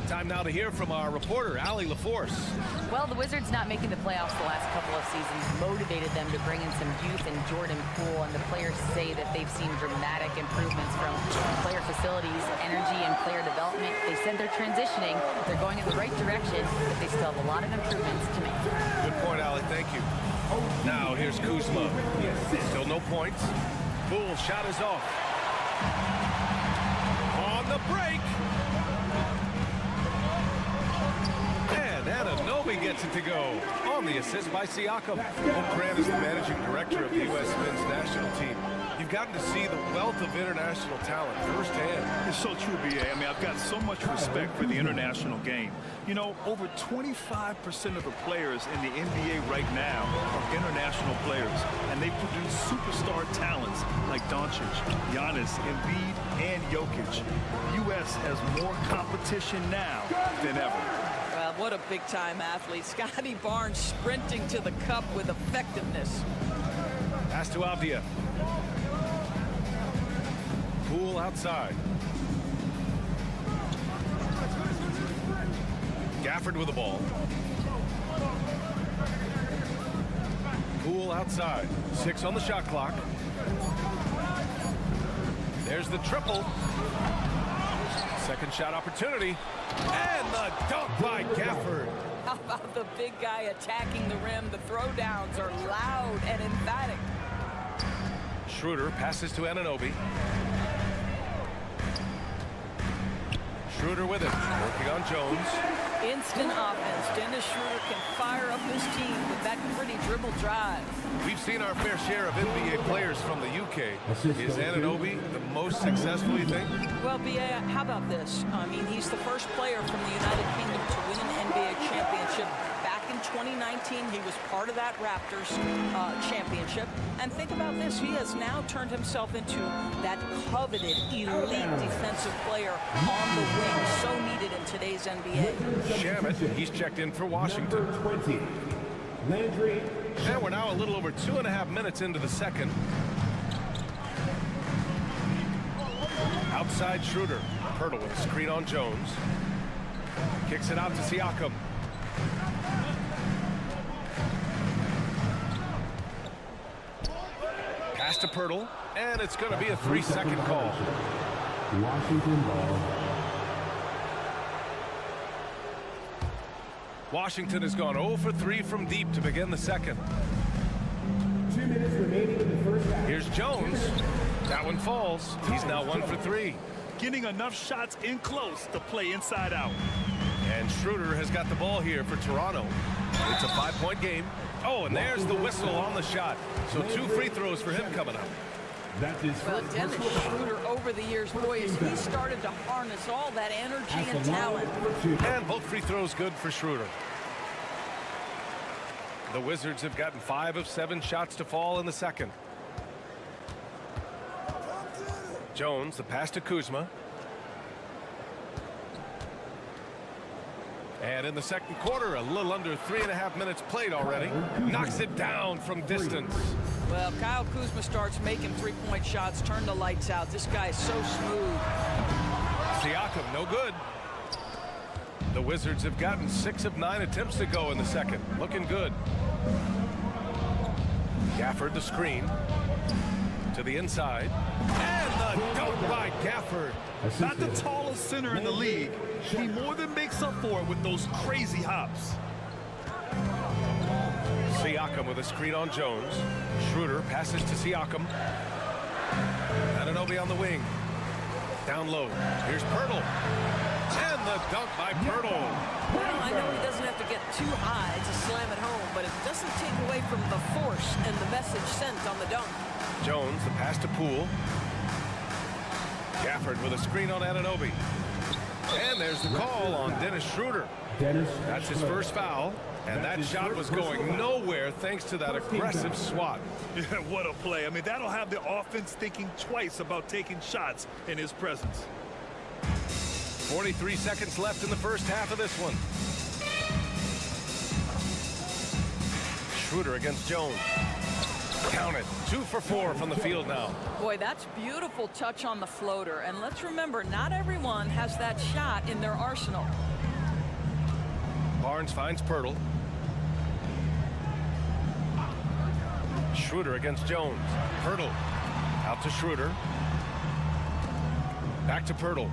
Time now to hear from our reporter, Allie LaForce. Well, the Wizards not making the playoffs the last couple of seasons motivated them to bring in some youth in Jordan Poole, and the players say that they've seen dramatic improvements from player facilities, energy, and player development. They said they're transitioning, they're going in the right direction, but they still have a lot of improvements to make. Good point, Allie. Thank you. Now here's Kuzma. Still no points. Poole shot is off. On the break. And Anunoby gets it to go. On the assist by Siakam. Grant is the managing director of the U.S. men's national team. You've gotten to see the wealth of international talent firsthand. It's so true, B.A. I mean, I've got so much respect for the international game. You know, over 25% of the players in the NBA right now are international players, and they produce superstar talents like Doncic, Giannis, Embiid, and Jokic. The U.S. has more competition now than ever. Well, what a big-time athlete. Scotty Barnes sprinting to the cup with effectiveness. Pass to Avdia. Poole outside. Gafford with the ball. Poole outside. 6 on the shot clock. There's the triple. Second shot opportunity. And the dunk by Gafford. How about the big guy attacking the rim? The throwdowns are loud and emphatic. Schroeder passes to Anunoby. Schroeder with it, working on Jones. Instant offense. Dennis Schroeder can fire up his team with that pretty dribble drive. We've seen our fair share of NBA players from the UK. Is Anunoby the most successful, you think? Well, B.A., how about this? I mean, he's the first player from the United Kingdom to win an NBA championship. Back in 2019, he was part of that Raptors championship. And think about this. He has now turned himself into that coveted elite defensive player on the wing, so needed in today's NBA. Shamet, he's checked in for Washington. And we're now a little over 2.5 minutes into the second. Outside Schroeder. Pirtle with a screen on Jones. Kicks it out to Siakam. Pass to Pirtle, and it's going to be a 3-second call. Washington ball. Washington has gone 0 for 3 from deep to begin the second. 2 minutes remaining in the first half. Here's Jones. That one falls. He's now 1 for 3. Getting enough shots in close to play inside out. And Schroeder has got the ball here for Toronto. It's a 5-point game. Oh, and there's the whistle on the shot. So 2 free throws for him coming up. Well, Dennis Schroeder over the years, boys, he started to harness all that energy and talent. And both free throws good for Schroeder. The Wizards have gotten 5 of 7 shots to fall in the second. Jones, the pass to Kuzma. And in the second quarter, a little under 3.5 minutes played already. Knocks it down from distance. Well, Kyle Kuzma starts making 3-point shots, turn the lights out. This guy is so smooth. Siakam, no good. The Wizards have gotten 6 of 9 attempts to go in the second. Looking good. Gafford, the screen. To the inside. And the dunk by Gafford. Not the tallest center in the league. He more than makes up for it with those crazy hops. Siakam with a screen on Jones. Schroeder passes to Siakam. Anunoby on the wing. Down low. Here's Pirtle. And the dunk by Pirtle. Well, I know he doesn't have to get too high to slam it home, but it doesn't take away from the force and the message sent on the dunk. Jones, the pass to Poole. Gafford with a screen on Anunoby. And there's the call on Dennis Schroeder. That's his first foul. And that shot was going nowhere thanks to that aggressive swat. Yeah, what a play. I mean, that'll have the offense thinking twice about taking shots in his presence. 43 seconds left in the first half of this one. Schroeder against Jones. Count it. 2 for 4 from the field now. Boy, that's beautiful touch on the floater. And let's remember, not everyone has that shot in their arsenal. Barnes finds Pirtle. Schroeder against Jones. Pirtle out to Schroeder. Back to Pirtle.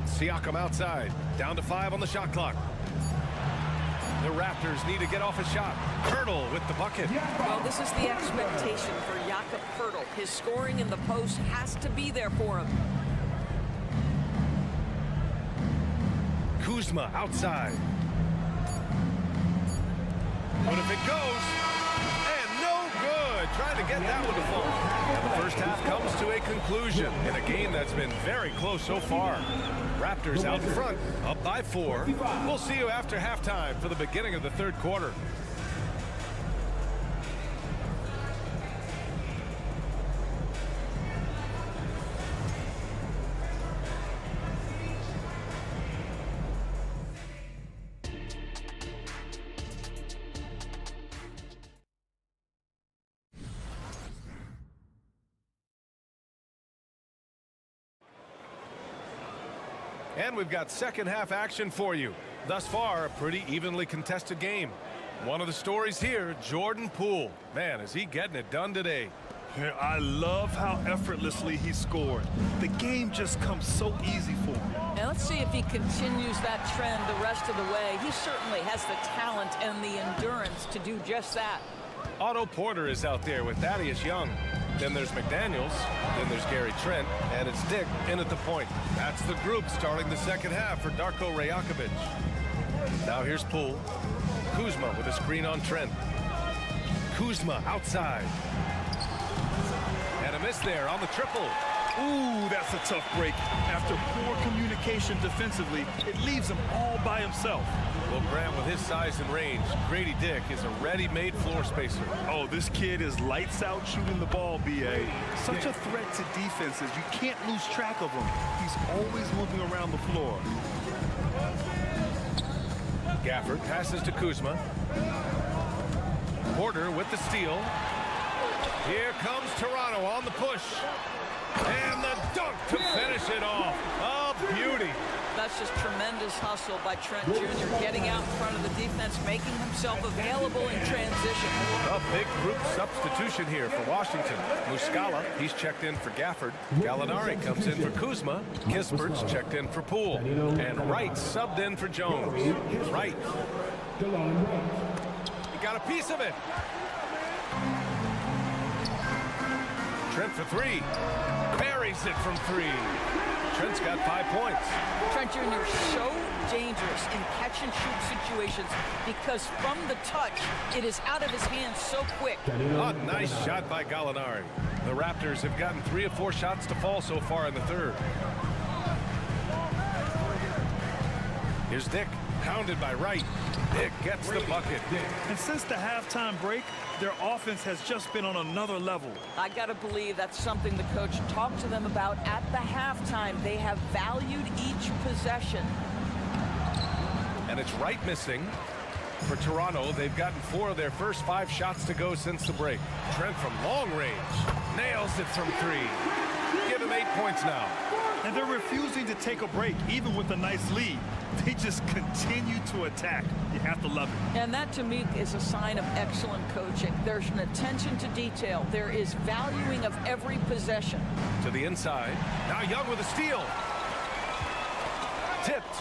Siakam outside. Down to 5 on the shot clock. The Raptors need to get off a shot. Pirtle with the bucket. Well, this is the expectation for Jakob Pirtle. His scoring in the post has to be there for him. Kuzma outside. But if it goes, and no good. Trying to get that one to fall. And the first half comes to a conclusion in a game that's been very close so far. Raptors out in front, up by 4. We'll see you after halftime for the beginning of the third quarter. And we've got second half action for you. Thus far, a pretty evenly contested game. One of the stories here, Jordan Poole. Man, is he getting it done today. Yeah, I love how effortlessly he scored. The game just comes so easy for him. And let's see if he continues that trend the rest of the way. He certainly has the talent and the endurance to do just that. Otto Porter is out there with Thaddeus Young. Then there's McDaniels. Then there's Gary Trent. And it's Dick in at the point. That's the group starting the second half for Darko Rajakovic. Now here's Poole. Kuzma with a screen on Trent. Kuzma outside. And a miss there on the triple. Ooh, that's a tough break. After poor communication defensively, it leaves him all by himself. Well, Grant, with his size and range, Grady Dick is a ready-made floor spacer. Oh, this kid is lights out shooting the ball, B.A. Such a threat to defenses. You can't lose track of him. He's always moving around the floor. Gafford passes to Kuzma. Porter with the steal. Here comes Toronto on the push. And the dunk to finish it off. A beauty. That's just tremendous hustle by Trent Jr. getting out in front of the defense, making himself available in transition. A big group substitution here for Washington. Muscala, he's checked in for Gafford. Gallinari comes in for Kuzma. Kispert's checked in for Poole. And Wright subbed in for Jones. Wright. He got a piece of it. Trent for 3. Buries it from 3. Trent's got 5 points. Trent Jr. so dangerous in catch-and-shoot situations because from the touch, it is out of his hands so quick. A nice shot by Gallinari. The Raptors have gotten 3 of 4 shots to fall so far in the third. Here's Dick, pounded by Wright. Dick gets the bucket. And since the halftime break, their offense has just been on another level. I got to believe that's something the coach talked to them about at the halftime. They have valued each possession. And it's Wright missing. For Toronto, they've gotten 4 of their first 5 shots to go since the break. Trent from long range. Nails it from 3. Give him 8 points now. And they're refusing to take a break, even with a nice lead. They just continue to attack. You have to love it. And that, to me, is a sign of excellent coaching. There's an attention to detail. There is valuing of every possession. To the inside. Now Young with a steal. Tipped.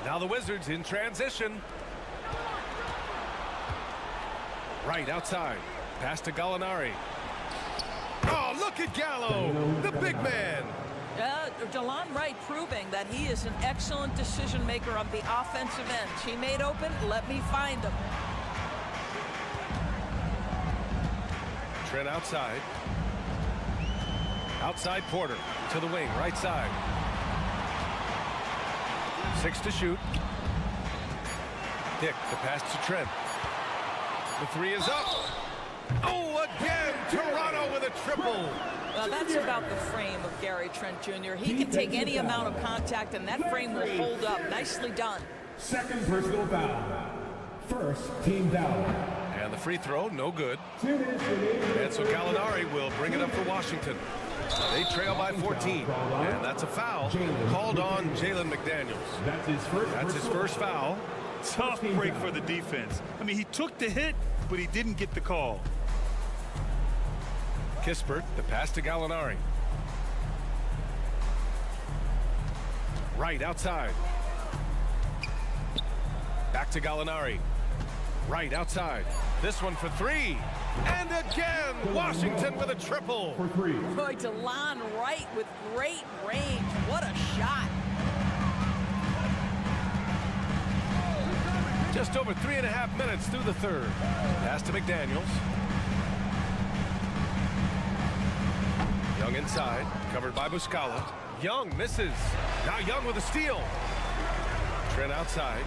Now the Wizards in transition. Right outside. Pass to Gallinari. Oh, look at Gallo, the big man. DeLon Wright proving that he is an excellent decision maker on the offensive end. Teammate open, let me find him. Trent outside. Outside Porter to the wing, right side. 6 to shoot. Dick, the pass to Trent. The 3 is up. Oh, again, Toronto with a triple. Well, that's about the frame of Gary Trent Jr. He can take any amount of contact, and that frame will hold up. Nicely done. Second personal foul. First team foul. And the free throw, no good. And so Gallinari will bring it up for Washington. They trail by 14. And that's a foul called on Jalen McDaniels. That's his first foul. Tough break for the defense. I mean, he took the hit, but he didn't get the call. Kispert, the pass to Gallinari. Right outside. Back to Gallinari. Right outside. This one for 3. And again, Washington with a triple. Boy, DeLon Wright with great range. What a shot. Just over 3.5 minutes through the third. Pass to McDaniels. inside, covered by Muscala. Young misses. Now Young with a steal. Trent outside.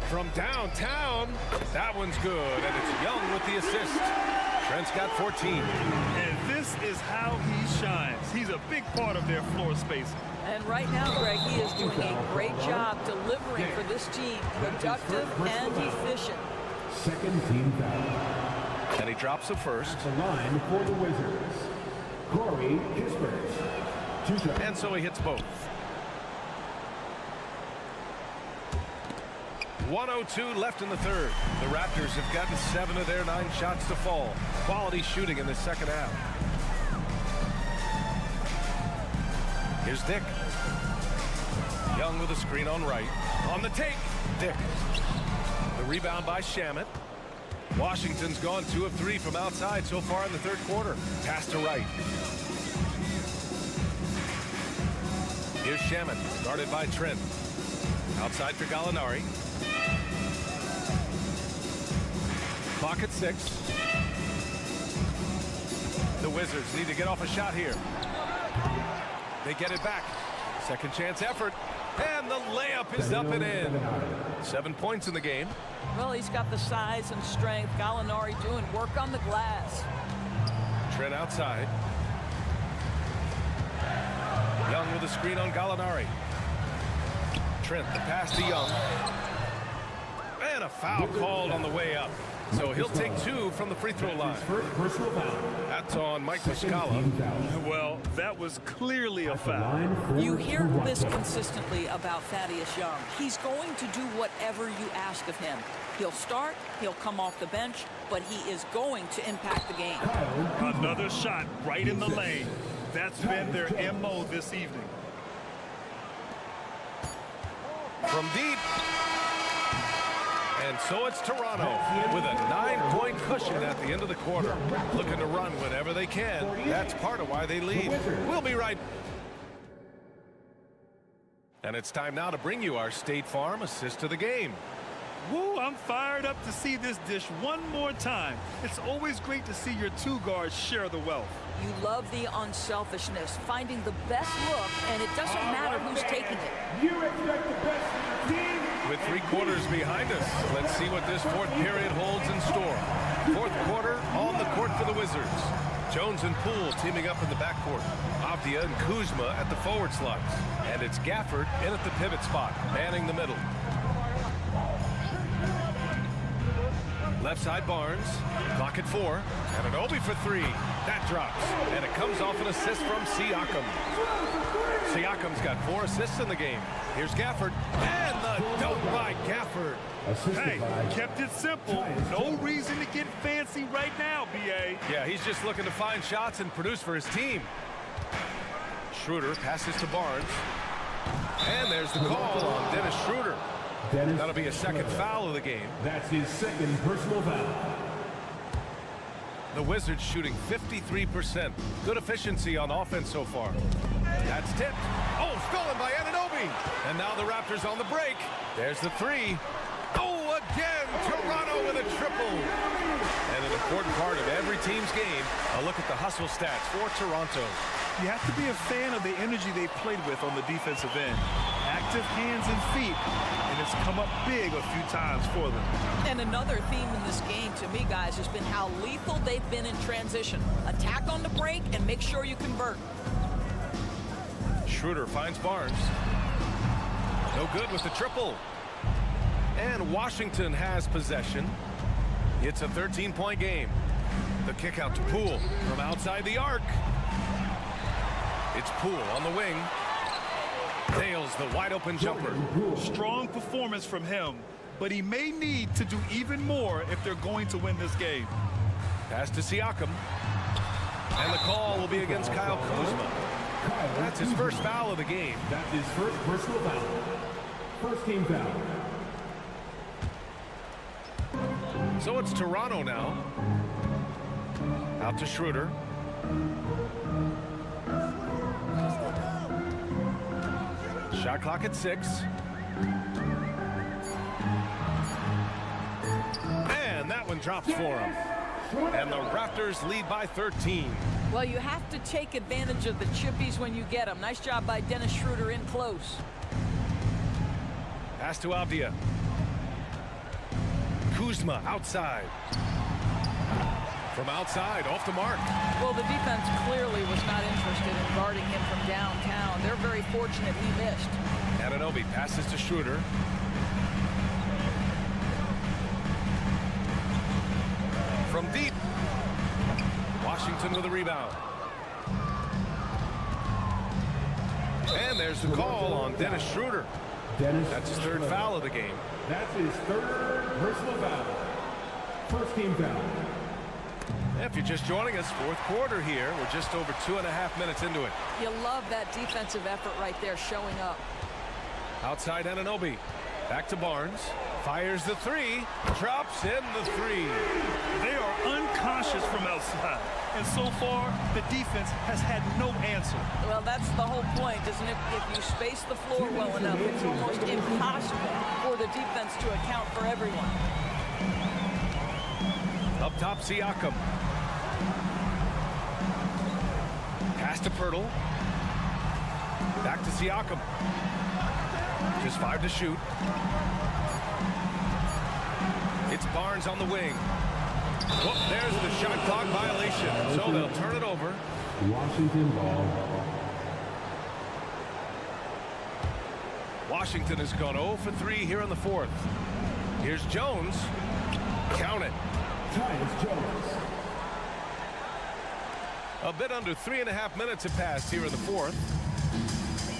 From downtown, that one's good, and it's Young with the assist. Trent's got 14. And this is how he shines. He's a big part of their floor space. And right now, Greg, he is doing a great job delivering for this team. Productive and efficient. Second team foul. And he drops the first. The line for the Wizards. Corey Kispert. And so he hits both. 1:02 left in the third. The Raptors have gotten 7 of their 9 shots to fall. Quality shooting in the second half. Here's Dick. Young with a screen on right. On the take, Dick. The rebound by Shamet. Washington's gone 2 of 3 from outside so far in the third quarter. Pass to right. Here's Shamet, guarded by Trent. Outside for Gallinari. Clock at 6. The Wizards need to get off a shot here. They get it back. Second chance effort. And the layup is up and in. 7 points in the game. Well, he's got the size and strength. Gallinari doing work on the glass. Trent outside. Young with a screen on Gallinari. Trent, the pass to Young. And a foul called on the way up. So he'll take 2 from the free throw line. That's on Mike Muscala. Well, that was clearly a foul. You hear this consistently about Thaddeus Young. He's going to do whatever you ask of him. He'll start, he'll come off the bench, but he is going to impact the game. Another shot right in the lane. That's been their MO this evening. From deep. And so it's Toronto with a 9-point cushion at the end of the quarter. Looking to run whenever they can. That's part of why they lead. We'll be right. And it's time now to bring you our State Farm assist of the game. Woo, I'm fired up to see this dish one more time. It's always great to see your 2 guards share the wealth. You love the unselfishness, finding the best look, and it doesn't matter who's taking it. You expect the best from your team. With 3 quarters behind us, let's see what this 4th period holds in store. 4th quarter on the court for the Wizards. Jones and Poole teaming up in the backcourt. Avdia and Kuzma at the forward slots. And it's Gafford in at the pivot spot, manning the middle. Left side Barnes. Clock at 4. And an Obi for 3. That drops. And it comes off an assist from Siakam. Siakam's got 4 assists in the game. Here's Gafford. And the dunk by Gafford. Hey, kept it simple. No reason to get fancy right now, B.A. Yeah, he's just looking to find shots and produce for his team. Schroeder passes to Barnes. And there's the call on Dennis Schroeder. That'll be a second foul of the game. That's his second personal foul. The Wizards shooting 53%. Good efficiency on offense so far. That's tipped. Oh, stolen by Anunoby. And now the Raptors on the break. There's the 3. Oh, again, Toronto with a triple. And an important part of every team's game, a look at the hustle stats for Toronto. You have to be a fan of the energy they played with on the defensive end. Active hands and feet, and it's come up big a few times for them. And another theme in this game, to me, guys, has been how lethal they've been in transition. Attack on the break and make sure you convert. Schroeder finds Barnes. No good with the triple. And Washington has possession. It's a 13-point game. The kick out to Poole from outside the arc. It's Poole on the wing. Nails the wide-open jumper. Strong performance from him, but he may need to do even more if they're going to win this game. Pass to Siakam. And the call will be against Kyle Kuzma. That's his first foul of the game. That's his first personal foul. First team foul. So it's Toronto now. Out to Schroeder. Shot clock at 6. And that one drops for him. And the Raptors lead by 13. Well, you have to take advantage of the chippies when you get them. Nice job by Dennis Schroeder in close. Pass to Avdia. Kuzma outside. From outside, off the mark. Well, the defense clearly was not interested in guarding him from downtown. They're very fortunate he missed. Anunoby passes to Schroeder. From deep. Washington with a rebound. And there's the call on Dennis Schroeder. That's his third foul of the game. That's his third personal foul. First team foul. If you're just joining us, fourth quarter here. We're just over 2.5 minutes into it. You love that defensive effort right there showing up. Outside Anunoby. Back to Barnes. Fires the three. Drops in the three. They are unconscious from outside. And so far, the defense has had no answer. Well, that's the whole point, isn't it? If you space the floor well enough, it's almost impossible for the defense to account for everyone. Up top, Siakam. Pass to Pirtle. Back to Siakam. Just 5 to shoot. It's Barnes on the wing. Whoop, there's the shot clock violation. So they'll turn it over. Washington ball. Washington has gone 0 for 3 here in the fourth. Here's Jones. Count it. Tyus Jones. A bit under 3.5 minutes have passed here in the fourth.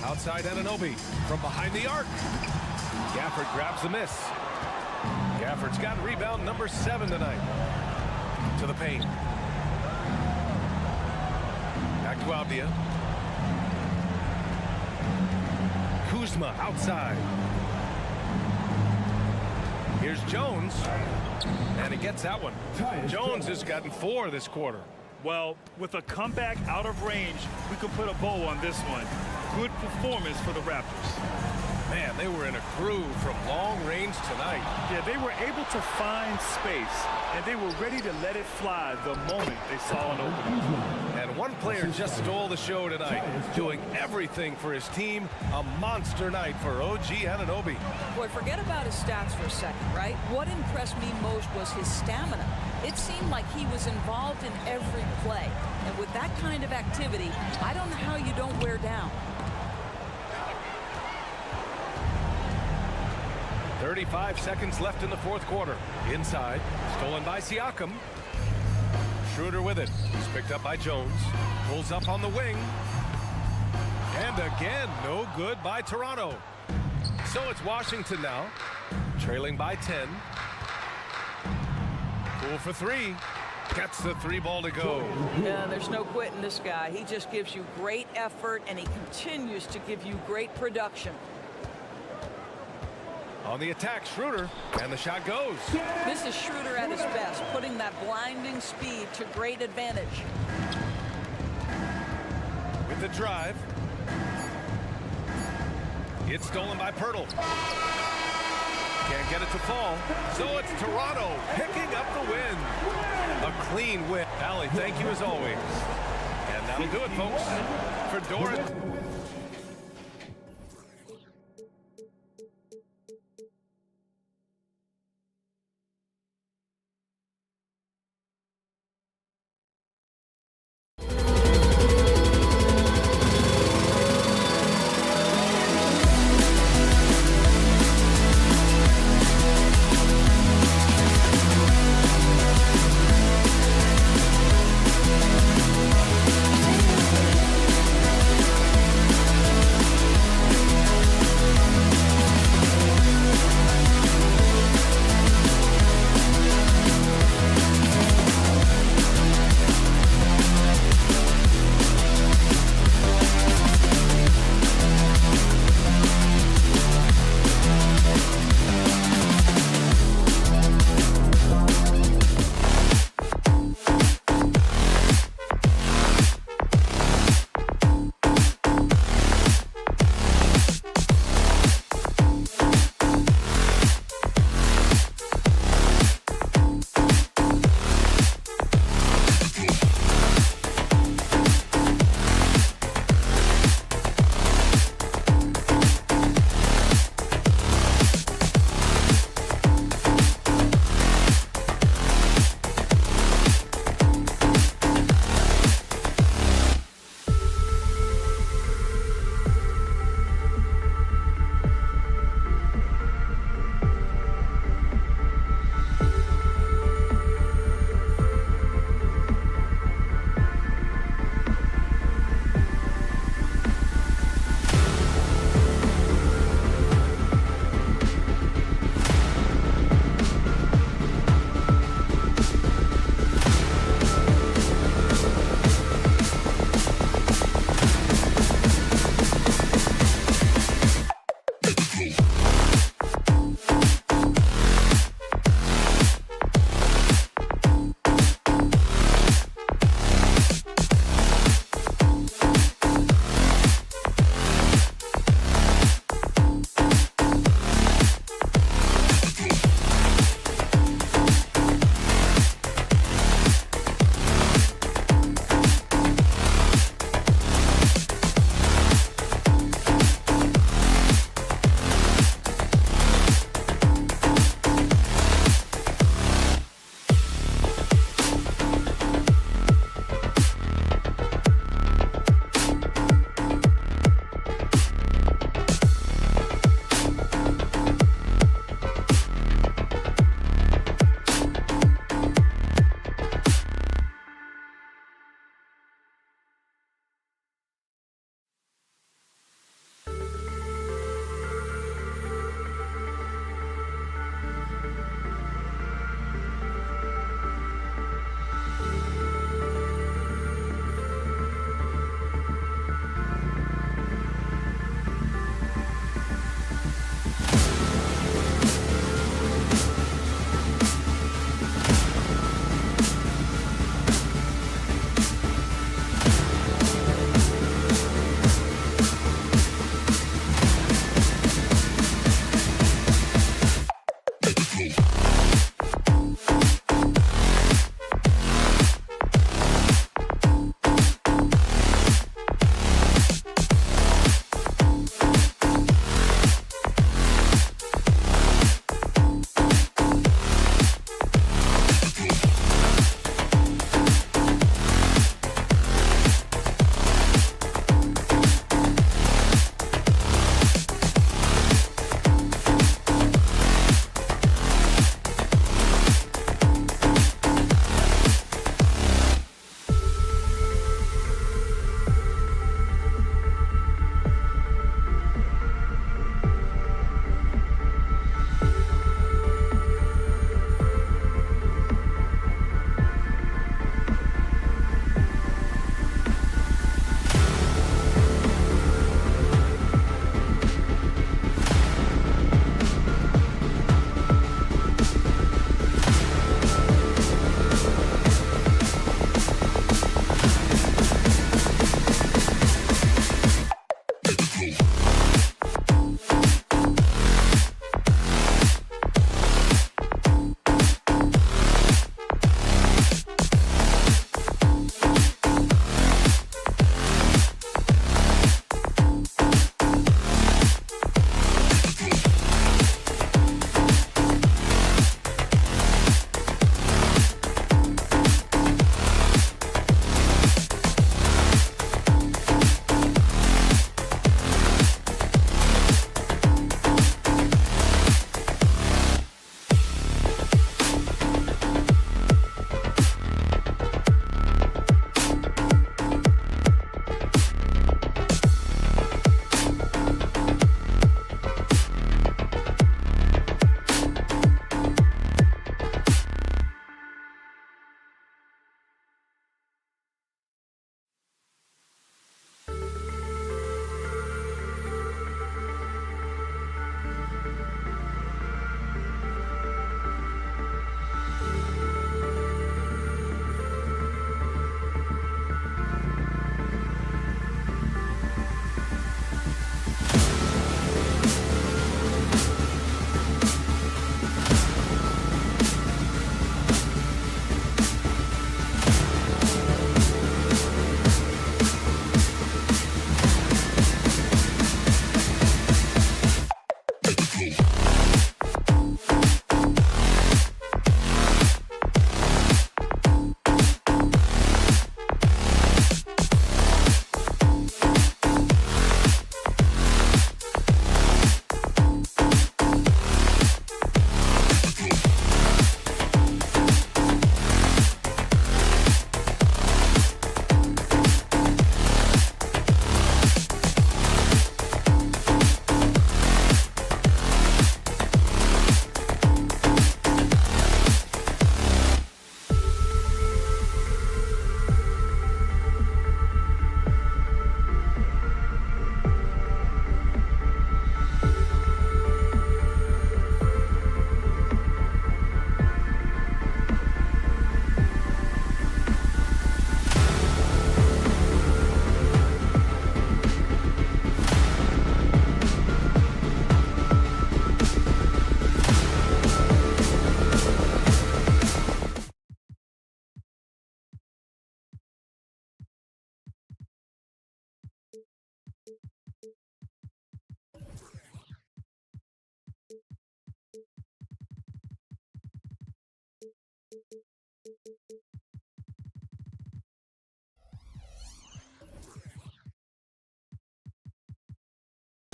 Outside Anunoby from behind the arc. Gafford grabs the miss. Gafford's got rebound number 7 tonight. To the paint. Back to Avdia. Kuzma outside. Here's Jones. And he gets that one. Jones has gotten 4 this quarter. Well, with a comeback out of range, we could put a bow on this one. Good performance for the Raptors. Man, they were in a groove from long range tonight. Yeah, they were able to find space, and they were ready to let it fly the moment they saw an opening. And one player just stole the show tonight, doing everything for his team. A monster night for OG Anunoby. Boy, forget about his stats for a second, right? What impressed me most was his stamina. It seemed like he was involved in every play. And with that kind of activity, I don't know how you don't wear down. 35 seconds left in the fourth quarter. Inside, stolen by Siakam. Schroeder with it. It's picked up by Jones. Pulls up on the wing. And again, no good by Toronto. So it's Washington now, trailing by 10. Cool for 3. Gets the 3 ball to go. Yeah, there's no quitting this guy. He just gives you great effort, and he continues to give you great production. On the attack, Schroeder, and the shot goes. This is Schroeder at his best, putting that blinding speed to great advantage. With the drive. It's stolen by Pirtle. Can't get it to fall. So it's Toronto picking up the win. A clean win. Allie, thank you as always. And that'll do it, folks. For Doris.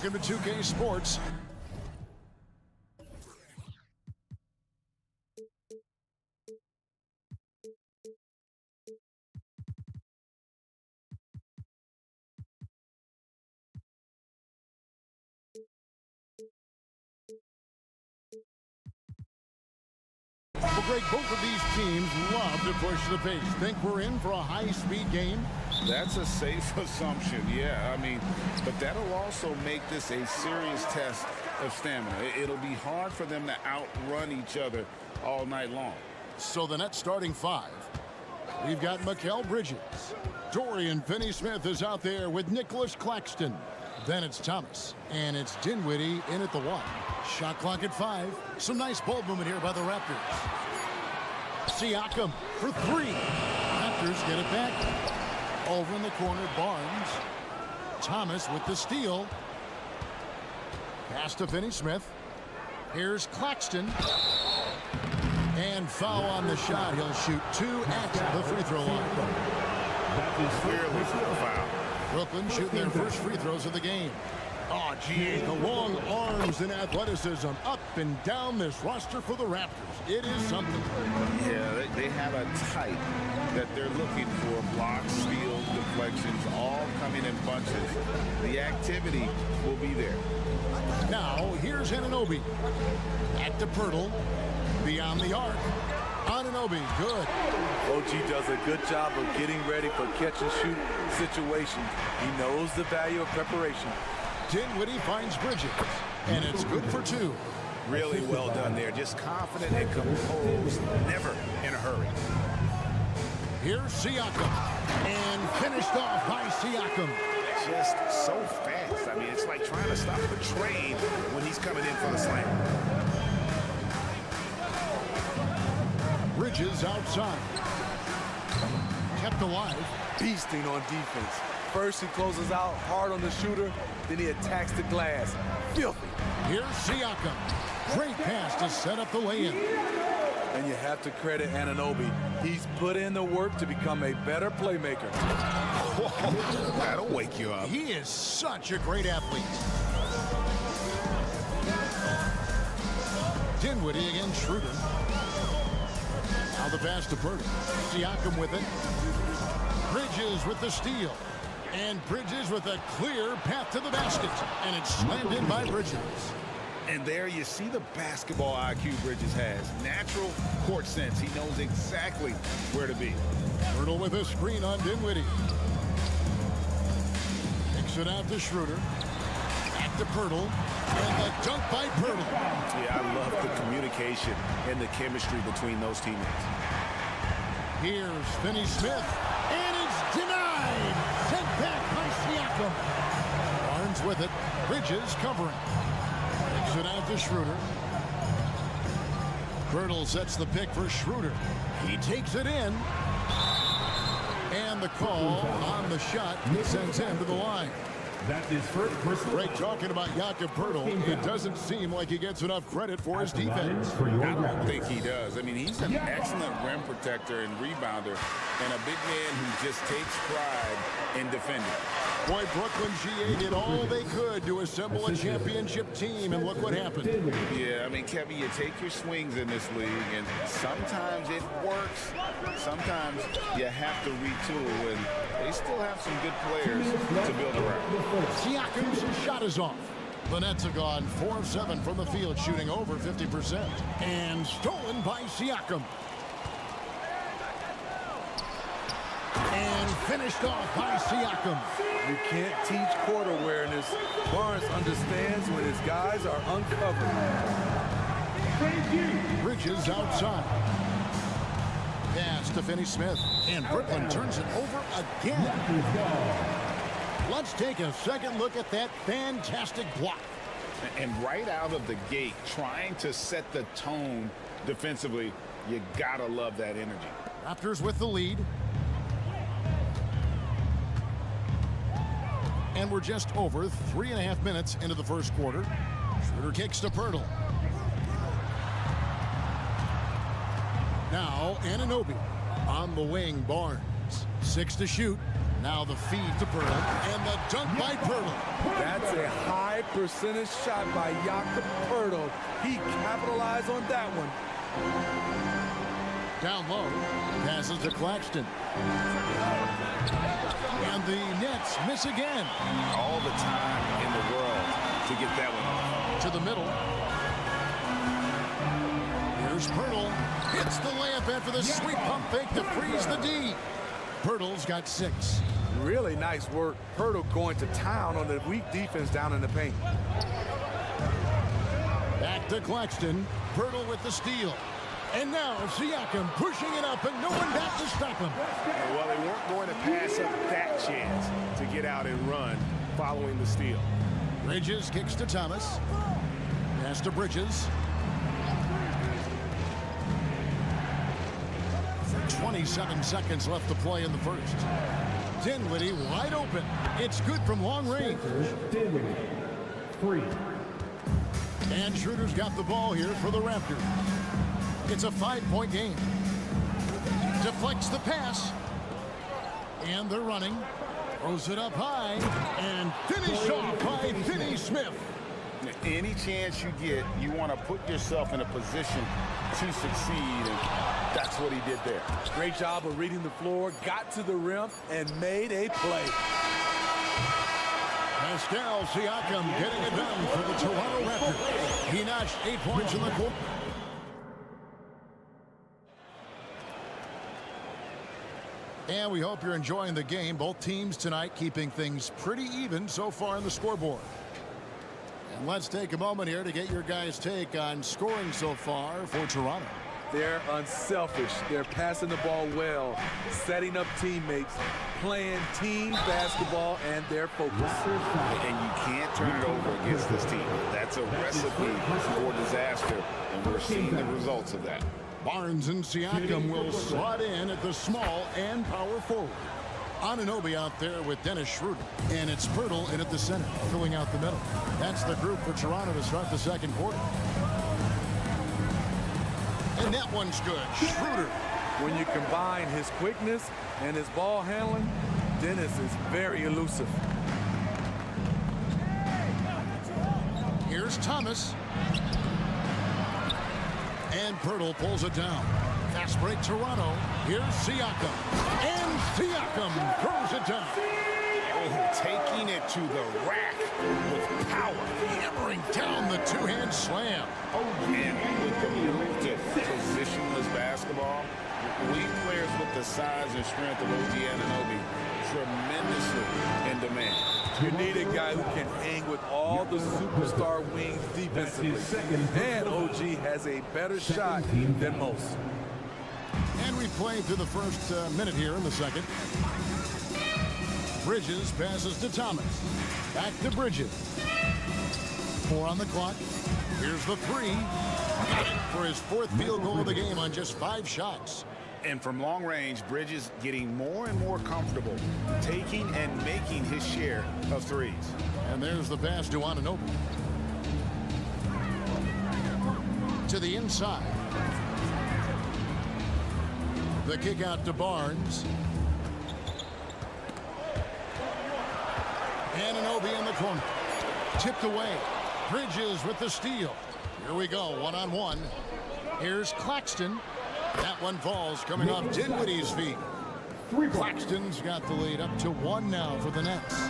Welcome to 2K Sports. Well, Greg, both of these teams love to push the pace. Think we're in for a high-speed game? That's a safe assumption, yeah. I mean, but that'll also make this a serious test of stamina. It'll be hard for them to outrun each other all night long. So the net starting five. We've got Mikal Bridges. Dorian Finney-Smith is out there with Nicholas Claxton. Then it's Thomas. And it's Dinwiddie in at the one. Shot clock at 5. Some nice ball movement here by the Raptors. Siakam for 3. Raptors get it back. Over in the corner, Barnes. Thomas with the steal. Pass to Finney-Smith. Here's Claxton. And foul on the shot. He'll shoot 2 at the free throw line. That is clearly a foul. Brooklyn shooting their first free throws of the game. Oh, gee, the long arms and athleticism up and down this roster for the Raptors. It is something. Yeah, they have a type that they're looking for. Blocks, steals, deflections, all coming in bunches. The activity will be there. Now, here's Anunoby. Back to Pirtle. Beyond the arc. Anunoby, good. OG does a good job of getting ready for catch-and-shoot situations. He knows the value of preparation. Dinwiddie finds Bridges, and it's good for 2. Really well done there. Just confident and composed, never in a hurry. Here's Siakam, and finished off by Siakam. Just so fast. I mean, it's like trying to stop the train when he's coming in for the slam. Bridges outside. Kept alive. Beasting on defense. First he closes out hard on the shooter, then he attacks the glass. Filthy. Here's Siakam. Great pass to set up the lay-in. And you have to credit Anunoby. He's put in the work to become a better playmaker. Whoa, that'll wake you up. He is such a great athlete. Dinwiddie against Schroeder. Now the pass to Purdy. Siakam with it. Bridges with the steal. And Bridges with a clear path to the basket. And it's slammed in by Bridges. And there you see the basketball IQ Bridges has. Natural court sense. He knows exactly where to be. Pirtle with a screen on Dinwiddie. Kicks it out to Schroeder. Back to Pirtle. And the dunk by Pirtle. Yeah, I love the communication and the chemistry between those teammates. Here's Finney-Smith. And it's denied. Sent back by Siakam. Barnes with it. Bridges covering. Kicks it out to Schroeder. Pirtle sets the pick for Schroeder. He takes it in. And the call on the shot sends him to the line. That's his first personal. Great talking about Jakob Pirtle. It doesn't seem like he gets enough credit for his defense. I don't think he does. I mean, he's an excellent rim protector and rebounder, and a big man who just takes pride in defending. Boy, Brooklyn GA did all they could to assemble a championship team, and look what happened. Yeah, I mean, Kevin, you take your swings in this league, and sometimes it works. Sometimes you have to retool, and they still have some good players to build around. Siakam's shot is off. The Nets have gone 4 of 7 from the field, shooting over 50%. And stolen by Siakam. And finished off by Siakam. You can't teach court awareness. Barnes understands when his guys are uncovered. Bridges outside. Pass to Finney-Smith. And Brooklyn turns it over again. Let's take a second look at that fantastic block. And right out of the gate, trying to set the tone defensively, you gotta love that energy. Raptors with the lead. And we're just over 3.5 minutes into the first quarter. Schroeder kicks to Pirtle. Now Anunoby on the wing. Barnes 6 to shoot. Now the feed to Pirtle, and the dunk by Pirtle. That's a high percentage shot by Jakob Pirtle. He capitalized on that one. Down low, passes to Claxton. And the Nets miss again. All the time in the world to get that one off. To the middle. Here's Pirtle. Hits the layup after the sweet pump fake to freeze the D. Pirtle's got 6. Really nice work. Pirtle going to town on the weak defense down in the paint. Back to Claxton. Pirtle with the steal. And now Siakam pushing it up and no one back to stop him. Well, they weren't going to pass up that chance to get out and run following the steal. Bridges kicks to Thomas. Pass to Bridges. 27 seconds left to play in the first. Dinwiddie wide open. It's good from long range. Dinwiddie, 3. And Schroeder's got the ball here for the Raptors. It's a 5-point game. Deflects the pass. And they're running. Throws it up high. And finished off by Finney Smith. Any chance you get, you want to put yourself in a position to succeed, and that's what he did there. Great job of reading the floor, got to the rim, and made a play. Pascal Siakam getting it done for the Toronto Raptors. He notched 8 points in the quarter. And we hope you're enjoying the game. Both teams tonight keeping things pretty even so far on the scoreboard. And let's take a moment here to get your guys' take on scoring so far for Toronto. They're unselfish. They're passing the ball well, setting up teammates, playing team basketball, and they're focused. And you can't turn it over against this team. That's a recipe for disaster, and we're seeing the results of that. Barnes and Siakam will slot in at the small and power forward. Anunoby out there with Dennis Schroeder. And it's Pirtle in at the center, filling out the middle. That's the group for Toronto to start the second quarter. And that one's good. Schroeder. When you combine his quickness and his ball handling, Dennis is very elusive. Here's Thomas. And Pirtle pulls it down. Fast break Toronto. Here's Siakam. And Siakam throws it down. Oh, taking it to the rack with power. Hammering down the two-hand slam. And with the move to positionless basketball, league players with the size and strength of OG Anunoby tremendously in demand. You need a guy who can hang with all the superstar wings defensively. And OG has a better shot than most. And we played through the first minute here in the second. Bridges passes to Thomas. Back to Bridges. 4 on the clock. Here's the 3. Got it for his 4th field goal of the game on just 5 shots. And from long range, Bridges getting more and more comfortable taking and making his share of threes. And there's the pass to Anunoby. To the inside. The kick out to Barnes. Anunoby in the corner. Tipped away. Bridges with the steal. Here we go, one-on-one. Here's Claxton. That one falls coming off Dinwiddie's feet. Claxton's got the lead up to 1 now for the Nets.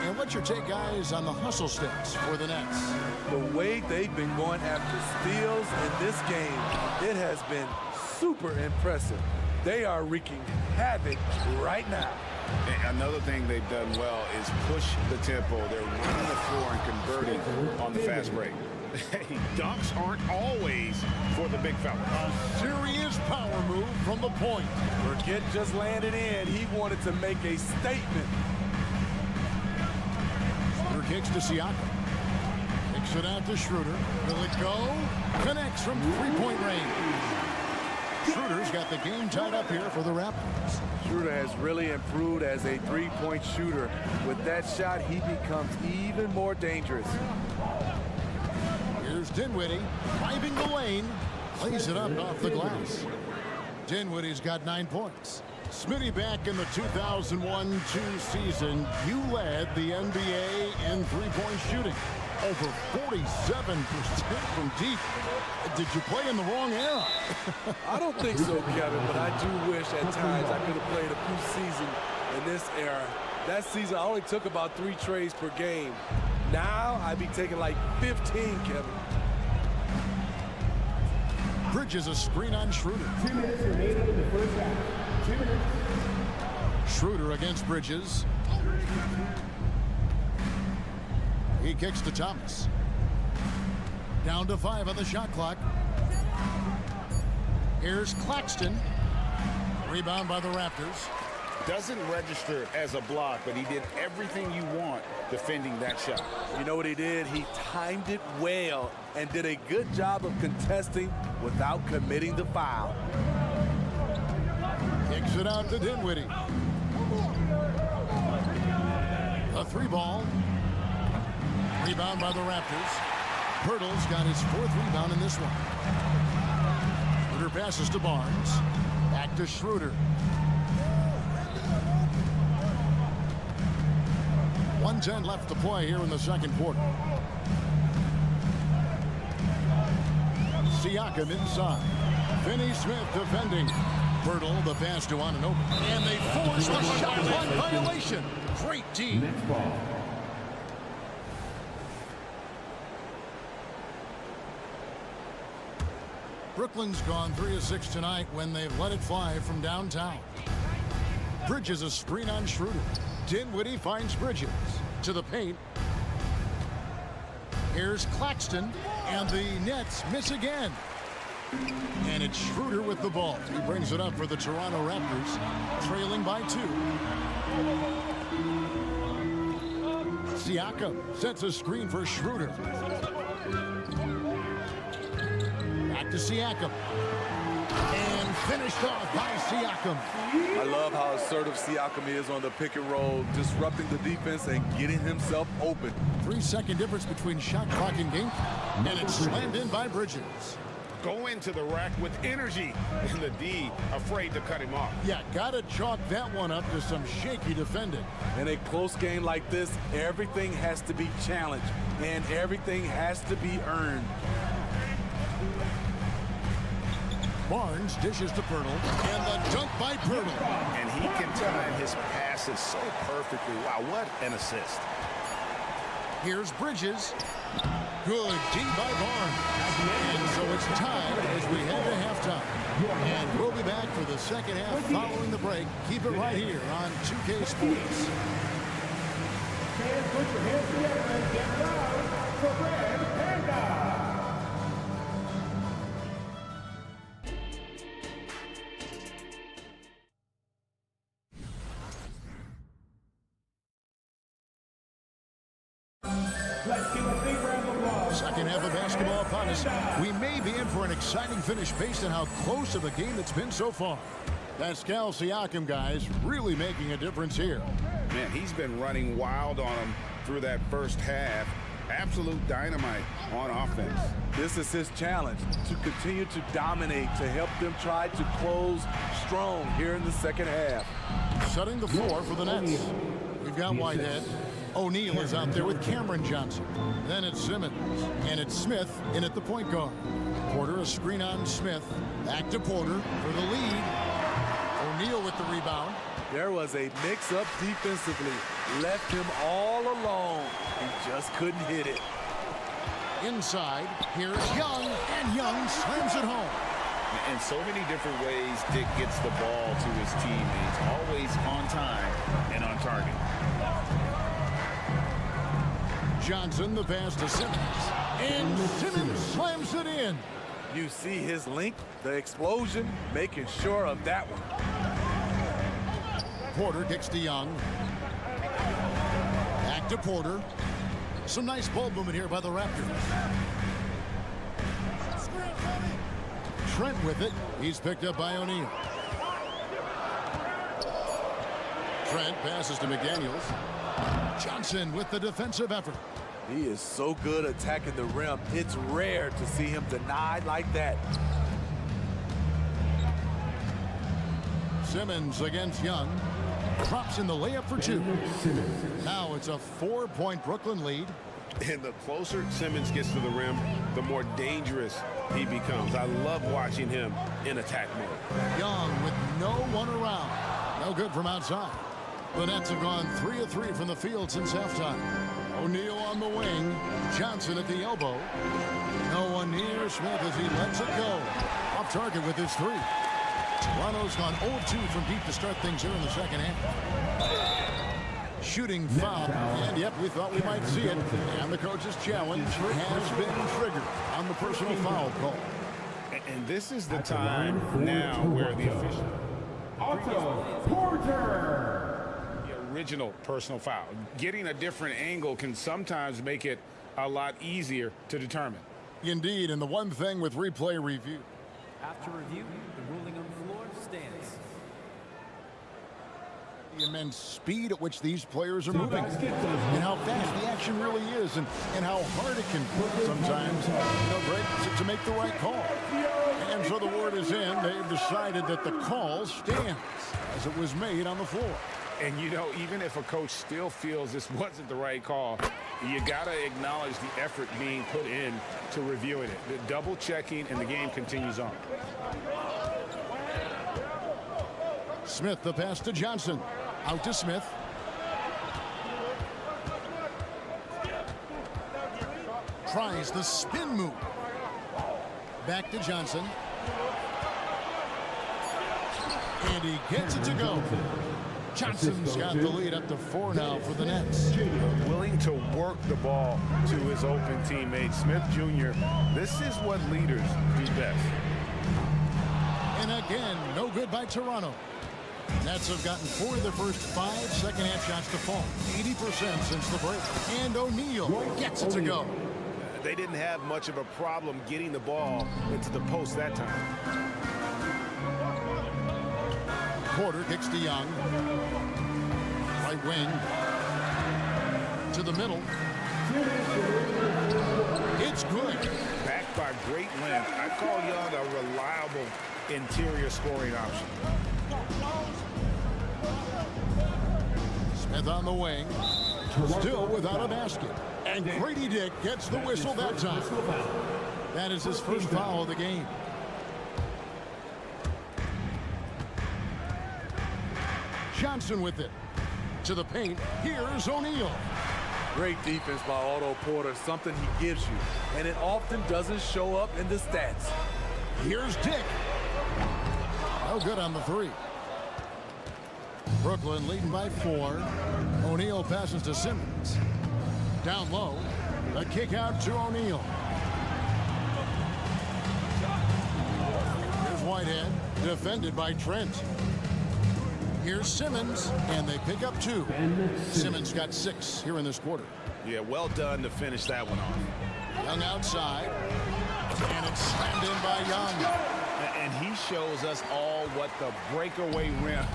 And what's your take, guys, on the hustle sticks for the Nets? The way they've been going after steals in this game, it has been super impressive. They are wreaking havoc right now. And another thing they've done well is push the tempo. They're running the floor and converting on the fast break. Dunks aren't always for the big fella. A serious power move from the point. Burkett just landed in. He wanted to make a statement. Schroeder kicks to Siakam. Kicks it out to Schroeder. Will it go? Connects from 3-point range. Schroeder's got the game tied up here for the Raptors. Schroeder has really improved as a 3-point shooter. With that shot, he becomes even more dangerous. Here's Dinwiddie, driving the lane, lays it up off the glass. Dinwiddie's got 9 points. Smitty, back in the 2001-2 season, you led the NBA in three-point shooting. Over 47% from deep. Did you play in the wrong era? I don't think so, Kevin, but I do wish at times I could have played a few seasons in this era. That season, I only took about 3 trades per game. Now, I'd be taking like 15, Kevin. Bridges a screen on Schroeder. 2 minutes remaining in the first half. 2 minutes. Schroeder against Bridges. He kicks to Thomas. Down to 5 on the shot clock. Here's Claxton. Rebound by the Raptors. Doesn't register as a block, but he did everything you want defending that shot. You know what he did? He timed it well and did a good job of contesting without committing the foul. Kicks it out to Dinwiddie. A 3-ball. Rebound by the Raptors. Pirtle's got his 4th rebound in this one. Schroeder passes to Barnes. Back to Schroeder. 1:10 left to play here in the second quarter. Siakam inside. Finney-Smith defending. Pirtle, the pass to Anunoby. And they force the shot clock violation. Great team. Next ball. Brooklyn's gone 3 of 6 tonight when they've let it fly from downtown. Bridges a screen on Schroeder. Dinwiddie finds Bridges to the paint. Here's Claxton, and the Nets miss again. And it's Schroeder with the ball. He brings it up for the Toronto Raptors, trailing by 2. Siakam sets a screen for Schroeder. Back to Siakam. And finished off by Siakam. I love how assertive Siakam is on the pick and roll, disrupting the defense and getting himself open. 3-second difference between shot clock and game. And it's slammed in by Bridges. Go into the rack with energy, and the D afraid to cut him off. Yeah, gotta chalk that one up to some shaky defending. In a close game like this, everything has to be challenged, and everything has to be earned. Barnes dishes to Pirtle, and the dunk by Pirtle. And he can time his passes so perfectly. Wow, what an assist. Here's Bridges. Good D by Barnes. And so it's tied as we head to halftime. And we'll be back for the second half following the break. Keep it right here on 2K Sports. Fans, put your hands together and get loud for Red Panda. Let's give a big round of applause. Second half of basketball upon us. We may be in for an exciting finish based on how close of a game it's been so far. Pascal Siakam, guys, really making a difference here. Man, he's been running wild on him through that first half. Absolute dynamite on offense. This is his challenge, to continue to dominate, to help them try to close strong here in the second half. Setting the floor for the Nets. We've got Whitehead. O'Neal is out there with Cameron Johnson. Then it's Simmons. And it's Smith in at the point guard. Porter a screen on Smith. Back to Porter for the lead. O'Neal with the rebound. There was a mix-up defensively. Left him all alone. He just couldn't hit it. Inside, here's Young, and Young slams it home. In so many different ways, Dick gets the ball to his teammates. Always on time and on target. Johnson, the pass to Simmons. And Simmons slams it in. You see his length, the explosion, making sure of that one. Porter kicks to Young. Back to Porter. Some nice ball movement here by the Raptors. Trent with it. He's picked up by O'Neal. Trent passes to McDaniels. Johnson with the defensive effort. He is so good attacking the rim. It's rare to see him denied like that. Simmons against Young. Drops in the layup for two. Now it's a 4-point Brooklyn lead. And the closer Simmons gets to the rim, the more dangerous he becomes. I love watching him in attack mode. Young with no one around. No good from outside. The Nets have gone 3 of 3 from the field since halftime. O'Neal on the wing. Johnson at the elbow. No one near Smith as he lets it go. Off target with his three. Toronto's gone 0 of 2 from deep to start things here in the second half. Shooting foul. And yep, we thought we might see it. And the coach's challenge has been triggered on the personal foul call. And this is the time now where the official... Otto Porter. The original personal foul. Getting a different angle can sometimes make it a lot easier to determine. Indeed, and the one thing with replay review. After review, the ruling on the floor stands. The immense speed at which these players are moving, and how fast the action really is, and how hard it can sometimes break to make the right call. And so the word is in. They've decided that the call stands as it was made on the floor. And you know, even if a coach still feels this wasn't the right call, you gotta acknowledge the effort being put in to reviewing it. The double checking, and the game continues on. Smith, the pass to Johnson. Out to Smith. Tries the spin move. Back to Johnson. And he gets it to go. Johnson's got the lead up to 4 now for the Nets. Willing to work the ball to his open teammate, Smith Jr. This is what leaders do best. And again, no good by Toronto. Nets have gotten 4 of their first 5 second-half shots to fall. 80% since the break. And O'Neal gets it to go. They didn't have much of a problem getting the ball into the post that time. Porter kicks to Young. Right wing. To the middle. It's good. Backed by great length. I call Young a reliable interior scoring option. Smith on the wing. Still without a basket. And Grady Dick gets the whistle that time. That is his first foul of the game. Johnson with it. To the paint. Here's O'Neal. Great defense by Otto Porter, something he gives you, and it often doesn't show up in the stats. Here's Dick. No good on the three. Brooklyn leading by 4. O'Neal passes to Simmons. Down low. A kick out to O'Neal. Here's Whitehead. Defended by Trent. Here's Simmons, and they pick up 2. Simmons got 6 here in this quarter. Yeah, well done to finish that one off. Young outside, and it's slammed in by Young. And he shows us all what the breakaway rim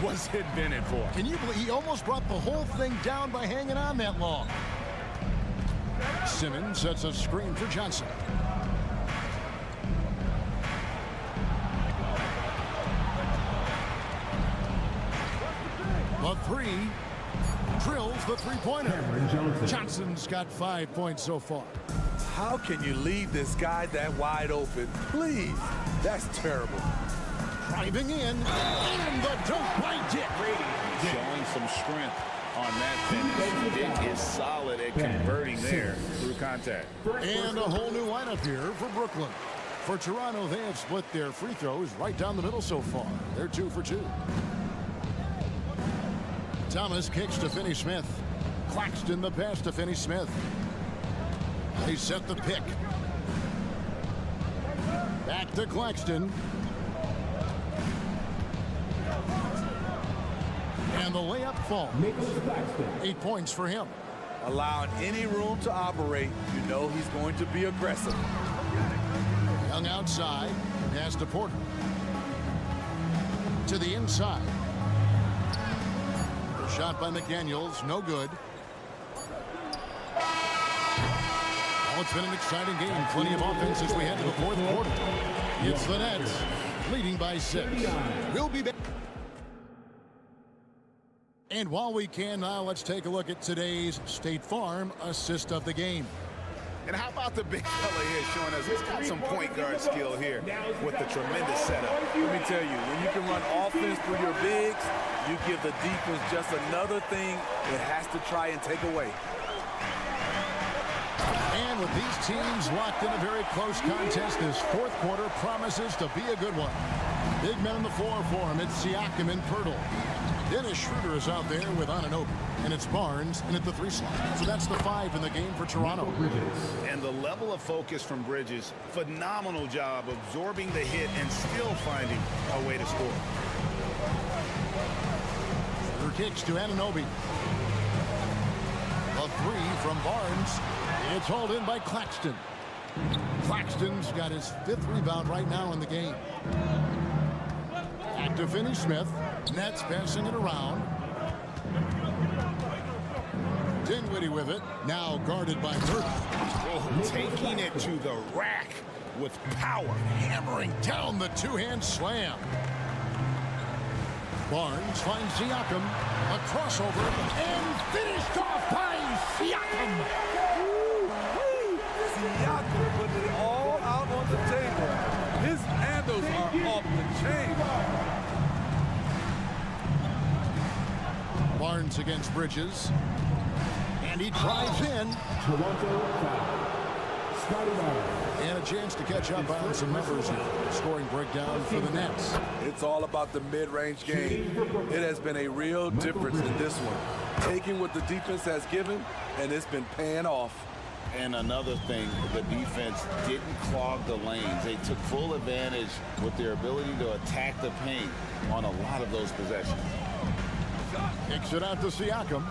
was invented for. Can you believe he almost brought the whole thing down by hanging on that long? Simmons sets a screen for Johnson. The 3 drills the three-pointer. Johnson's got 5 points so far. How can you leave this guy that wide open? Please. That's terrible. Driving in, and the dunk by Dick. Showing some strength on that finish. Dick is solid at converting there through contact. And a whole new lineup here for Brooklyn. For Toronto, they have split their free throws right down the middle so far. They're 2 for 2. Thomas kicks to Finney-Smith. Claxton the pass to Finney-Smith. They set the pick. Back to Claxton. And the layup falls. 8 points for him. Allowing any room to operate, you know he's going to be aggressive. Young outside. Pass to Porter. To the inside. Shot by McDaniels, no good. Well, it's been an exciting game. Plenty of offense as we head to the 4th quarter. It's the Nets leading by 6. We'll be back. And while we can now, let's take a look at today's State Farm assist of the game. And how about the big fella here showing us he's got some point guard skill here with the tremendous setup. Let me tell you, when you can run offense through your bigs, you give the defense just another thing it has to try and take away. And with these teams locked in a very close contest, this fourth quarter promises to be a good one. Big men in the floor for him. It's Siakam and Pirtle. Dennis Schroeder is out there with Anunoby. And it's Barnes in at the 3 slot. So that's the 5 in the game for Toronto. And the level of focus from Bridges, phenomenal job absorbing the hit and still finding a way to score. Schroeder kicks to Anunoby. A 3 from Barnes. It's hauled in by Claxton. Claxton's got his 5th rebound right now in the game. Back to Finney-Smith. Nets passing it around. Dinwiddie with it. Now guarded by Burton. Oh, taking it to the rack with power. Hammering down the two-hand slam. Barnes finds Siakam. A crossover. And finished off by Siakam. Siakam putting it all out on the table. His handles are off the chain. Barnes against Bridges. And he drives in. Toronto foul. And a chance to catch up on some numbers here. Scoring breakdown for the Nets. It's all about the mid-range game. It has been a real difference in this one. Taking what the defense has given, and it's been paying off. And another thing, the defense didn't clog the lanes. They took full advantage with their ability to attack the paint on a lot of those possessions. Kicks it out to Siakam.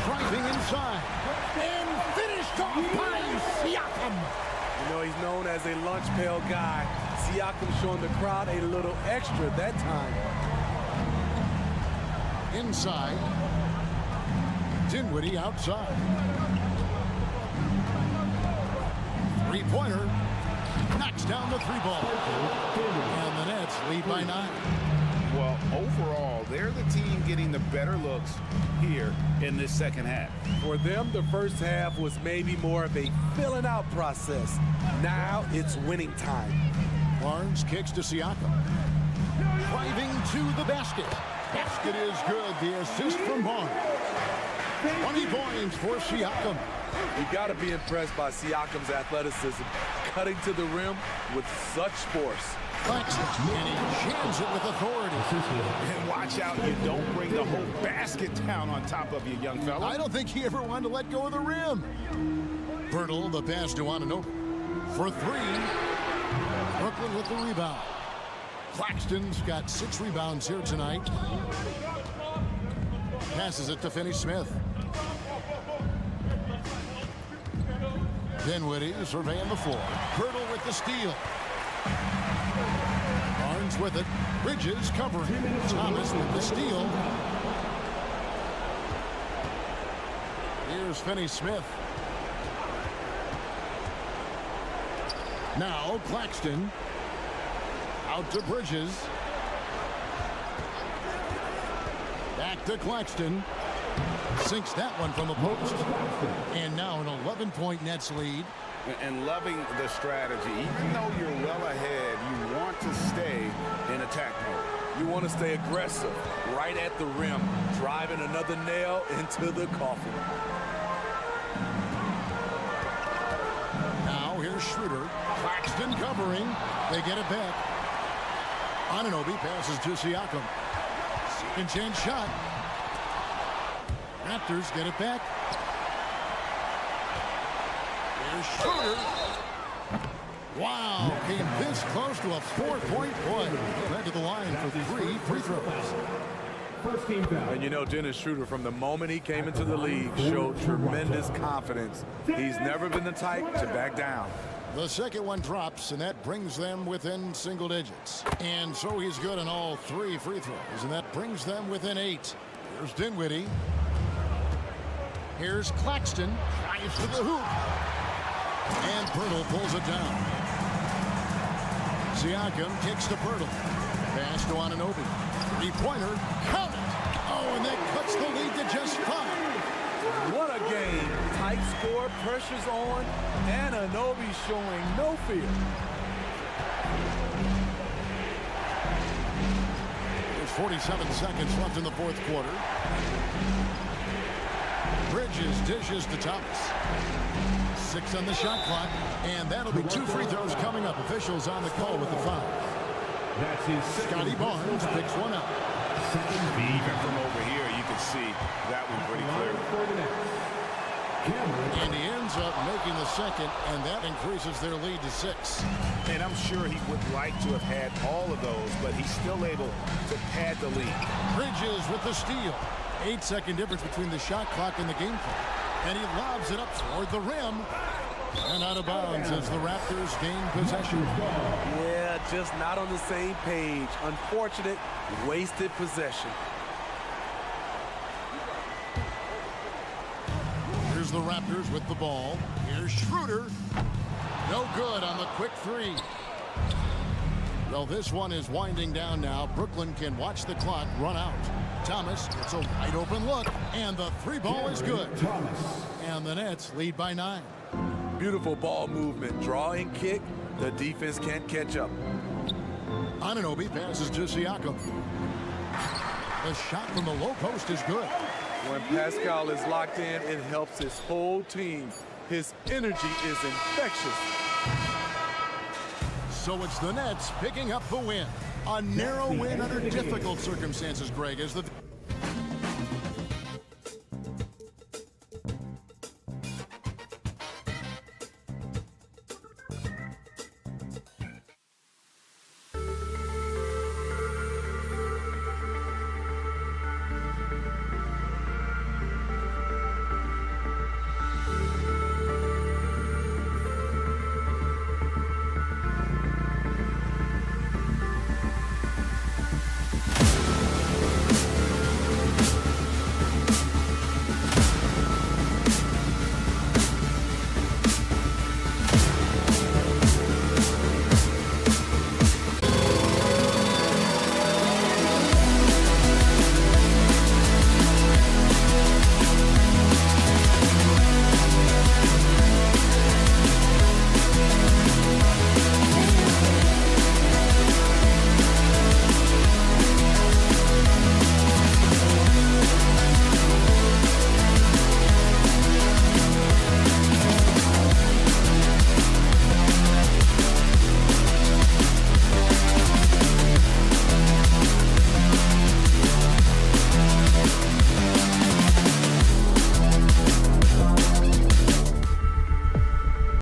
Driving inside. And finished off by Siakam. You know, he's known as a lunch pail guy. Siakam showing the crowd a little extra that time. Inside. Dinwiddie outside. Three-pointer. Knocks down the 3-ball. And the Nets lead by 9. Well, overall, they're the team getting the better looks here in this second half. For them, the first half was maybe more of a filling out process. Now it's winning time. Barnes kicks to Siakam. Driving to the basket. Basket is good. The assist from Barnes. 20 points for Siakam. You got to be impressed by Siakam's athleticism, cutting to the rim with such force. Claxton, and he jams it with authority. And watch out, you don't bring the whole basket down on top of you, young fella. I don't think he ever wanted to let go of the rim. Pirtle, the pass to Anunoby. For 3. Brooklyn with the rebound. Claxton's got 6 rebounds here tonight. Passes it to Finney-Smith. Dinwiddie surveying the floor. Pirtle with the steal. Barnes with it. Bridges covering. Thomas with the steal. Here's Finney-Smith. Now Claxton. Out to Bridges. Back to Claxton. Sinks that one from the post. And now an 11-point Nets lead. And loving the strategy. Even though you're well ahead, you want to stay in attack mode. You want to stay aggressive, right at the rim, driving another nail into the coffin. Now here's Schroeder. Claxton covering. They get it back. Anunoby passes to Siakam. Second chance shot. Raptors get it back. Here's Schroeder. Wow, came this close to a 4-point play. Led to the line for 3 free throws. And you know, Dennis Schroeder, from the moment he came into the league, showed tremendous confidence. He's never been the type to back down. The second one drops, and that brings them within single digits. And so he's good on all 3 free throws, and that brings them within 8. Here's Dinwiddie. Here's Claxton. Drives to the hoop. And Pirtle pulls it down. Siakam kicks to Pirtle. Pass to Anunoby. 3-pointer. Count it. Oh, and that cuts the lead to just 5. What a game. Tight score, pressure's on, and Anunoby showing no fear. There's 47 seconds left in the fourth quarter. Bridges dishes to Thomas. 6 on the shot clock, and that'll be 2 free throws coming up. Officials on the call with the foul. That's his Scotty Barnes picks one up. Even from over here, you can see that one pretty clear. And he ends up making the second, and that increases their lead to 6. And I'm sure he would like to have had all of those, but he's still able to pad the lead. Bridges with the steal. 8-second difference between the shot clock and the game clock. And he lobs it up toward the rim. And out of bounds as the Raptors gain possession. Yeah, just not on the same page. Unfortunate, wasted possession. Here's the Raptors with the ball. Here's Schroeder. No good on the quick 3. Well, this one is winding down now. Brooklyn can watch the clock run out. Thomas gets a wide open look, and the 3 ball is good. And the Nets lead by 9. Beautiful ball movement. Draw and kick. The defense can't catch up. Anunoby passes to Siakam. The shot from the low post is good. When Pascal is locked in, it helps his whole team. His energy is infectious. So it's the Nets picking up the win. A narrow win under difficult circumstances, Greg, as the